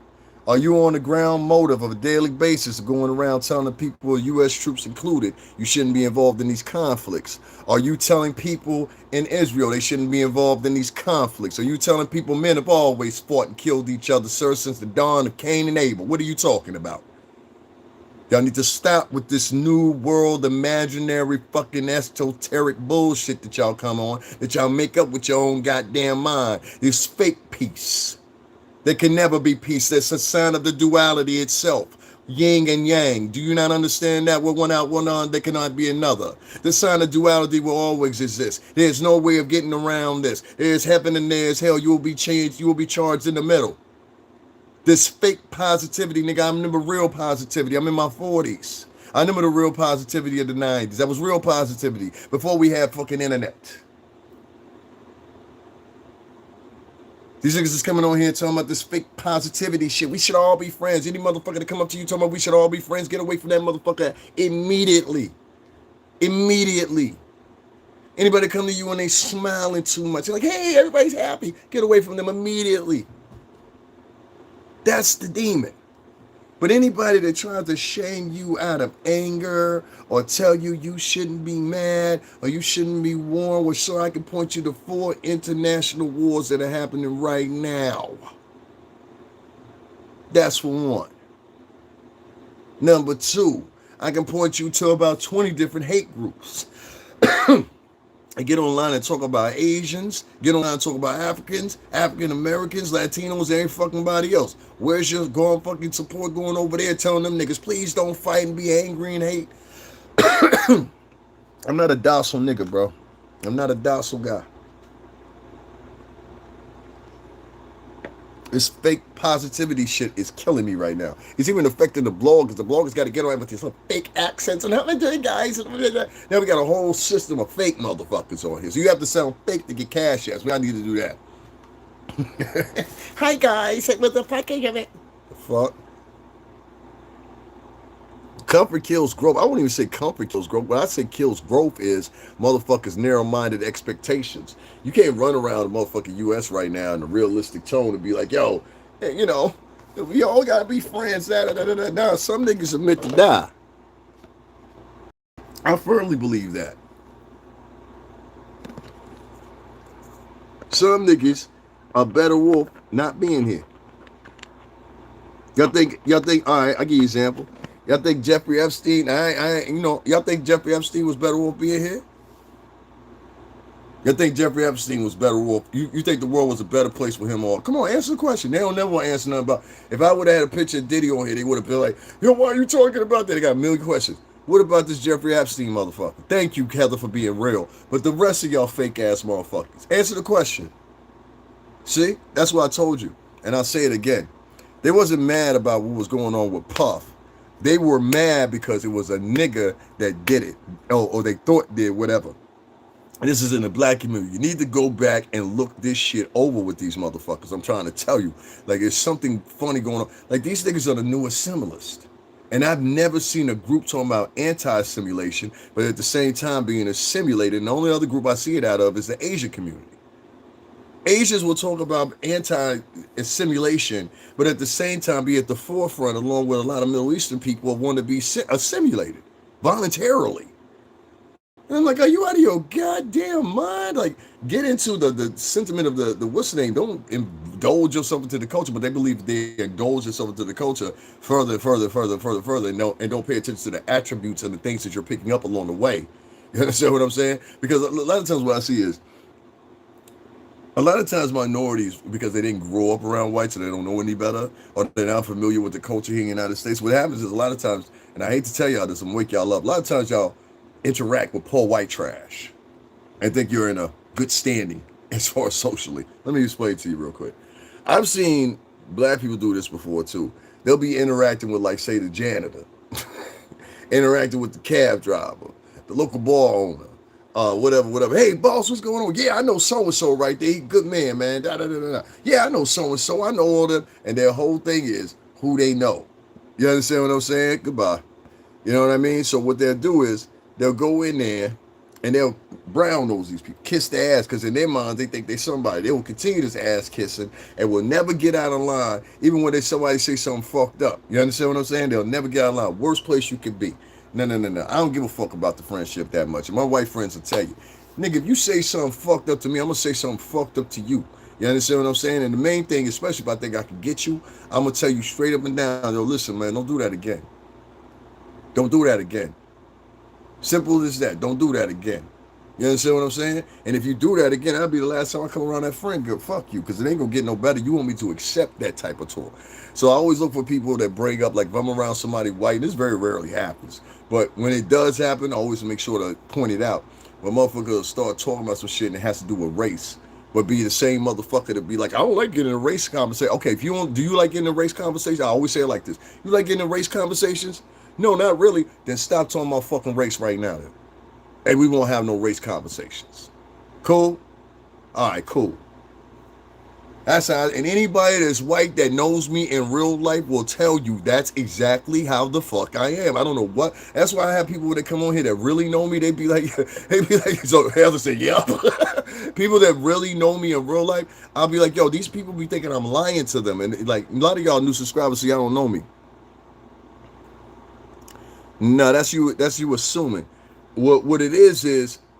Are you on the ground motive of a daily basis going around telling the people, U.S. troops included, you shouldn't be involved in these conflicts? Are you telling people in Israel they shouldn't be involved in these conflicts? Are you telling people men have always fought and killed each other, sir, since the dawn of Cain and Abel? What are you talking about? Y'all need to stop with this new world imaginary fucking esoteric bullshit that y'all come on, that y'all make up with your own goddamn mind. This fake peace. There can never be peace. That's a sign of the duality itself. Yin and yang. Do you not understand that? We're one out, one on. There cannot be another. The sign of duality will always exist. There's no way of getting around this. There's heaven and there's hell. You will be changed. You will be charged in the middle. This fake positivity, nigga, I remember real positivity. I'm in my 40s. I remember the real positivity of the 90s. That was real positivity before we had fucking internet. These niggas is coming on here talking about this fake positivity shit. We should all be friends. Any motherfucker that come up to you talking about we should all be friends, get away from that motherfucker immediately. Immediately. Anybody come to you and they smiling too much, you're like, hey, everybody's happy. Get away from them immediately. That's the demon. But anybody that tries to shame you out of anger or tell you you shouldn't be mad or you shouldn't be warned, well, sure, I can point you to 4 international wars that are happening right now. That's for one. Number 2, I can point you to about 20 different hate groups. I get online and talk about Asians, get online and talk about Africans, African Americans, Latinos, and fucking body else. Where's your going fucking support going over there telling them niggas, please don't fight and be angry and hate? I'm not a docile nigga, bro. I'm not a docile guy. This fake positivity shit is killing me right now. It's even affecting the bloggers. The bloggers got to get around with these little fake accents and how they doing, guys. Now we got a whole system of fake motherfuckers on here. So you have to sound fake to get cash ads. We need to do that. Hi guys, what the fuck is it? The fuck? Comfort kills growth. I won't even say comfort kills growth. What I say kills growth is motherfuckers' narrow-minded expectations. You can't run around the motherfucking U.S. right now in a realistic tone and be like, yo, hey, you know, we all gotta be friends. Now, some niggas are meant to die. I firmly believe that. Some niggas are better off not being here. Y'all think, all right, I'll give you an example. Y'all think Jeffrey Epstein, y'all think Jeffrey Epstein was better off being here? Y'all think Jeffrey Epstein was better off? You think the world was a better place for him all? Come on, answer the question. They don't never want to answer nothing about. If I would have had a picture of Diddy on here, they would have been like, yo, why are you talking about that? They got a million questions. What about this Jeffrey Epstein motherfucker? Thank you, Heather, for being real. But the rest of y'all fake ass motherfuckers, answer the question. See, that's what I told you. And I'll say it again. They wasn't mad about what was going on with Puff. They were mad because it was a nigga that did it, or they thought did, whatever. And this is in the black community. You need to go back and look this shit over with these motherfuckers. I'm trying to tell you. Like, there's something funny going on. Like, these niggas are the new assimilist. And I've never seen a group talking about anti-assimilation, but at the same time being assimilated. And the only other group I see it out of is the Asian community. Asians will talk about anti-assimilation, but at the same time be at the forefront, along with a lot of Middle Eastern people who want to be assimilated voluntarily. And I'm like, are you out of your goddamn mind? Like, get into the sentiment of the what's the name? Don't indulge yourself into the culture, but they believe they indulge yourself into the culture further, and don't pay attention to the attributes and the things that you're picking up along the way. You understand what I'm saying? Because a lot of times what I see is, a lot of times minorities, because they didn't grow up around whites and they don't know any better, or they're not familiar with the culture here in the United States, what happens is a lot of times, and I hate to tell y'all this, I'm gonna wake y'all up, a lot of times y'all interact with poor white trash and think you're in a good standing as far as socially. Let me explain to you real quick. I've seen black people do this before too. They'll be interacting with, like, say, the janitor, interacting with the cab driver, the local bar owner, whatever. Hey, boss, what's going on? Yeah, I know so-and-so right there. He good man. Yeah, I know so-and-so. I know all them. And their whole thing is who they know. You understand what I'm saying? Goodbye. You know what I mean? So what they'll do is they'll go in there and they'll brown nose these people, kiss their ass, because in their minds they think they're somebody. They will continue this ass kissing and will never get out of line, even when somebody say something fucked up. You understand what I'm saying? They'll never get out of line. Worst place you could be. No. I don't give a fuck about the friendship that much. And my white friends will tell you, nigga, if you say something fucked up to me, I'm gonna say something fucked up to you. You understand what I'm saying? And the main thing, especially if I think I can get you, I'm gonna tell you straight up and down, yo, listen, man, don't do that again. Don't do that again. Simple as that. Don't do that again. You understand what I'm saying? And if you do that again, that'll be the last time I come around that friend. Girl, fuck you, because it ain't gonna get no better. You want me to accept that type of talk. So I always look for people that bring up, like, if I'm around somebody white, and this very rarely happens, but when it does happen, I always make sure to point it out. When motherfuckers start talking about some shit and it has to do with race, but be the same motherfucker to be like, I don't like getting in a race conversation. Okay, if you don't, do you like getting in a race conversation? I always say it like this. You like getting in race conversations? No, not really. Then stop talking about fucking race right now then. And we won't have no race conversations. Cool? All right, cool. That's how, and anybody that's white that knows me in real life will tell you that's exactly how the fuck I am. I don't know what. That's why I have people that come on here that really know me. They be like, so Heather said, yeah. People that really know me in real life, I'll be like, yo, these people be thinking I'm lying to them. And like, a lot of y'all new subscribers, see, y'all don't know me. No, that's you assuming. What it is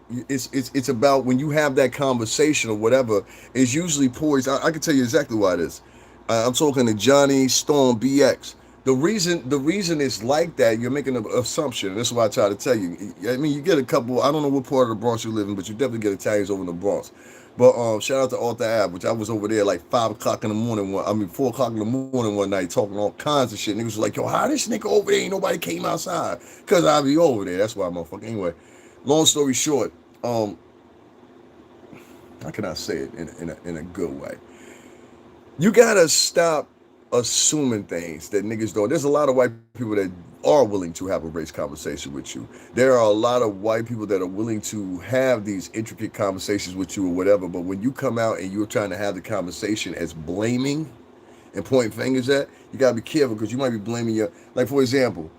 it's about when you have that conversation or whatever, it's usually poised. I can tell you exactly why it is. I'm talking to Johnny Storm BX. The reason it's like that, you're making an assumption, and this is why I try to tell you. I mean, you get a couple, I don't know what part of the Bronx you live in, but you definitely get Italians over in the Bronx. But shout out to Arthur Ave, which I was over there like 5 o'clock in the morning, 4 o'clock in the morning one night, talking all kinds of shit. Niggas was like, yo, how this nigga over there ain't nobody came outside? Because I be over there. That's why, motherfucker. Anyway, long story short, how can I say it in a good way? You gotta stop assuming things that niggas don't. There's a lot of white people that are willing to have a race conversation with you. There are a lot of white people that are willing to have these intricate conversations with you or whatever. But when you come out and you're trying to have the conversation as blaming and pointing fingers at, you gotta be careful because you might be blaming your, like for example,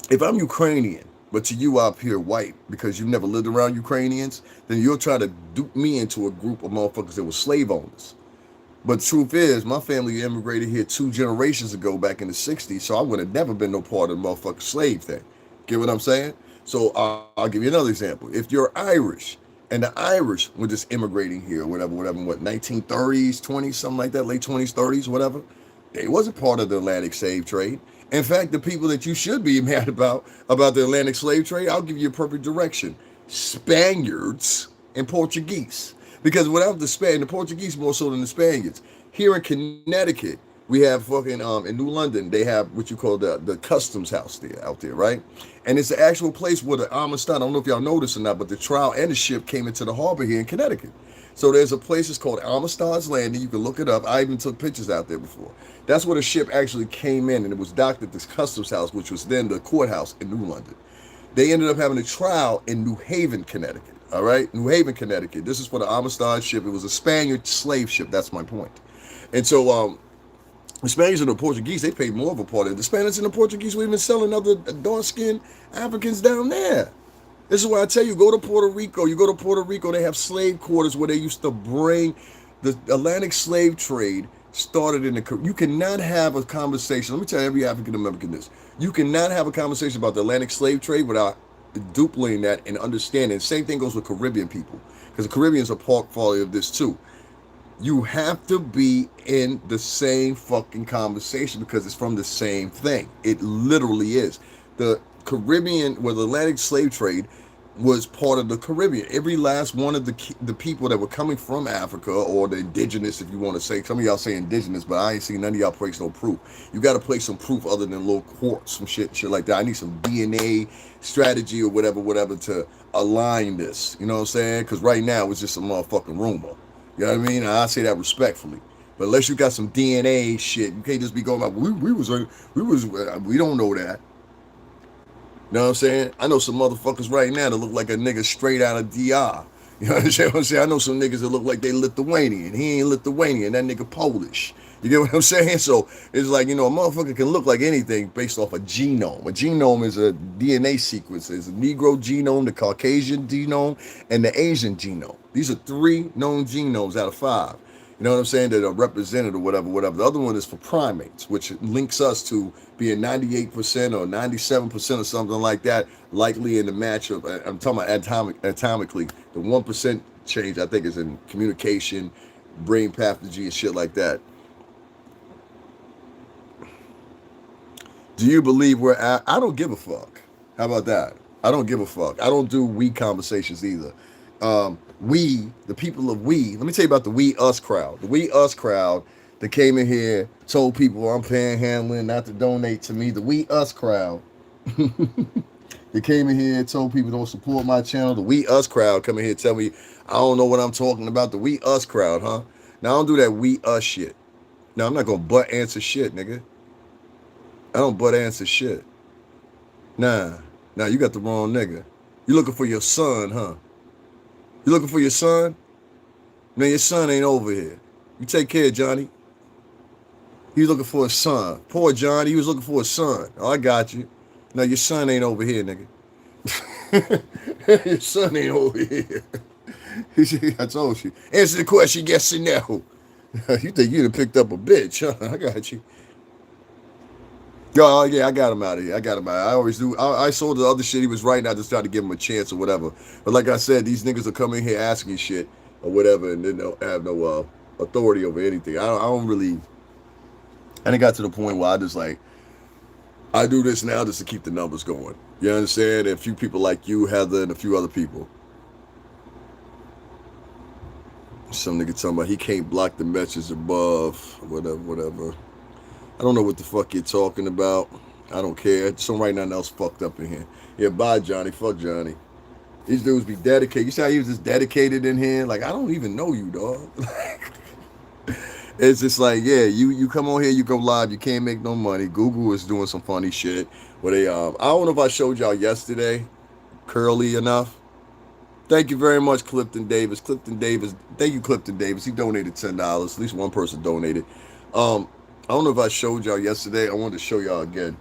if I'm Ukrainian, but to you I appear white because you've never lived around Ukrainians, then you'll try to dupe me into a group of motherfuckers that were slave owners. But the truth is, my family immigrated here 2 generations ago back in the 60s, so I would have never been no part of the motherfucking slave thing. Get what I'm saying? So I'll give you another example. If you're Irish and the Irish were just immigrating here, whatever, whatever, what, 1930s, 20s, something like that, late 20s, 30s, whatever, they wasn't part of the Atlantic slave trade. In fact, the people that you should be mad about the Atlantic slave trade, I'll give you a perfect direction. Spaniards and Portuguese. Because without the Portuguese more so than the Spaniards. Here in Connecticut, we have fucking in New London, they have what you call the customs house there out there, right? And it's the actual place where the Amistad, I don't know if y'all know this or not, but the trial and the ship came into the harbor here in Connecticut. So there's a place, it's called Amistad's Landing. You can look it up. I even took pictures out there before. That's where the ship actually came in, and it was docked at this customs house, which was then the courthouse in New London. They ended up having a trial in New Haven, Connecticut. All right, New Haven, Connecticut. This is for the Amistad ship. It was a Spaniard slave ship. That's my point. And so the Spaniards and the Portuguese, they paid more of a part of it. The Spaniards and the Portuguese were even selling other dark-skinned Africans down there. This is why I tell you, go to Puerto Rico. You go to Puerto Rico, they have slave quarters where they used to bring the Atlantic slave trade started in the. You cannot have a conversation. Let me tell every African American this. You cannot have a conversation about the Atlantic slave trade without duplicating that and understanding. Same thing goes with Caribbean people, because the Caribbeans are part of this too. You have to be in the same fucking conversation because it's from the same thing. It literally is. The Caribbean, well, the Atlantic slave trade was part of the Caribbean. Every last one of the people that were coming from Africa, or the indigenous, if you want to say. Some of y'all say indigenous, but I ain't seen none of y'all place no proof. You got to place some proof other than little quotes, some shit like that. I need some DNA strategy or whatever to align this. You know what I'm saying? Because right now it's just a motherfucking rumor. You know what I mean? And I say that respectfully. But unless you got some DNA shit, you can't just be going about, we don't know that. You know what I'm saying? I know some motherfuckers right now that look like a nigga straight out of DR. You know what I'm saying? I know some niggas that look like they Lithuanian. He ain't Lithuanian. That nigga Polish. You get what I'm saying? So it's like, a motherfucker can look like anything based off a genome. A genome is a DNA sequence. There's a Negro genome, the Caucasian genome, and the Asian genome. These are 3 known genomes out of 5. You know what I'm saying? That are represented or whatever. The other one is for primates, which links us to being 98% or 97% or something like that, likely in the match of, I'm talking about atomically. The 1% change, I think, is in communication, brain pathology, and shit like that. Do you believe I don't give a fuck. How about that? I don't give a fuck. I don't do we conversations either. The people of let me tell you about the we us crowd. The we us crowd that came in here, told people I'm panhandling, not to donate to me. The we us crowd. They came in here and told people don't support my channel. The we us crowd come in here and tell me I don't know what I'm talking about. The we us crowd, huh? Now I don't do that we us shit. Now I'm not gonna butt answer shit, nigga. I don't butt answer shit. Nah, you got the wrong nigga. You looking for your son, huh? You looking for your son? Man, your son ain't over here. You take care, Johnny. He's looking for a son. Poor Johnny, he was looking for a son. Oh, I got you. No, your son ain't over here, nigga. Your son ain't over here. I told you. Answer the question, yes or no. You think you done picked up a bitch, huh? I got you. Oh, yeah, I got him out of here. I always do. I saw the other shit he was writing. I just tried to give him a chance or whatever. But like I said, these niggas will come in here asking shit or whatever, and then they'll have no authority over anything. I don't really. And it got to the point where I just like, I do this now just to keep the numbers going. You understand? And a few people like you, Heather, and a few other people. Some nigga talking about he can't block the messages above, whatever. I don't know what the fuck you're talking about. I don't care. Somebody else fucked up in here. Yeah, bye, Johnny. Fuck Johnny. These dudes be dedicated. You see how he was just dedicated in here? Like, I don't even know you, dog. It's just like, yeah, you come on here, you go live, you can't make no money. Google is doing some funny shit where they I don't know if I showed y'all yesterday, curly enough. Thank you very much, Clifton Davis. Clifton Davis, thank you, Clifton Davis. He donated $10. At least one person donated. I don't know if I showed y'all yesterday. I wanted to show y'all again.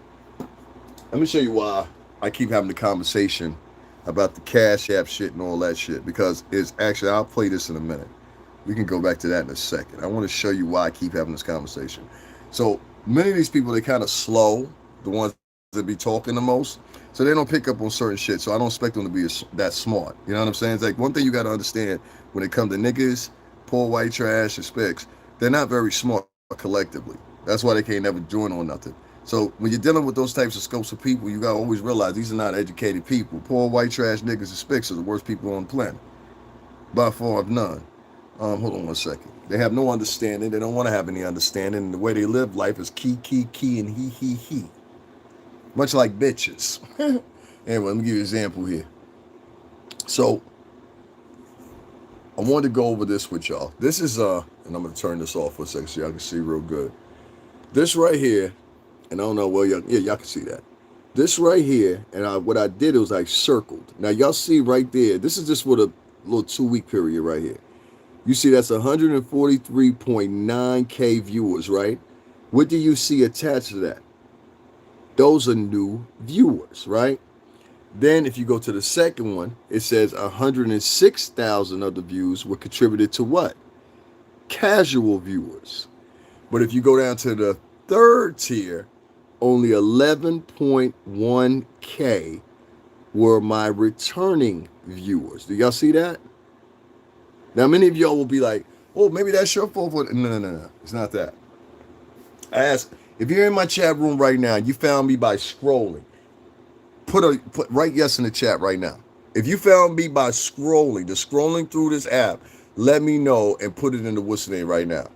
Let me show you why I keep having the conversation about the Cash App shit and all that shit. Because it's actually, I'll play this in a minute. We can go back to that in a second. I want to show you why I keep having this conversation. So many of these people, they kind of slow, the ones that be talking the most. So they don't pick up on certain shit. So I don't expect them to be that smart. You know what I'm saying? It's like one thing you got to understand when it comes to niggas, poor white trash, and specs, they're not very smart collectively. That's why they can't never join on nothing. So when you're dealing with those types of scopes of people, you got to always realize these are not educated people. Poor white trash niggas and specs are the worst people on the planet. By far of none. Hold on one second. They have no understanding. They don't want to have any understanding. And the way they live life is key, and he. Much like bitches. Anyway, let me give you an example here. So, I wanted to go over this with y'all. This is, and I'm going to turn this off for a second so y'all can see real good. This right here, and I don't know, well, y'all can see that. This right here, and what I did was I circled. Now, y'all see right there, this is just for the little 2-week period right here. You see that's 143.9K viewers, right? What do you see attached to that? Those are new viewers, right? Then if you go to the second one, it says 106,000 of the views were contributed to what? Casual viewers. But if you go down to the third tier, only 11.1K were my returning viewers. Do y'all see that? Now, many of y'all will be like, oh, maybe that's your fault. No. It's not that. I ask, if you're in my chat room right now, you found me by scrolling, put write yes in the chat right now. If you found me by scrolling, just scrolling through this app, let me know and put it in the what's name right now.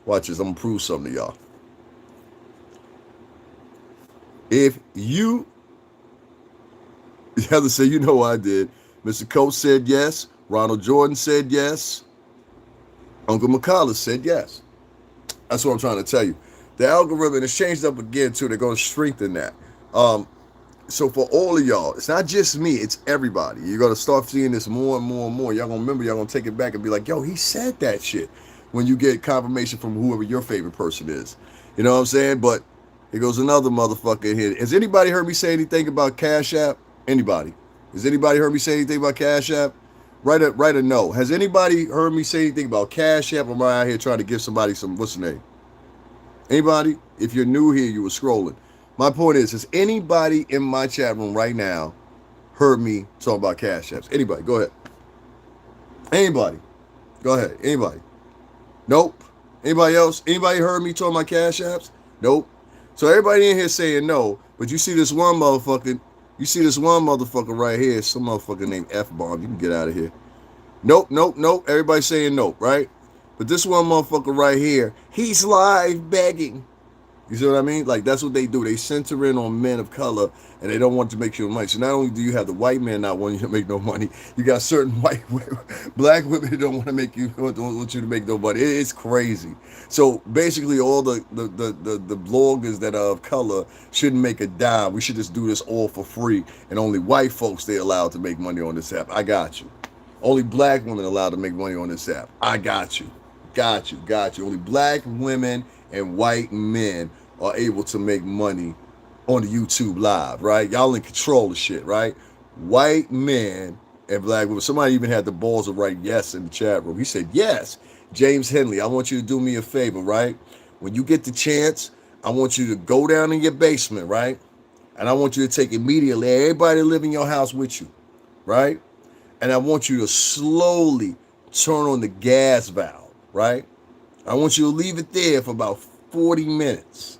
Watch this. I'm going to prove something to y'all. If you have to say, you know I did. Mr. Coach said yes. Ronald Jordan said yes. Uncle McCullough said yes. That's what I'm trying to tell you. The algorithm is changed up again too. They're going to strengthen that. So for all of y'all, it's not just me, it's everybody. You're going to start seeing this more and more and more. Y'all going to remember, y'all going to take it back and be like, yo, he said that shit when you get confirmation from whoever your favorite person is. You know what I'm saying? But here goes another motherfucker in here. Has anybody heard me say anything about Cash App? Anybody? Has anybody heard me say anything about Cash App? Write a no. Has anybody heard me say anything about Cash App? Or am I out here trying to give somebody some, what's the name? Anybody? If you're new here, you were scrolling. My point is, has anybody in my chat room right now heard me talk about Cash Apps? Anybody? Go ahead. Anybody? Go ahead. Anybody? Nope. Anybody else? Anybody heard me talk about Cash Apps? Nope. So everybody in here saying no, but you see this one motherfucker, right here, some motherfucker named F-Bomb. You can get out of here. Nope. Everybody saying nope, right? But this one motherfucker right here, he's live begging. You see what I mean? Like, that's what they do. They center in on men of color, and they don't want to make you money. So not only do you have the white men not wanting you to make no money, you got certain white women, black women who don't want you to make no money. It's crazy. So basically, all the bloggers that are of color shouldn't make a dime. We should just do this all for free, and only white folks they allowed to make money on this app. I got you. Only black women allowed to make money on this app. I got you. Got you. Only black women and white men are able to make money on the YouTube live, right? Y'all in control of shit, right? White men and black women. Somebody even had the balls to write yes in the chat room. He said, yes. James Henley, I want you to do me a favor, right? When you get the chance, I want you to go down in your basement, right? And I want you to take immediately everybody live in your house with you, right? And I want you to slowly turn on the gas valve, right? I want you to leave it there for about 40 minutes.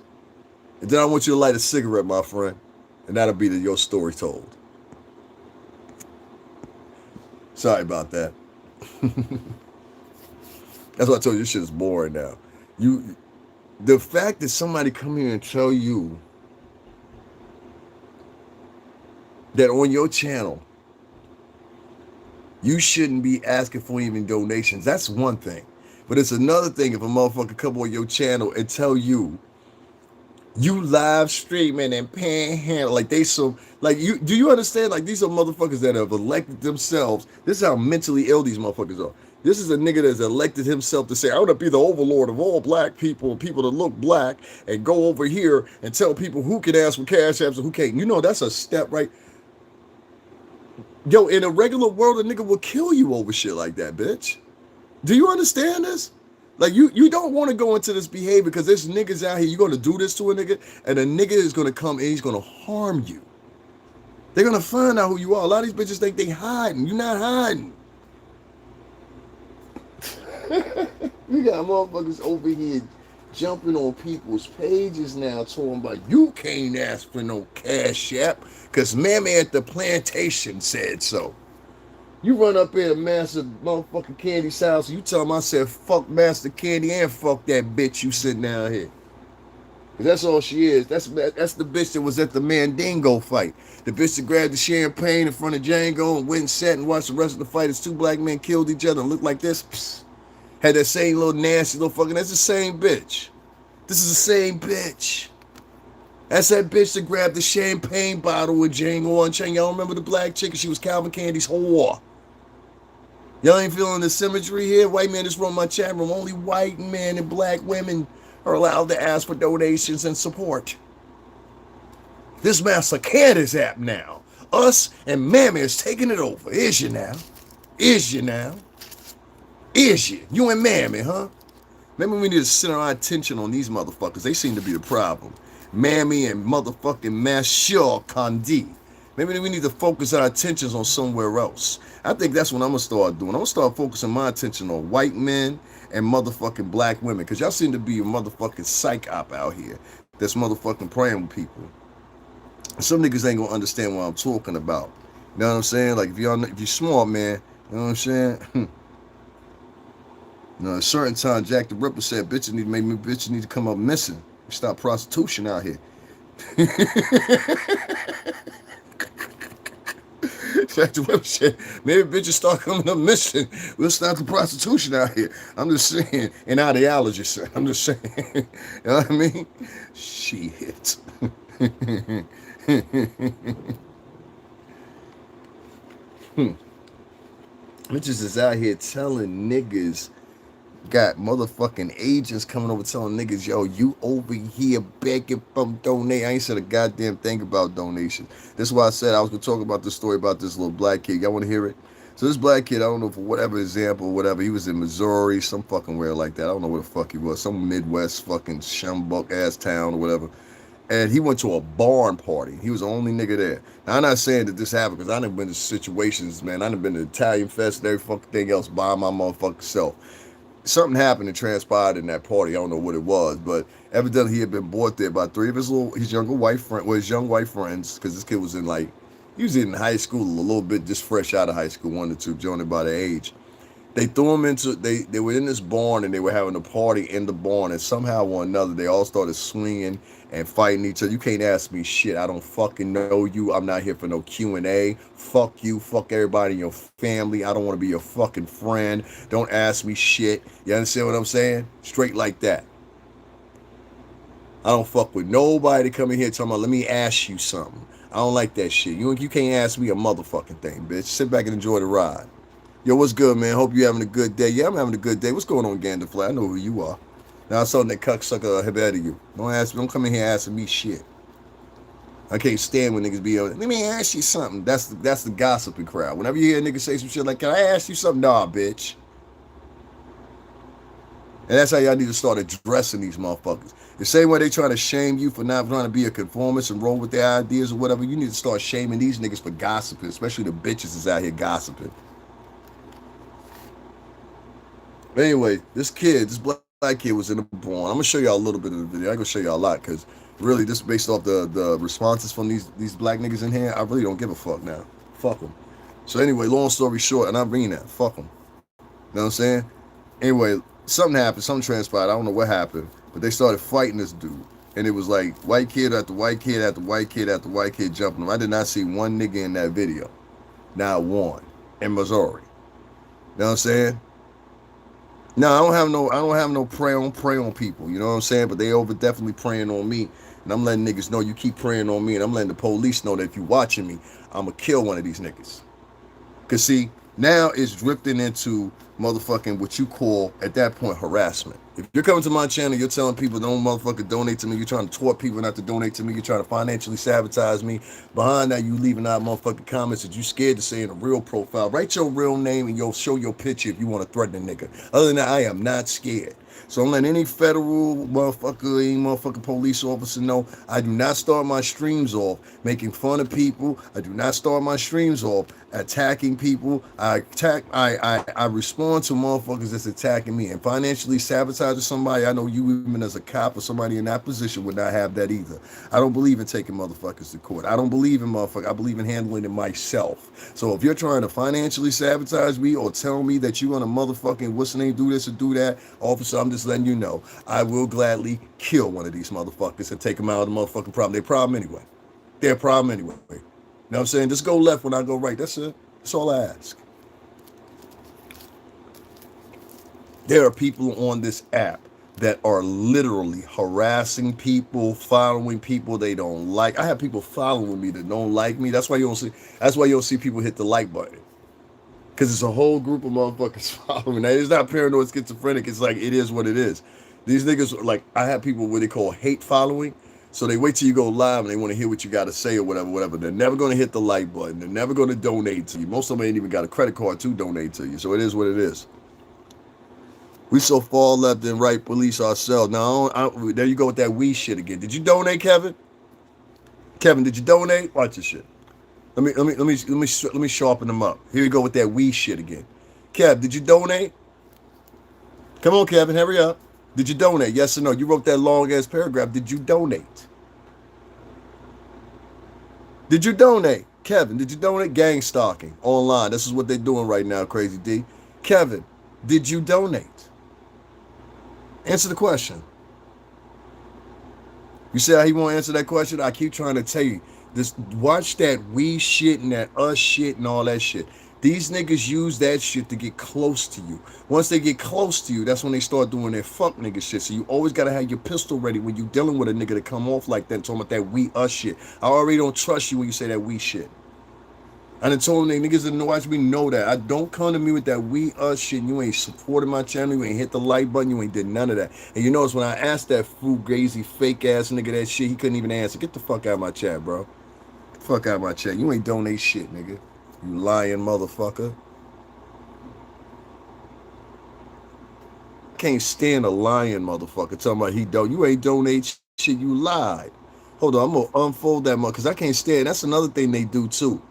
And then I want you to light a cigarette, my friend. And that'll be your story told. Sorry about that. That's why I told you this shit is boring now. The fact that somebody come here and tell you that on your channel, you shouldn't be asking for even donations, that's one thing. But it's another thing if a motherfucker come on your channel and tell you live streaming and panhandle like they so like you do you understand like these are motherfuckers that have elected themselves. This is how mentally ill these motherfuckers are. This is a nigga that's elected himself to say I want to be the overlord of all black people and people that look black and go over here and tell people who can ask for cash apps and who can't. You know that's a step right. Yo, in a regular world a nigga will kill you over shit like that, bitch. Do you understand this? Like you don't want to go into this behavior because there's niggas out here. You're gonna do this to a nigga, and a nigga is gonna come and he's gonna harm you. They're gonna find out who you are. A lot of these bitches think they hiding. You're not hiding. You got motherfuckers over here jumping on people's pages now, talking about you can't ask for no cash app because Mammy at the plantation said so. You run up in a Master motherfucking Candy's house, you tell him I said fuck Master Candy and fuck that bitch you sitting down here. Cause that's all she is. That's the bitch that was at the Mandingo fight. The bitch that grabbed the champagne in front of Django and went and sat and watched the rest of the fight as two black men killed each other and looked like this. Psst. Had that same little nasty little fucking, that's the same bitch. This is the same bitch. That's that bitch that grabbed the champagne bottle with Django Unchained. Y'all remember the black chick? She was Calvin Candy's whore. Y'all ain't feeling the symmetry here? White man just run my chat room. Only white men and black women are allowed to ask for donations and support. This Master Candace app now. Us and Mammy is taking it over. Is you now? Is you now? Is you? You and Mammy, huh? Maybe we need to center our attention on these motherfuckers. They seem to be the problem. Mammy and motherfucking Monsieur Condi. Maybe we need to focus our attentions on somewhere else. I think that's what I'm going to start doing. I'm going to start focusing my attention on white men and motherfucking black women. Because y'all seem to be a motherfucking psych op out here that's motherfucking praying with people. Some niggas ain't going to understand what I'm talking about. You know what I'm saying? Like, if you're smart, man, you know what I'm saying? You know, at a certain time, Jack the Ripper said, bitches need to come up missing. Stop prostitution out here. Maybe bitches start coming up missing. We'll stop the prostitution out here. I'm just saying, in ideology, sir. I'm just saying. You know what I mean? Shit. Bitches is out here telling niggas, got motherfucking agents coming over telling niggas, yo, you over here begging from donate. I ain't said a goddamn thing about donations. That's why I said I was going to talk about this story about this little black kid. Y'all want to hear it? So this black kid, I don't know, for whatever example, whatever, he was in Missouri, some fucking where like that. I don't know where the fuck he was. Some Midwest fucking shumbuck ass town or whatever. And he went to a barn party. He was the only nigga there. Now, I'm not saying that this happened because I done been to situations, man. I done been to Italian Fest and every fucking thing else by my motherfucking self. Something happened and transpired in that party. I don't know what it was, but evidently he had been brought there by three of his young white friends, because this kid was he was in high school a little bit, just fresh out of high school, 1 or 2, joining by the age. They threw him into, they were in this barn and they were having a party in the barn, and somehow or another they all started swinging and fighting each other. You can't ask me shit. I don't fucking know you. I'm not here for no Q&A. Fuck you. Fuck everybody in your family. I don't want to be your fucking friend. Don't ask me shit. You understand what I'm saying? Straight like that. I don't fuck with nobody coming here talking about, let me ask you something. I don't like that shit. You can't ask me a motherfucking thing, bitch. Sit back and enjoy the ride. Yo, what's good, man? Hope you having a good day. Yeah, I'm having a good day. What's going on, Gandalf? I know who you are. Now I saw that cucksucker ahead of you. Don't come in here asking me shit. I can't stand when niggas be on. Let me ask you something. That's the gossiping crowd. Whenever you hear niggas say some shit like, can I ask you something? Nah, bitch. And that's how y'all need to start addressing these motherfuckers. The same way they trying to shame you for not trying to be a conformist and roll with their ideas or whatever, you need to start shaming these niggas for gossiping, especially the bitches that's out here gossiping. But anyway, this black kid was in the barn. I'm gonna show y'all a little bit of the video. I ain't gonna show y'all a lot because really, this is based off the responses from these black niggas in here. I really don't give a fuck now. Fuck them. So anyway, long story short, and I'm bringing that. Fuck them. You know what I'm saying? Anyway, something happened. Something transpired. I don't know what happened, but they started fighting this dude, and it was like white kid after white kid after white kid after white kid jumping him. I did not see one nigga in that video. Not one. In Missouri. You know what I'm saying? No, I don't have no prey on people. You know what I'm saying? But they over definitely preying on me. And I'm letting niggas know you keep preying on me, and I'm letting the police know that if you watching me, I'ma kill one of these niggas. Cause see, now it's drifting into motherfucking what you call at that point harassment. If you're coming to my channel, you're telling people don't motherfucking donate to me, you're trying to taunt people not to donate to me, you're trying to financially sabotage me. Behind that, you leaving out motherfucking comments that you scared to say in a real profile. Write your real name and you'll show your picture if you want to threaten a nigga. Other than that, I am not scared. So I'm letting any federal motherfucker, any motherfucking police officer know I do not start my streams off making fun of people. I do not start my streams off attacking people. I respond to motherfuckers that's attacking me. And financially sabotaging somebody, I know you even as a cop or somebody in that position would not have that either. I don't believe in taking motherfuckers to court. I don't believe in motherfuckers. I believe in handling it myself. So if you're trying to financially sabotage me or tell me that you're gonna motherfucking what's the name do this or do that, officer, I'm just letting you know I will gladly kill one of these motherfuckers and take them out of the motherfucking problem. Their problem anyway. Their problem anyway. You know what I'm saying? Just go left when I go right. That's it. That's all I ask. There are people on this app that are literally harassing people, following people they don't like. I have people following me that don't like me. That's why you don't see. That's why you don't see people hit the like button. Because it's a whole group of motherfuckers following. Now, it's not paranoid schizophrenic. It's like it is what it is. These niggas, like, I have people what they call hate following. So they wait till you go live and they want to hear what you got to say or whatever. They're never going to hit the like button. They're never going to donate to you. Most of them ain't even got a credit card to donate to you. So it is what it is. We so far left and right police ourselves. Now, there you go with that we shit again. Did you donate, Kevin? Kevin, did you donate? Watch this shit. Let me sharpen them up. Here you go with that we shit again. Kev, did you donate? Come on, Kevin, hurry up. Did you donate? Yes or no? You wrote that long ass paragraph. Did you donate? Did you donate? Kevin, did you donate? Gang stalking online. This is what they're doing right now, Crazy D. Kevin, did you donate? Answer the question. You see how he won't answer that question? I keep trying to tell you. This watch that we shit and that us shit and all that shit. These niggas use that shit to get close to you. Once they get close to you, that's when they start doing their fuck nigga shit. So you always gotta have your pistol ready when you dealing with a nigga to come off like that and talking about that we us shit. I already don't trust you when you say that we shit. I done told them niggas that watch me know that. I don't come to me with that we us shit. You ain't supported my channel. You ain't hit the like button. You ain't did none of that. And you notice when I asked that fugazi fake ass nigga that shit, he couldn't even answer. Get the fuck out of my chat, bro. Get the fuck out of my chat. You ain't donate shit, nigga. You lying motherfucker. Can't stand a lying motherfucker talking about he don't. You ain't donate shit. You lied. Hold on, I'm gonna unfold that because I can't stand. That's another thing they do too.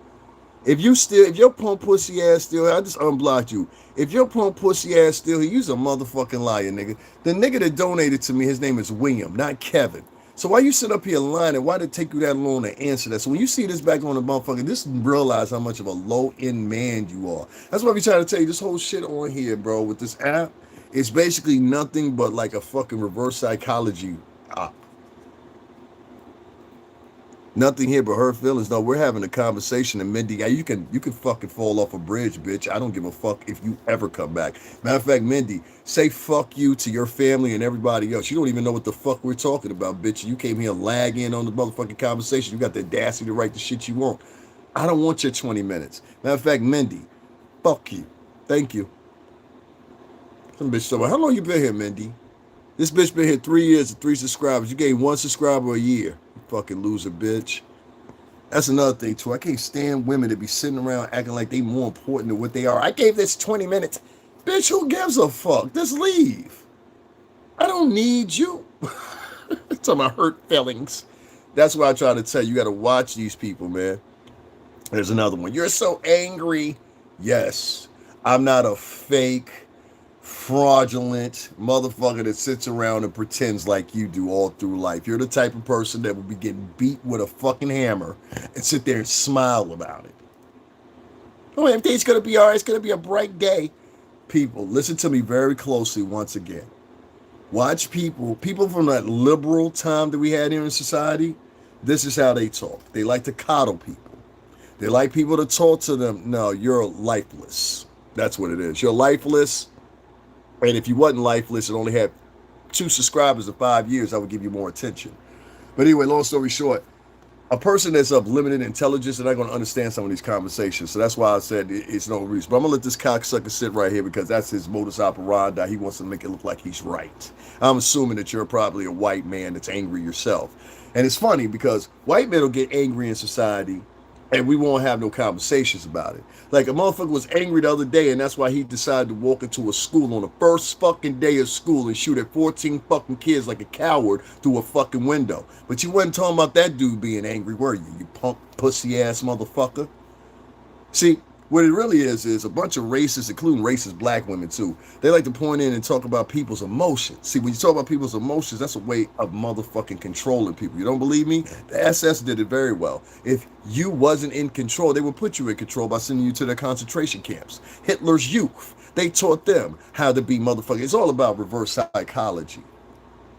If your punk pussy ass still, I just unblocked you. If your punk pussy ass still here, you's a motherfucking liar, nigga. The nigga that donated to me, his name is William, not Kevin. So why you sit up here lying and why did it take you that long to answer that? So when you see this back on the motherfucker, just realize how much of a low-end man you are. That's why we trying to tell you this whole shit on here, bro, with this app. It's basically nothing but like a fucking reverse psychology op. Nothing here but her feelings. No, we're having a conversation, and Mindy, you can fucking fall off a bridge, bitch. I don't give a fuck if you ever come back. Matter of fact, Mindy, say fuck you to your family and everybody else. You don't even know what the fuck we're talking about, bitch. You came here lagging on the motherfucking conversation. You got the audacity to write the shit you want. I don't want your 20 minutes. Matter of fact, Mindy, fuck you. Thank you. Some bitch talking about, how long you been here, Mindy? This bitch been here 3 years and 3 subscribers. You gave 1 subscriber a year. You fucking loser, bitch. That's another thing, too. I can't stand women to be sitting around acting like they more important than what they are. I gave this 20 minutes. Bitch, who gives a fuck? Just leave. I don't need you. Talking about hurt feelings. That's why I try to tell you, you got to watch these people, man. There's another one. You're so angry. Yes. I'm not a fake, fraudulent motherfucker that sits around and pretends like you do all through life. You're the type of person that will be getting beat with a fucking hammer and sit there and smile about it. Oh, everything's going to be all right. It's going to be a bright day. People, listen to me very closely once again. Watch people from that liberal time that we had here in society. This is how they talk. They like to coddle people. They like people to talk to them. No, you're lifeless. That's what it is. You're lifeless. And if you wasn't lifeless and only had 2 subscribers in 5 years, I would give you more attention. But anyway, long story short, a person that's of limited intelligence, they're not going to understand some of these conversations. So that's why I said it's no reason. But I'm going to let this cocksucker sit right here because that's his modus operandi. He wants to make it look like he's right. I'm assuming that you're probably a white man that's angry yourself. And it's funny because white men will get angry in society and we won't have no conversations about it. Like a motherfucker was angry the other day, and that's why he decided to walk into a school on the first fucking day of school and shoot at 14 fucking kids like a coward through a fucking window. But you wasn't talking about that dude being angry, were you? You punk pussy ass motherfucker. See, what it really is a bunch of racists, including racist black women too. They like to point in and talk about people's emotions. See, when you talk about people's emotions, that's a way of motherfucking controlling people. You don't believe me? The SS did it very well. If you wasn't in control, they would put you in control by sending you to their concentration camps. Hitler's youth, they taught them how to be motherfuckers. It's all about reverse psychology.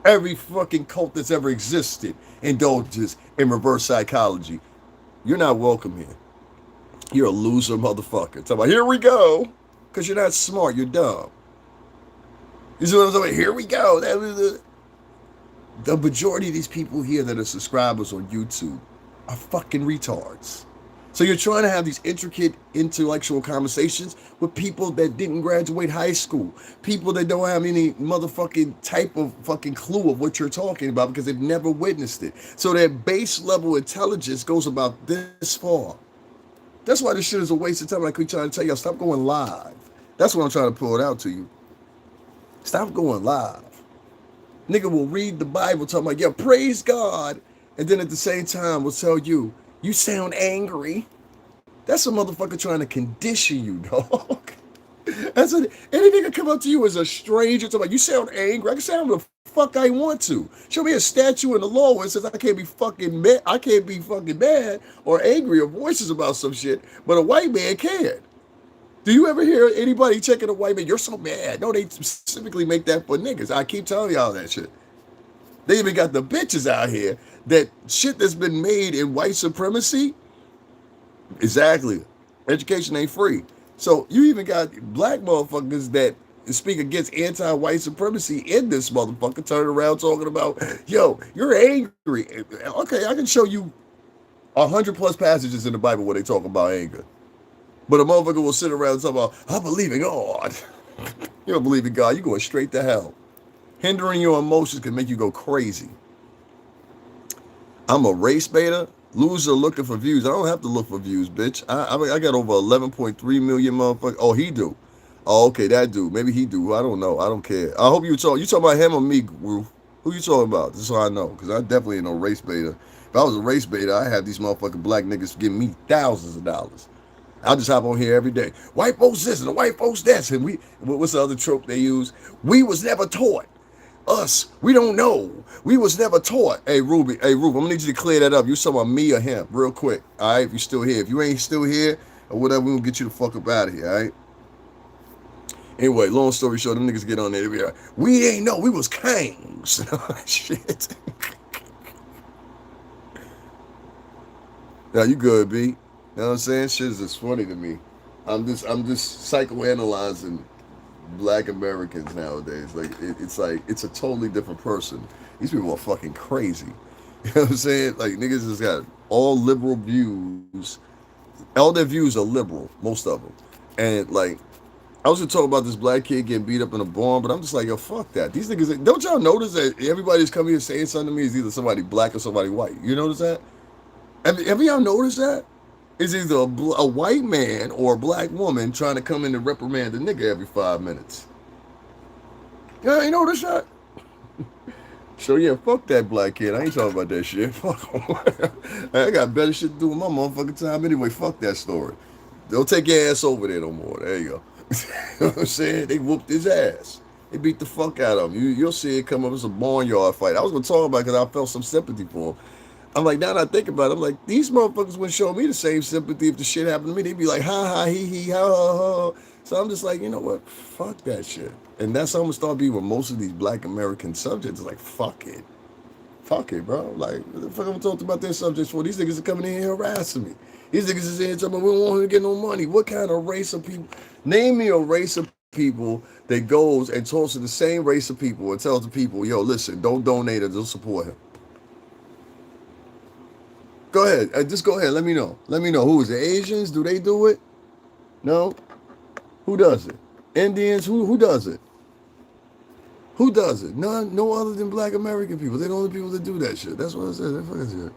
Every fucking cult that's ever existed indulges in reverse psychology. You're not welcome here. You're a loser motherfucker. Talk about, here we go. Because you're not smart, you're dumb. You see what I'm saying? Here we go. The majority of these people here that are subscribers on YouTube are fucking retards. So you're trying to have these intricate intellectual conversations with people that didn't graduate high school. People that don't have any motherfucking type of fucking clue of what you're talking about because they've never witnessed it. So their base level intelligence goes about this far. That's why this shit is a waste of time. Like we trying to tell y'all, stop going live. That's what I'm trying to pull it out to you. Stop going live. Nigga will read the Bible talking about, yeah, praise God. And then at the same time will tell you, you sound angry. That's a motherfucker trying to condition you, dog. That's what any nigga come up to you as a stranger talking about, you sound angry. I can sound the fuck I want to. Show me a statue in the law where it says I can't be fucking mad or angry or voices about some shit, but a white man can. Do you ever hear anybody checking a white man? You're so mad. No, they specifically make that for niggas. I keep telling y'all that shit. They even got the bitches out here that shit that's been made in white supremacy. Exactly. Education ain't free. So you even got black motherfuckers that speak against anti-white supremacy in this motherfucker turning around talking about, yo, you're angry. Okay, I can show you 100+ passages in the Bible where they talk about anger. But a motherfucker will sit around and talk about, I believe in God. You don't believe in God, you're going straight to hell. Hindering your emotions can make you go crazy. I'm a race beta. Loser looking for views. I don't have to look for views, bitch. I got over 11.3 million motherfuckers. Oh, he do. Oh, okay, that dude. Maybe he do. I don't know. I don't care. I hope you talking about him or me, Roof. Who you talking about? Just so I know. Because I definitely ain't no race beta. If I was a race beta, I have these motherfucking black niggas giving me thousands of dollars. I'll just hop on here every day. White folks this and the white folks that. And what's the other trope they use? We was never taught. Us, we don't know. We was never taught. Hey, Ruby, I'm gonna need you to clear that up. You talking about me or him, real quick. All right, if you're still here. If you ain't still here or whatever, we're gonna get you the fuck up out of here, all right? Anyway, long story short, them niggas get on there. Like, we ain't know. We was kings. Shit. Now, you good, B? You know what I'm saying? Shit is just funny to me. I'm just psychoanalyzing black Americans nowadays. Like it's a totally different person. These people are fucking crazy. You know what I'm saying? Like niggas just got all liberal views. All their views are liberal, most of them. And like I was gonna talk about this black kid getting beat up in a barn, but I'm just like, yo, fuck that. These niggas, don't y'all notice that everybody's coming here saying something to me is either somebody black or somebody white? You notice that? Have y'all noticed that? It's either a white man or a black woman trying to come in and reprimand the nigga every 5 minutes. Yeah, you notice that? So yeah, fuck that black kid. I ain't talking about that shit. Fuck him. I got better shit to do with my motherfucking time anyway. Fuck that story. Don't take your ass over there no more. There you go. You know what I'm saying? They whooped his ass. They beat the fuck out of him. You'll see it come up as a barnyard fight. I was going to talk about it because I felt some sympathy for him. I'm like, now that I think about it, I'm like, these motherfuckers wouldn't show me the same sympathy if the shit happened to me. They'd be like, ha, ha, he, ha, ha, ha. So I'm just like, you know what? Fuck that shit. And that's how I'm going to start being with most of these black American subjects. It's like, fuck it. Fuck it, bro. Like, what the fuck I'm talking about their subjects for? These niggas are coming in here harassing me. These niggas is in here talking about, we don't want him to get no money. What kind of race of people? Name me a race of people that goes and talks to the same race of people and tells the people, yo, listen, don't donate or don't support him. Go ahead. Just go ahead. Let me know. Let me know. Who is it? Asians? Do they do it? No? Who does it? Indians? Who does it? Who does it? None, no other than black American people. They're the only people that do that shit. That's what I said. That fucking shit.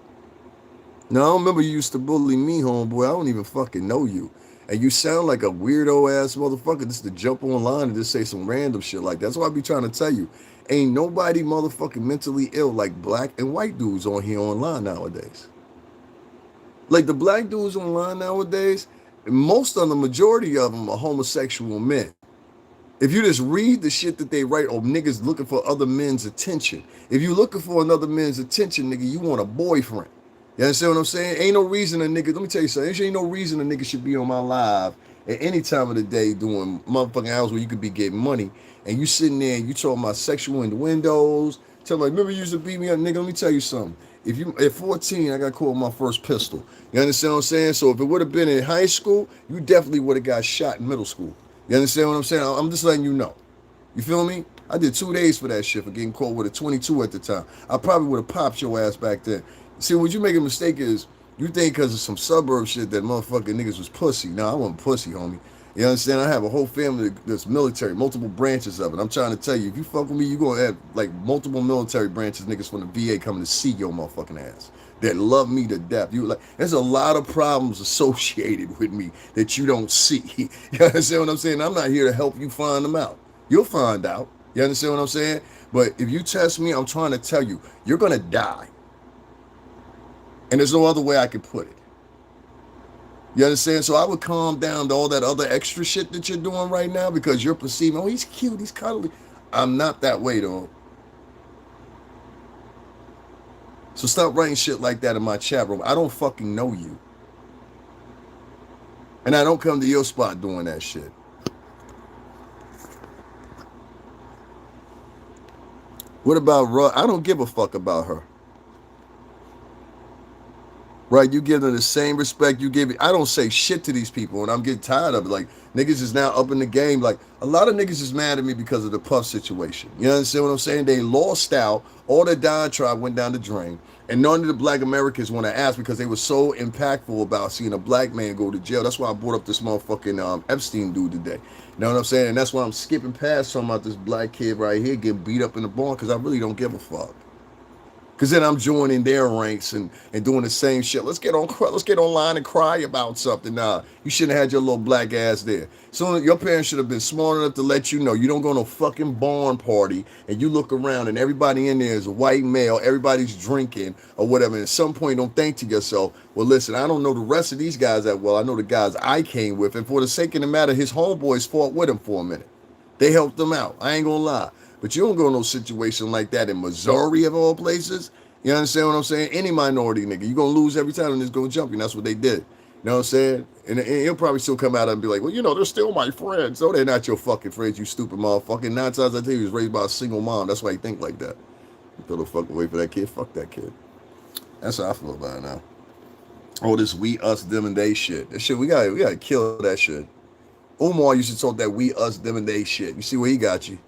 Now, I don't remember you used to bully me, homeboy. I don't even fucking know you. And you sound like a weirdo ass motherfucker just to jump online and just say some random shit like that. That's why I be trying to tell you. Ain't nobody motherfucking mentally ill like black and white dudes on here online nowadays. Like the black dudes online nowadays, most of the majority of them are homosexual men. If you just read the shit that they write, or niggas looking for other men's attention. If you looking for another man's attention, nigga, you want a boyfriend. You understand what I'm saying? Ain't no reason a nigga, let me tell you something, ain't no reason a nigga should be on my live at any time of the day doing motherfucking hours where you could be getting money, and you sitting there and you talking about sexual innuendos, tell me, like, remember you used to beat me up, nigga, let me tell you something. If you, at 14, I got caught with my first pistol. You understand what I'm saying? So if it would have been in high school, you definitely would have got shot in middle school. You understand what I'm saying? I'm just letting you know. You feel me? I did 2 days for that shit for getting caught with a 22 at the time. I probably would have popped your ass back then. See, what you make a mistake is you think because of some suburb shit that motherfucking niggas was pussy. No, I wasn't pussy, homie. You understand? I have a whole family that's military, multiple branches of it. I'm trying to tell you, if you fuck with me, you going to have like multiple military branches, niggas from the VA coming to see your motherfucking ass that love me to death. You like, there's a lot of problems associated with me that you don't see. You understand what I'm saying? I'm not here to help you find them out. You'll find out. You understand what I'm saying? But if you test me, I'm trying to tell you, you're going to die. And there's no other way I could put it. You understand? So I would calm down to all that other extra shit that you're doing right now because you're perceiving, oh, he's cute, he's cuddly. I'm not that way, though. So stop writing shit like that in my chat room. I don't fucking know you. And I don't come to your spot doing that shit. What about Russ? I don't give a fuck about her. Right, you give them the same respect you give me. I don't say shit to these people, and I'm getting tired of it. Like, niggas is now up in the game. Like, a lot of niggas is mad at me because of the Puff situation. You understand what I'm saying? They lost out. All the diatribe went down the drain. And none of the black Americans want to ask because they were so impactful about seeing a black man go to jail. That's why I brought up this motherfucking Epstein dude today. You know what I'm saying? And that's why I'm skipping past talking about this black kid right here getting beat up in the barn because I really don't give a fuck. Because then I'm joining their ranks and doing the same shit. Let's get online and cry about something. Nah, you shouldn't have had your little black ass there. So your parents should have been smart enough to let you know you don't go to no fucking barn party and you look around and everybody in there is a white male, everybody's drinking or whatever. And at some point, don't think to yourself, well, listen, I don't know the rest of these guys that well. I know the guys I came with. And for the sake of the matter, his homeboys fought with him for a minute. They helped him out. I ain't gonna lie. But you don't go in no situation like that in Missouri of all places. You understand what I'm saying? Any minority nigga, you're going to lose every time and it's going to jump you. And that's what they did. You know what I'm saying? And he'll probably still come out and be like, well, you know, they're still my friends. No, they're not your fucking friends, you stupid motherfucker. 9 times out of 10, he was raised by a single mom. That's why he think like that. You feel the fuck away for that kid? Fuck that kid. That's how I feel about it now. Oh, this we, us, them, and they shit. That shit, we gotta kill that shit. Umar used to talk that we, us, them, and they shit. You see where he got you?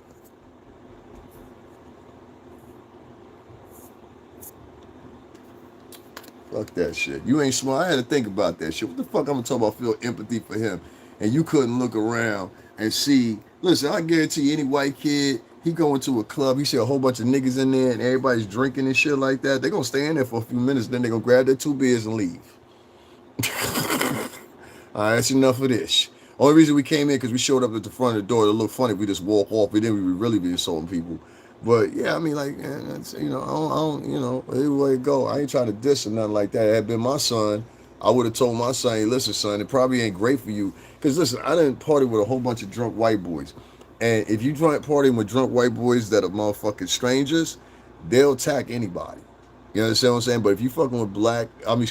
Fuck that shit. You ain't smart. I had to think about that shit. What the fuck I'm gonna talk about feel empathy for him? And you couldn't look around and see. Listen, I guarantee you any white kid, he go into a club, he see a whole bunch of niggas in there and everybody's drinking and shit like that. They're gonna stay in there for a few minutes, then they're gonna grab their 2 beers and leave. All right, that's enough of this. Only reason we came in because we showed up at the front of the door. It looked funny if we just walk off, but then we would really be insulting people. But yeah, I mean, like, you know, I don't, you know, everywhere it go. I ain't trying to diss or nothing like that. If it had been my son, I would have told my son, hey, listen, son, it probably ain't great for you. Because listen, I didn't party with a whole bunch of drunk white boys. And if you partying with drunk white boys that are motherfucking strangers, they'll attack anybody. You understand what I'm saying? But if you fucking with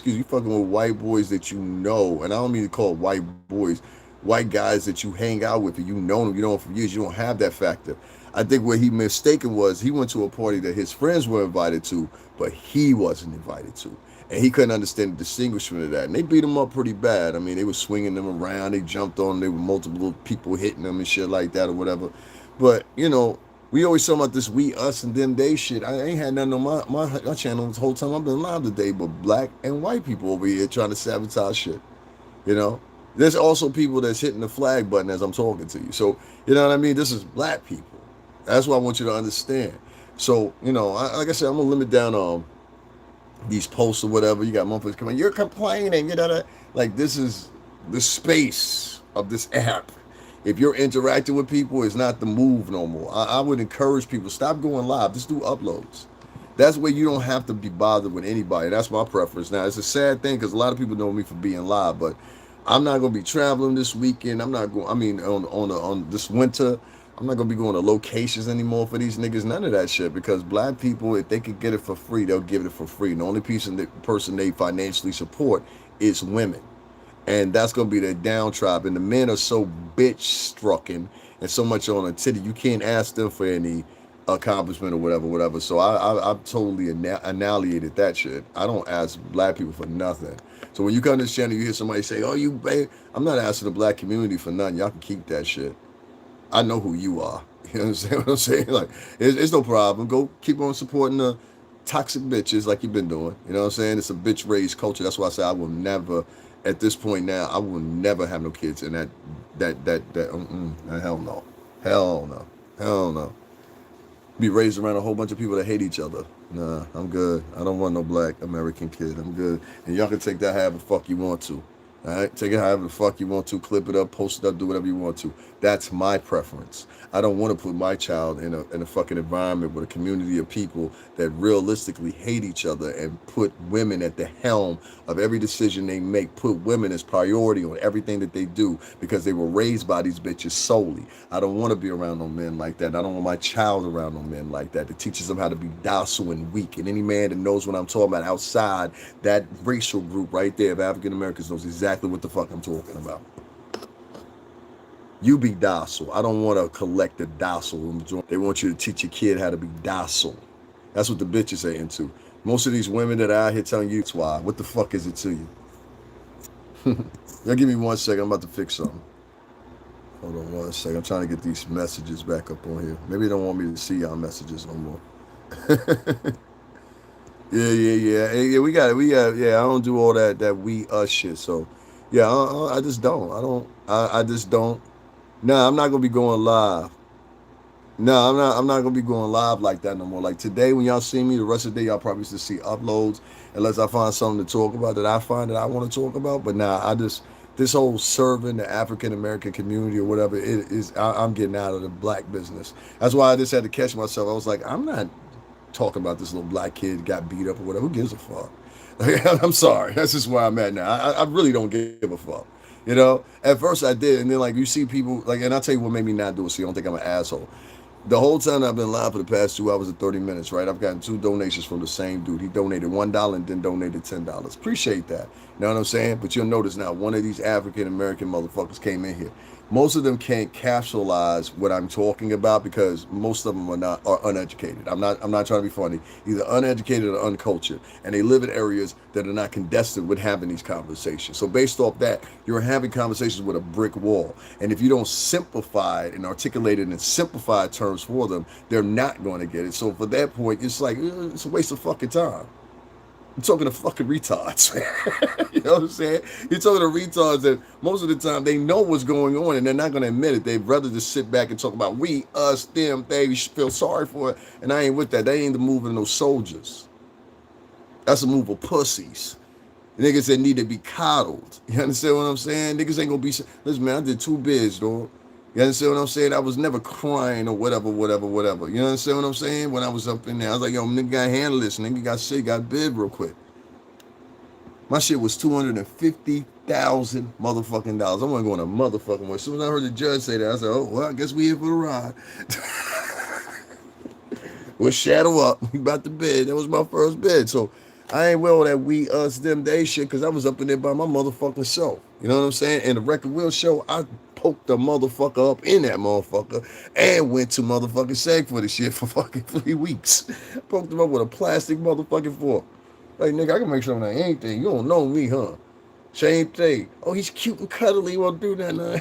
you fucking with white boys that you know, and I don't mean to call it white boys, white guys that you hang out with and you know them, you know them for years, you don't have that factor. I think what he mistaken was he went to a party that his friends were invited to, but he wasn't invited to. And he couldn't understand the distinguishment of that. And they beat him up pretty bad. I mean, they were swinging them around. They jumped on him. There were multiple people hitting them and shit like that or whatever. But, you know, we always talk about this we, us, and them, they shit. I ain't had nothing on my channel this whole time I've been live today, but black and white people over here trying to sabotage shit. You know? There's also people that's hitting the flag button as I'm talking to you. So, you know what I mean? This is black people. That's what I want you to understand. So, you know, like I said, I'm going to limit down on these posts or whatever. You got motherfuckers coming, you're complaining, you know that. Like, this is the space of this app. If you're interacting with people, it's not the move no more. I would encourage people, stop going live. Just do uploads. That's where you don't have to be bothered with anybody. That's my preference. Now, it's a sad thing because a lot of people know me for being live, but I'm not going to be traveling this weekend. I'm not going, I mean, on this winter, I'm not going to be going to locations anymore for these niggas. None of that shit. Because black people, if they could get it for free, they'll give it for free. And the only person they financially support is women. And that's going to be their downtribe. And the men are so bitch-strucken and so much on a titty, you can't ask them for any accomplishment or whatever. So I've totally annihilated that shit. I don't ask black people for nothing. So when you come to this channel, you hear somebody say, oh, you babe, I'm not asking the black community for nothing. Y'all can keep that shit. I know who you are. You understand what I'm saying? Like, it's no problem. Go keep on supporting the toxic bitches like you've been doing. You know what I'm saying? It's a bitch-raised culture. That's why I say I will never, at this point now, I will never have no kids. And hell no. Hell no. Hell no. Be raised around a whole bunch of people that hate each other. Nah, I'm good. I don't want no black American kid. I'm good. And y'all can take that however the fuck you want to. All right, take it however the fuck you want to, clip it up, post it up, do whatever you want to. That's my preference. I don't want to put my child in a fucking environment with a community of people that realistically hate each other and put women at the helm of every decision they make, put women as priority on everything that they do because they were raised by these bitches solely. I don't want to be around no men like that. I don't want my child around no men like that. It teaches them how to be docile and weak. And any man that knows what I'm talking about outside that racial group right there of African Americans knows exactly what the fuck I'm talking about. You be docile. I don't want to collect the docile. They want you to teach your kid how to be docile. That's what the bitches are into. Most of these women that are out here telling you it's why. What the fuck is it to you? Now give me 1 second. I'm about to fix something. Hold on 1 second. I'm trying to get these messages back up on here. Maybe they don't want me to see y'all messages no more. Yeah. We got it. Yeah, I don't do all that we us shit. So yeah, I just don't. I just don't. Nah, I'm not gonna be going live. No, I'm not gonna be going live like that no more. Like today, when y'all see me, the rest of the day y'all probably should see uploads, unless I find something to talk about that I find that I want to talk about. But nah, this whole serving the African American community or whatever it is, I'm getting out of the black business. That's why I just had to catch myself. I was like, I'm not talking about this little black kid got beat up or whatever. Who gives a fuck? I'm sorry. That's just where I'm at now. I really don't give a fuck. You know, at first I did, and then like you see people like, and I'll tell you what made me not do it. So you don't think I'm an asshole. The whole time I've been live for the past 2 hours and 30 minutes, right? I've gotten 2 donations from the same dude. He donated $1 and then donated $10. Appreciate that. You know what I'm saying? But you'll notice now, one of these African American motherfuckers came in here. Most of them can't capsulize what I'm talking about because most of them are uneducated. I'm not trying to be funny. Either uneducated or uncultured, and they live in areas that are not condescending with having these conversations. So based off that, you're having conversations with a brick wall, and if you don't simplify it and articulate it in simplified terms for them, they're not going to get it. So for that point, it's like it's a waste of fucking time. I'm talking to fucking retards. You know what I'm saying? You're talking to retards that most of the time they know what's going on and they're not going to admit it. They'd rather just sit back and talk about we, us, them, they. You should feel sorry for it. And I ain't with that. They ain't the move of no soldiers. That's a move of pussies. Niggas that need to be coddled. You understand what I'm saying? Niggas ain't going to be... Listen, man, I did 2 bids, dog. You understand what I'm saying? I was never crying or whatever. You understand what I'm saying? When I was up in there, I was like, yo, nigga got to handle this. Nigga got shit, got bid real quick. My shit was $250,000 motherfucking dollars. I wasn't going to motherfucking way. As soon as I heard the judge say that, I said, oh, well, I guess we here for the ride. We'll shadow up. We about to bid. That was my first bid. So I ain't with all that we, us, them, they shit because I was up in there by my motherfucking show. You know what I'm saying? And the Record Wheel show, I poked the motherfucker up in that motherfucker and went to motherfucking Shag for the shit for fucking 3 weeks. Poked him up with a plastic motherfucking fork. Like, nigga, I can make something like anything. You don't know me, huh? Same thing. Oh, he's cute and cuddly. Won't do that. Nah.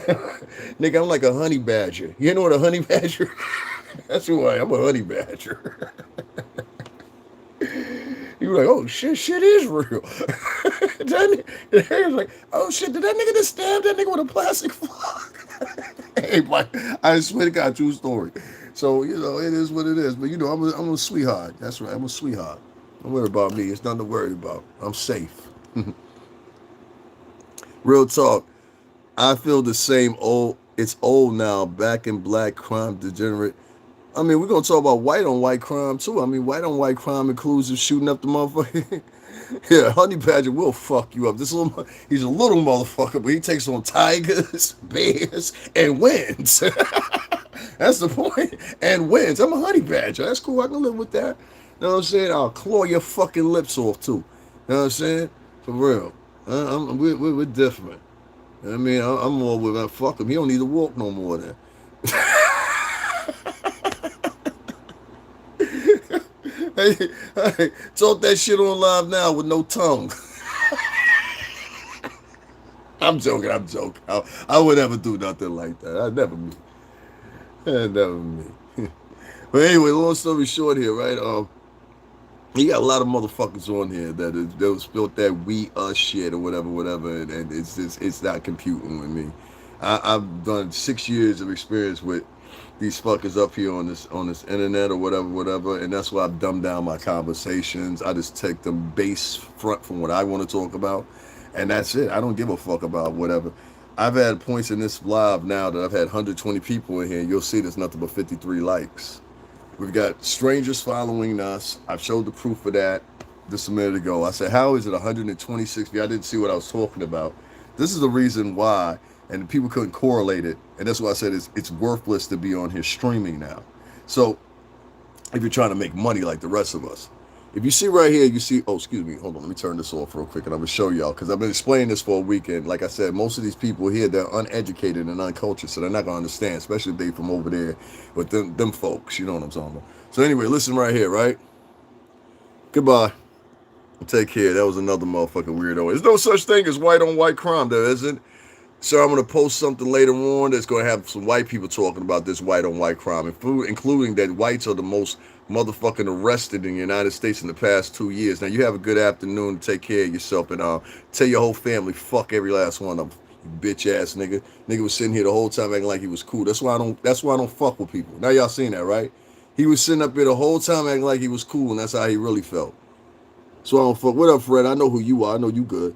Nigga, I'm like a honey badger. You know what a honey badger? That's who I am. I'm a honey badger. You like, oh shit is real. The hair's like, oh shit, did that nigga just stab that nigga with a plastic fork? Hey, Mike, I swear to God, true story. So, it is what it is. But, I'm a sweetheart. That's right, I'm a sweetheart. Don't worry about me. It's nothing to worry about. I'm safe. Real talk. I feel the same old, it's old now, back in black crime degenerate. I mean, we're going to talk about white on white crime, too. I mean, white on white crime includes him shooting up the motherfucker. Yeah, Honey Badger will fuck you up. He's a little motherfucker, but he takes on tigers, bears, and wins. That's the point. And wins. I'm a Honey Badger. That's cool. I can live with that. You know what I'm saying? I'll claw your fucking lips off, too. You know what I'm saying? For real. We're different. I mean, I'm more with that. Fuck him. He don't need to walk no more then. Hey, hey, talk that shit on live now with no tongue. I'm joking. I would never do nothing like that. I'd never me. I'd never me. But anyway, long story short here, right? You got a lot of motherfuckers on here that was built that we us shit or whatever, and it's not computing with me. I've done 6 years of experience with these fuckers up here on this internet or whatever, and that's why I've dumbed down my conversations. I just take them base front from what I want to talk about, and that's it. I don't give a fuck about whatever. I've had points in this live now that I've had 120 people in here. You'll see there's nothing but 53 likes. We've got strangers following us. I've showed the proof of that just a minute ago. I said, how is it 126 views? I didn't see what I was talking about. This is the reason why, and people couldn't correlate it. And that's why I said it's worthless to be on here streaming now. So if you're trying to make money like the rest of us. If you see right here, you see, oh, excuse me, hold on, let me turn this off real quick and I'm going to show y'all, because I've been explaining this for a weekend. Like I said, most of these people here, they're uneducated and uncultured, so they're not going to understand, especially if they from over there with them folks, you know what I'm talking about. So anyway, listen right here, right? Goodbye. Take care. That was another motherfucking weirdo. There's no such thing as white on white crime, there isn't. So I'm going to post something later on that's going to have some white people talking about this white on white crime, including that whites are the most motherfucking arrested in the United States in the past 2 years. Now, you have a good afternoon. Take care of yourself and tell your whole family, fuck every last one of them. You bitch ass nigga. Nigga was sitting here the whole time acting like he was cool. That's why I don't fuck with people. Now y'all seen that, right? He was sitting up here the whole time acting like he was cool, and that's how he really felt. So I don't fuck. What up, Fred? I know who you are. I know you good.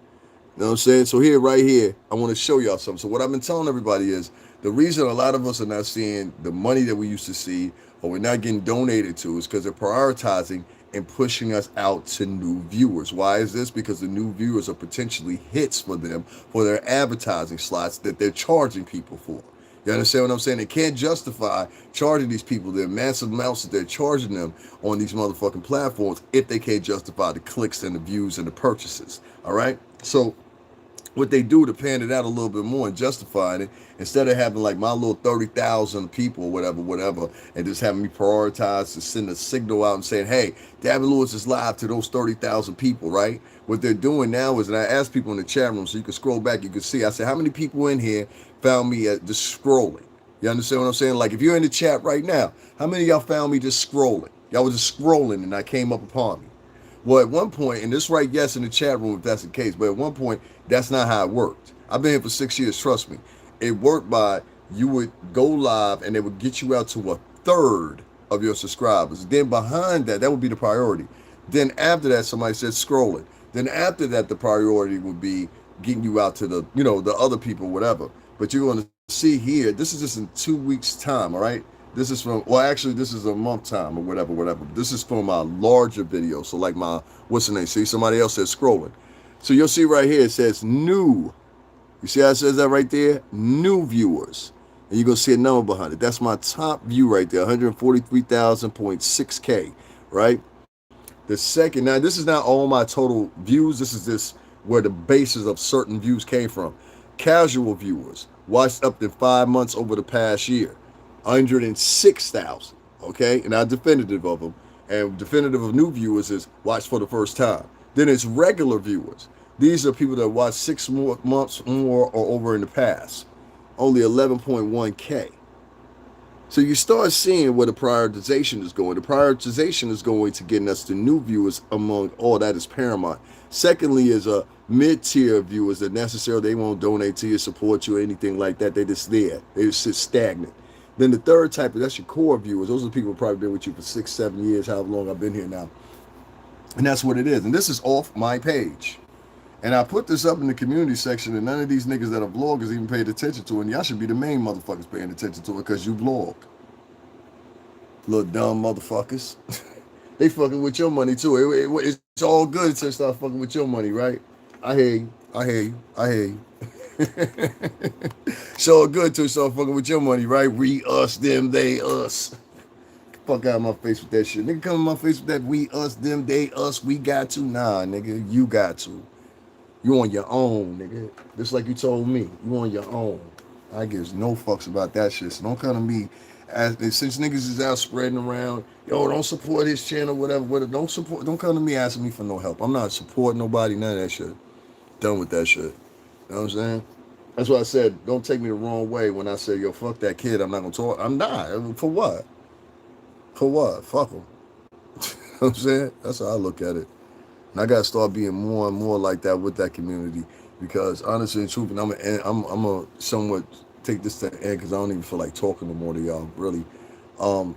You know what I'm saying? So here, right here, I want to show y'all something. So what I've been telling everybody is the reason a lot of us are not seeing the money that we used to see or we're not getting donated to is because they're prioritizing and pushing us out to new viewers. Why is this? Because the new viewers are potentially hits for them for their advertising slots that they're charging people for. You understand what I'm saying? They can't justify charging these people the massive amounts that they're charging them on these motherfucking platforms if they can't justify the clicks and the views and the purchases. All right? So what they do to pan it out a little bit more and justifying it, instead of having like my little 30,000 people or whatever, and just having me prioritize to send a signal out and saying, hey, Davin Lewis is live to those 30,000 people, right? What they're doing now is, and I asked people in the chat room, so you can scroll back, you can see, I said, how many people in here found me at just scrolling? You understand what I'm saying? Like if you're in the chat right now, how many of y'all found me just scrolling? Y'all was just scrolling and I came up upon me. Well, at one point, and this right, yes, in the chat room if that's the case, but at one point, that's not how it worked. I've been here for 6 years, trust me. It worked by you would go live and they would get you out to a third of your subscribers. Then behind that, that would be the priority. Then after that, somebody said scrolling. Then after that, the priority would be getting you out to the, the other people, whatever. But you're going to see here, this is just in 2 weeks' time, all right? This is from, well, actually, this is a month time or whatever. This is from my larger video. So like my, what's the name? See, somebody else says scrolling. So you'll see right here, it says new. You see how it says that right there? New viewers. And you're going to see a number behind it. That's my top view right there, 143,000.6K, right? The second, now this is not all my total views. This is just where the basis of certain views came from. Casual viewers watched up to 5 months over the past year. 106,000, okay? And I'm definitive of them. And definitive of new viewers is watch for the first time. Then it's regular viewers. These are people that watch 6 months more or over in the past. Only 11.1K. So you start seeing where the prioritization is going. The prioritization is going to getting us to new viewers among all that is paramount. Secondly is a mid-tier viewers that necessarily they won't donate to you, support you, or anything like that. They just there. They just sit stagnant. Then the third type, that's your core viewers. Those are the people who probably been with you for 6, 7 years, however long I've been here now. And that's what it is. And this is off my page. And I put this up in the community section, and none of these niggas that are bloggers even paid attention to it. And y'all should be the main motherfuckers paying attention to it because you blog. Little dumb motherfuckers. They fucking with your money too. It's all good until they start fucking with your money, right? I hear you. I hear you. I hear you. It's all good until they start fucking with your money, right? We, us, them, they, us. Fuck out of my face with that shit. Nigga come in my face with that we, us, them, they, us, we got to. Nah, nigga, you got to. You on your own, nigga. Just like you told me. You on your own. I gives no fucks about that shit. So don't come to me since niggas is out spreading around, yo, don't support his channel, whatever. Don't come to me asking me for no help. I'm not supporting nobody, none of that shit. Done with that shit. You know what I'm saying? That's why I said, don't take me the wrong way when I say, yo, fuck that kid. I'm not gonna talk. I'm not. For what? For what? Fuck him. You know what I'm saying? That's how I look at it. And I gotta start being more and more like that with that community because honestly and truthfully, I'm a somewhat take this to the end because I don't even feel like talking no more to y'all. Really, y'all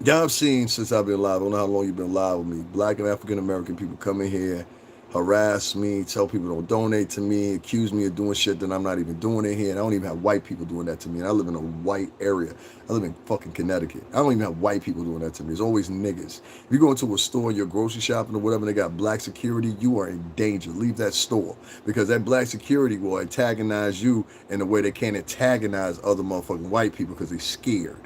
have seen since I've been live. I don't know how long you've been live with me. Black and African American people come in here, harass me, tell people don't donate to me, accuse me of doing shit that I'm not even doing in here. And I don't even have white people doing that to me. And I live in a white area. I live in fucking Connecticut. I don't even have white people doing that to me. It's always niggas. If you go into a store, you're grocery shopping or whatever, and they got black security, you are in danger. Leave that store because that black security will antagonize you in a way they can't antagonize other motherfucking white people because they're scared.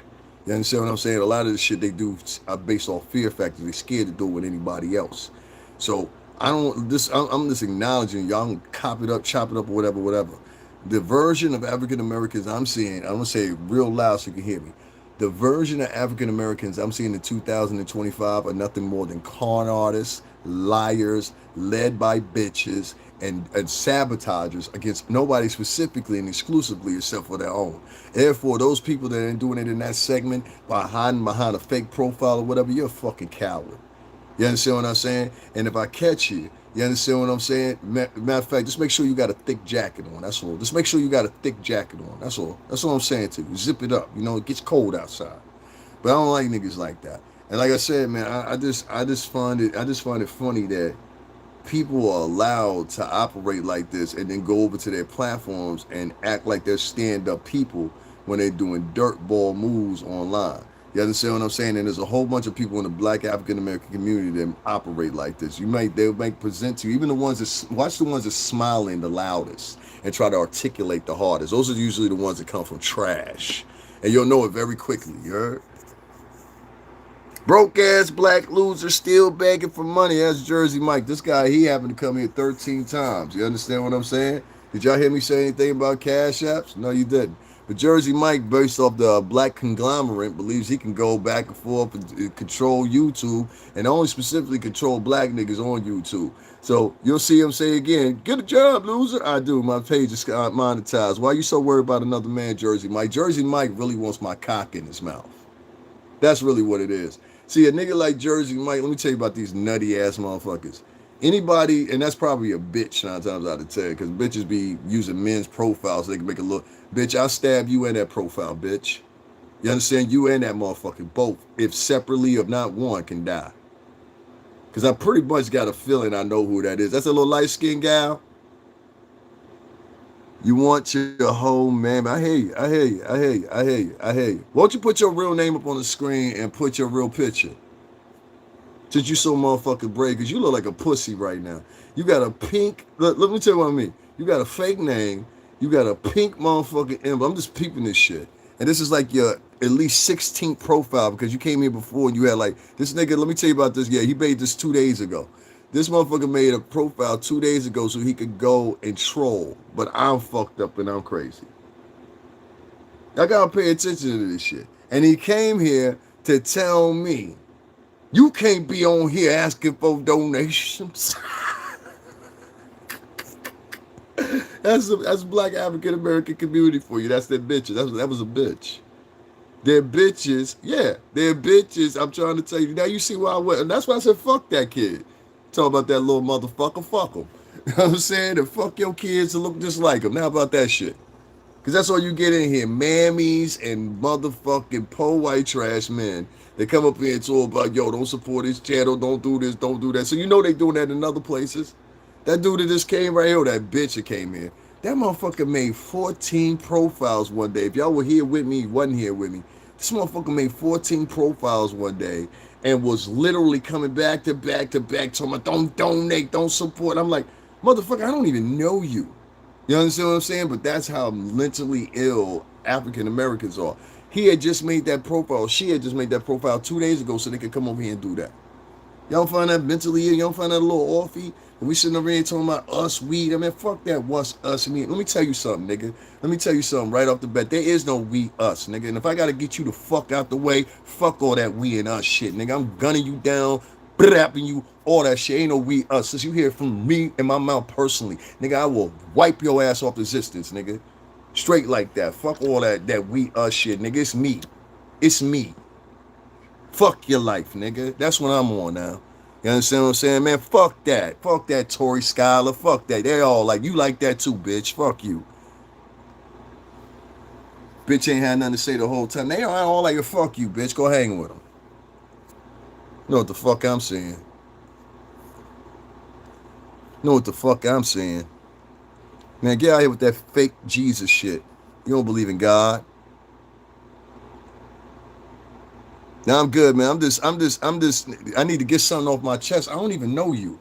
You understand what I'm saying? A lot of the shit they do are based off fear factors. They're scared to do it with anybody else. So I'm just acknowledging y'all can cop it up, chop it up, or whatever. The version of African Americans I'm seeing, I'm gonna say it real loud so you can hear me. The version of African Americans I'm seeing in 2025 are nothing more than con artists, liars, led by bitches, and sabotagers against nobody specifically and exclusively except for their own. Therefore, those people that ain't doing it in that segment by hiding behind a fake profile or whatever, you're a fucking coward. You understand what I'm saying? And if I catch you, you understand what I'm saying? Matter of fact, just make sure you got a thick jacket on. That's all. Just make sure you got a thick jacket on. That's all. That's all I'm saying to you. Zip it up. You know, it gets cold outside. But I don't like niggas like that. And like I said, man, I just find it funny that people are allowed to operate like this and then go over to their platforms and act like they're stand-up people when they're doing dirtball moves online. You understand what I'm saying? And there's a whole bunch of people in the black African American community that operate like this. They might present to you, even the ones that watch the ones that smiling the loudest and try to articulate the hardest. Those are usually the ones that come from trash. And you'll know it very quickly, you heard? Broke ass black loser still begging for money. That's Jersey Mike. This guy, he happened to come here 13 times. You understand what I'm saying? Did y'all hear me say anything about cash apps? No, you didn't. But Jersey Mike, based off the black conglomerate, believes he can go back and forth and control YouTube and only specifically control black niggas on YouTube. So you'll see him say again, get a job, loser. I do. My page is monetized. Why are you so worried about another man, Jersey Mike? Jersey Mike really wants my cock in his mouth. That's really what it is. See, a nigga like Jersey Mike, let me tell you about these nutty ass motherfuckers. Anybody, and that's probably a bitch 9 times out of 10, because bitches be using men's profiles so they can make it look. Bitch, I'll stab you in that profile, bitch. You understand? You and that motherfucker, both, if separately, if not one, can die. Because I pretty much got a feeling I know who that is. That's a little light-skinned gal. You want your whole man. I hear you. I hear you. I hear you. I hear you. I hear you. Won't you put your real name up on the screen and put your real picture? Since you so motherfucking brave, because you look like a pussy right now. You got a pink, let me tell you what I mean. You got a fake name. You got a pink motherfucking emblem. I'm just peeping this shit. And this is like your at least 16th profile because you came here before and you had like, this nigga, let me tell you about this. Yeah, he made this 2 days ago. This motherfucker made a profile 2 days ago so he could go and troll. But I'm fucked up and I'm crazy. I gotta pay attention to this shit. And he came here to tell me You can't be on here asking for donations. That's Black African American community for you. That's their bitches. That was a bitch. They're bitches. Yeah, they're bitches. I'm trying to tell you. Now you see why I went. And that's why I said, fuck that kid. Talk about that little motherfucker. Fuck him. You know what I'm saying? And fuck your kids to look just like him. Now about that shit. Because that's all you get in here. Mammies and motherfucking po white trash men. They come up here and talk about, yo, don't support his channel. Don't do this. Don't do that. So you know they doing that in other places. That dude that just came right here, that bitch that came here. That motherfucker made 14 profiles one day. If y'all were here with me, wasn't here with me. This motherfucker made 14 profiles one day and was literally coming back to back to back, talking about don't donate, don't support. I'm like, motherfucker, I don't even know you. You understand what I'm saying? But that's how mentally ill African Americans are. He had just made that profile. She had just made that profile 2 days ago so they could come over here and do that. Y'all find that mentally ill? Y'all find that a little offy? And we sitting over here talking about us, we. I mean, fuck that what's us and me. Let me tell you something, nigga. Let me tell you something right off the bat. There is no we, us, nigga. And if I gotta get you the fuck out the way, fuck all that we and us shit, nigga. I'm gunning you down, brapping you, all that shit. Ain't no we, us. Since you hear it from me in my mouth personally, nigga, I will wipe your ass off existence, nigga. Straight like that. Fuck all that we, us shit, nigga. It's me. It's me. Fuck your life, nigga. That's what I'm on now. You understand what I'm saying, man? Fuck that. Fuck that Tory Scholar. Fuck that. They all like, you like that too, bitch. Fuck you. Bitch ain't had nothing to say the whole time. They all like, fuck you, bitch. Go hang with them. You know what the fuck I'm saying? You know what the fuck I'm saying? Man, get out here with that fake Jesus shit. You don't believe in God. Now I'm good, man. I need to get something off my chest. I don't even know you.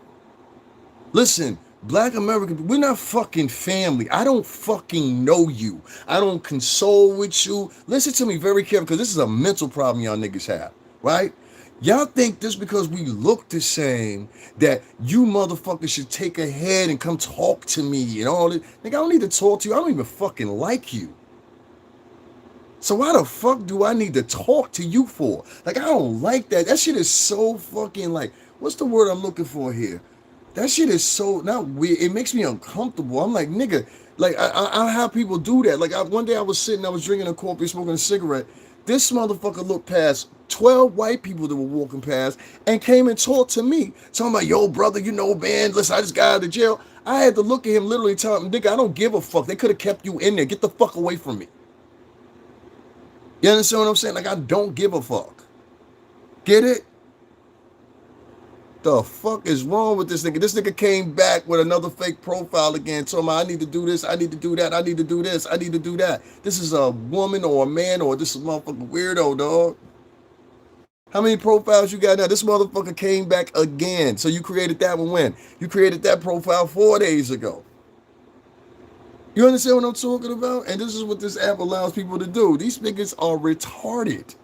Listen, Black American, we're not fucking family. I don't fucking know you. I don't console with you. Listen to me very carefully, because this is a mental problem y'all niggas have, right? Y'all think just because we look the same that you motherfuckers should take a head and come talk to me and all that. Nigga, I don't need to talk to you. I don't even fucking like you. So why the fuck do I need to talk to you for? Like, I don't like that. That shit is so fucking like, what's the word I'm looking for here? That shit is so, not weird. It makes me uncomfortable. I'm like, nigga, like, I have people do that. Like, one day I was drinking a coffee, smoking a cigarette. This motherfucker looked past 12 white people that were walking past and came and talked to me. Talking about, yo, brother, you know, man, listen, I just got out of jail. I had to look at him literally tell him, nigga, I don't give a fuck. They could have kept you in there. Get the fuck away from me. You understand what I'm saying? Like, I don't give a fuck. Get it? The fuck is wrong with this nigga? This nigga came back with another fake profile again, talking about, I need to do this, I need to do that, I need to do this, I need to do that. This is a woman or a man, or this is a motherfucking weirdo, dog. How many profiles you got now? This motherfucker came back again. So you created that one when? You created that profile 4 days ago. You understand what I'm talking about? And this is what this app allows people to do. These niggas are retarded.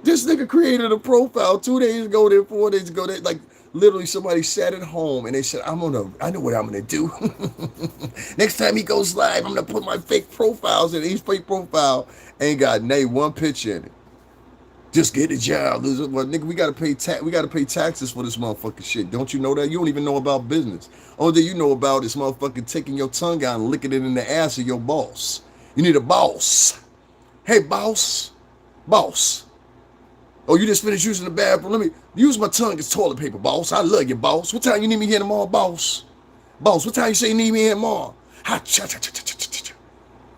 This nigga created a profile 2 days ago, then 4 days ago. That like literally somebody sat at home and they said, I know what I'm gonna do. Next time he goes live, I'm gonna put my fake profiles in. Each fake profile ain't got one picture in it. Just get a job. Well, nigga, we gotta pay taxes for this motherfucking shit. Don't you know that? You don't even know about business. Only thing you know about is motherfucking taking your tongue out and licking it in the ass of your boss. You need a boss. Hey, boss. Boss. Oh, you just finished using the bathroom. Let me use my tongue as toilet paper, boss. I love you, boss. What time you need me here tomorrow, boss? Boss, what time you say you need me here tomorrow?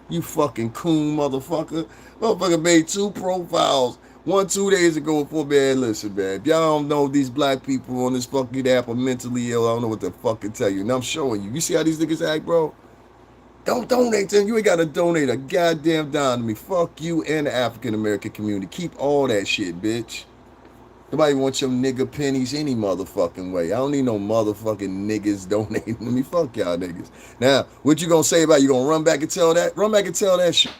You fucking coon motherfucker. Motherfucker made 2 profiles. 1 2 days ago for, man, listen, man. If y'all don't know these black people on this fucking app are mentally ill, I don't know what to fucking tell you. And I'm showing you. You see how these niggas act, bro? Don't donate to them. You ain't got to donate a goddamn dime to me. Fuck you and the African-American community. Keep all that shit, bitch. Nobody wants your nigga pennies any motherfucking way. I don't need no motherfucking niggas donating to me. Fuck y'all niggas. Now, what you gonna say about it? You gonna run back and tell that? Run back and tell that shit.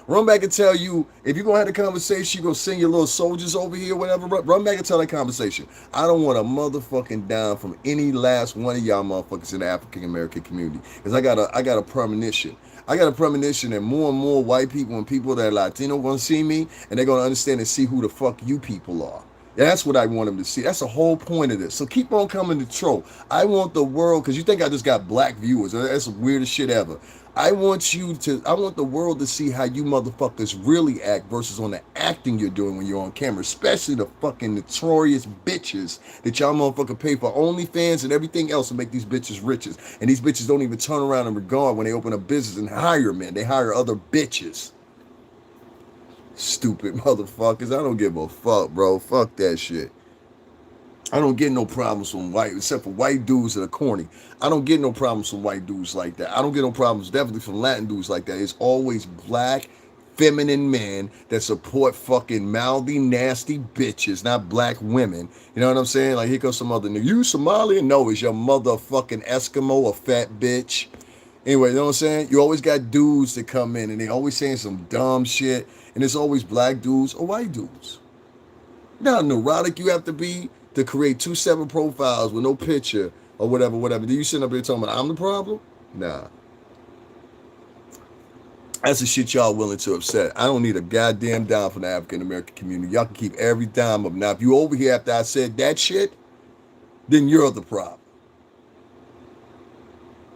Run back and tell you, if you're gonna have the conversation, you're gonna send your little soldiers over here, whatever. Run back and tell that conversation. I don't want a motherfucking dime from any last one of y'all motherfuckers in the African American community. Because I got a premonition. I got a premonition that more and more white people and people that are Latino gonna see me, and they're gonna understand and see who the fuck you people are. That's what I want them to see. That's the whole point of this. So keep on coming to troll. I want the world, because you think I just got black viewers. That's the weirdest shit ever. I want the world to see how you motherfuckers really act versus on the acting you're doing when you're on camera, especially the fucking notorious bitches that y'all motherfucker pay for OnlyFans and everything else to make these bitches riches. And these bitches don't even turn around and regard when they open a business and hire men. They hire other bitches. Stupid motherfuckers. I don't give a fuck, bro. Fuck that shit. I don't get no problems from white, except for white dudes that are corny. I don't get no problems from white dudes like that. I don't get no problems definitely from Latin dudes like that. It's always black, feminine men that support fucking mouthy, nasty bitches, not black women. You know what I'm saying? Like, here goes some other nigga. You Somalian? No, it's your motherfucking Eskimo, a fat bitch. Anyway, you know what I'm saying? You always got dudes that come in and they always saying some dumb shit. And it's always black dudes or white dudes. You know how neurotic you have to be to create 2 separate profiles with no picture or whatever, whatever. Do you sitting up there talking about I'm the problem? Nah. That's the shit y'all willing to upset. I don't need a goddamn dime from the African American community. Y'all can keep every dime up. Now, if you over here after I said that shit, then you're the problem.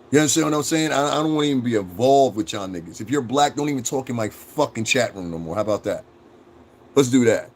You understand what I'm saying? I don't want to even be involved with y'all niggas. If you're black, don't even talk in my fucking chat room no more. How about that? Let's do that.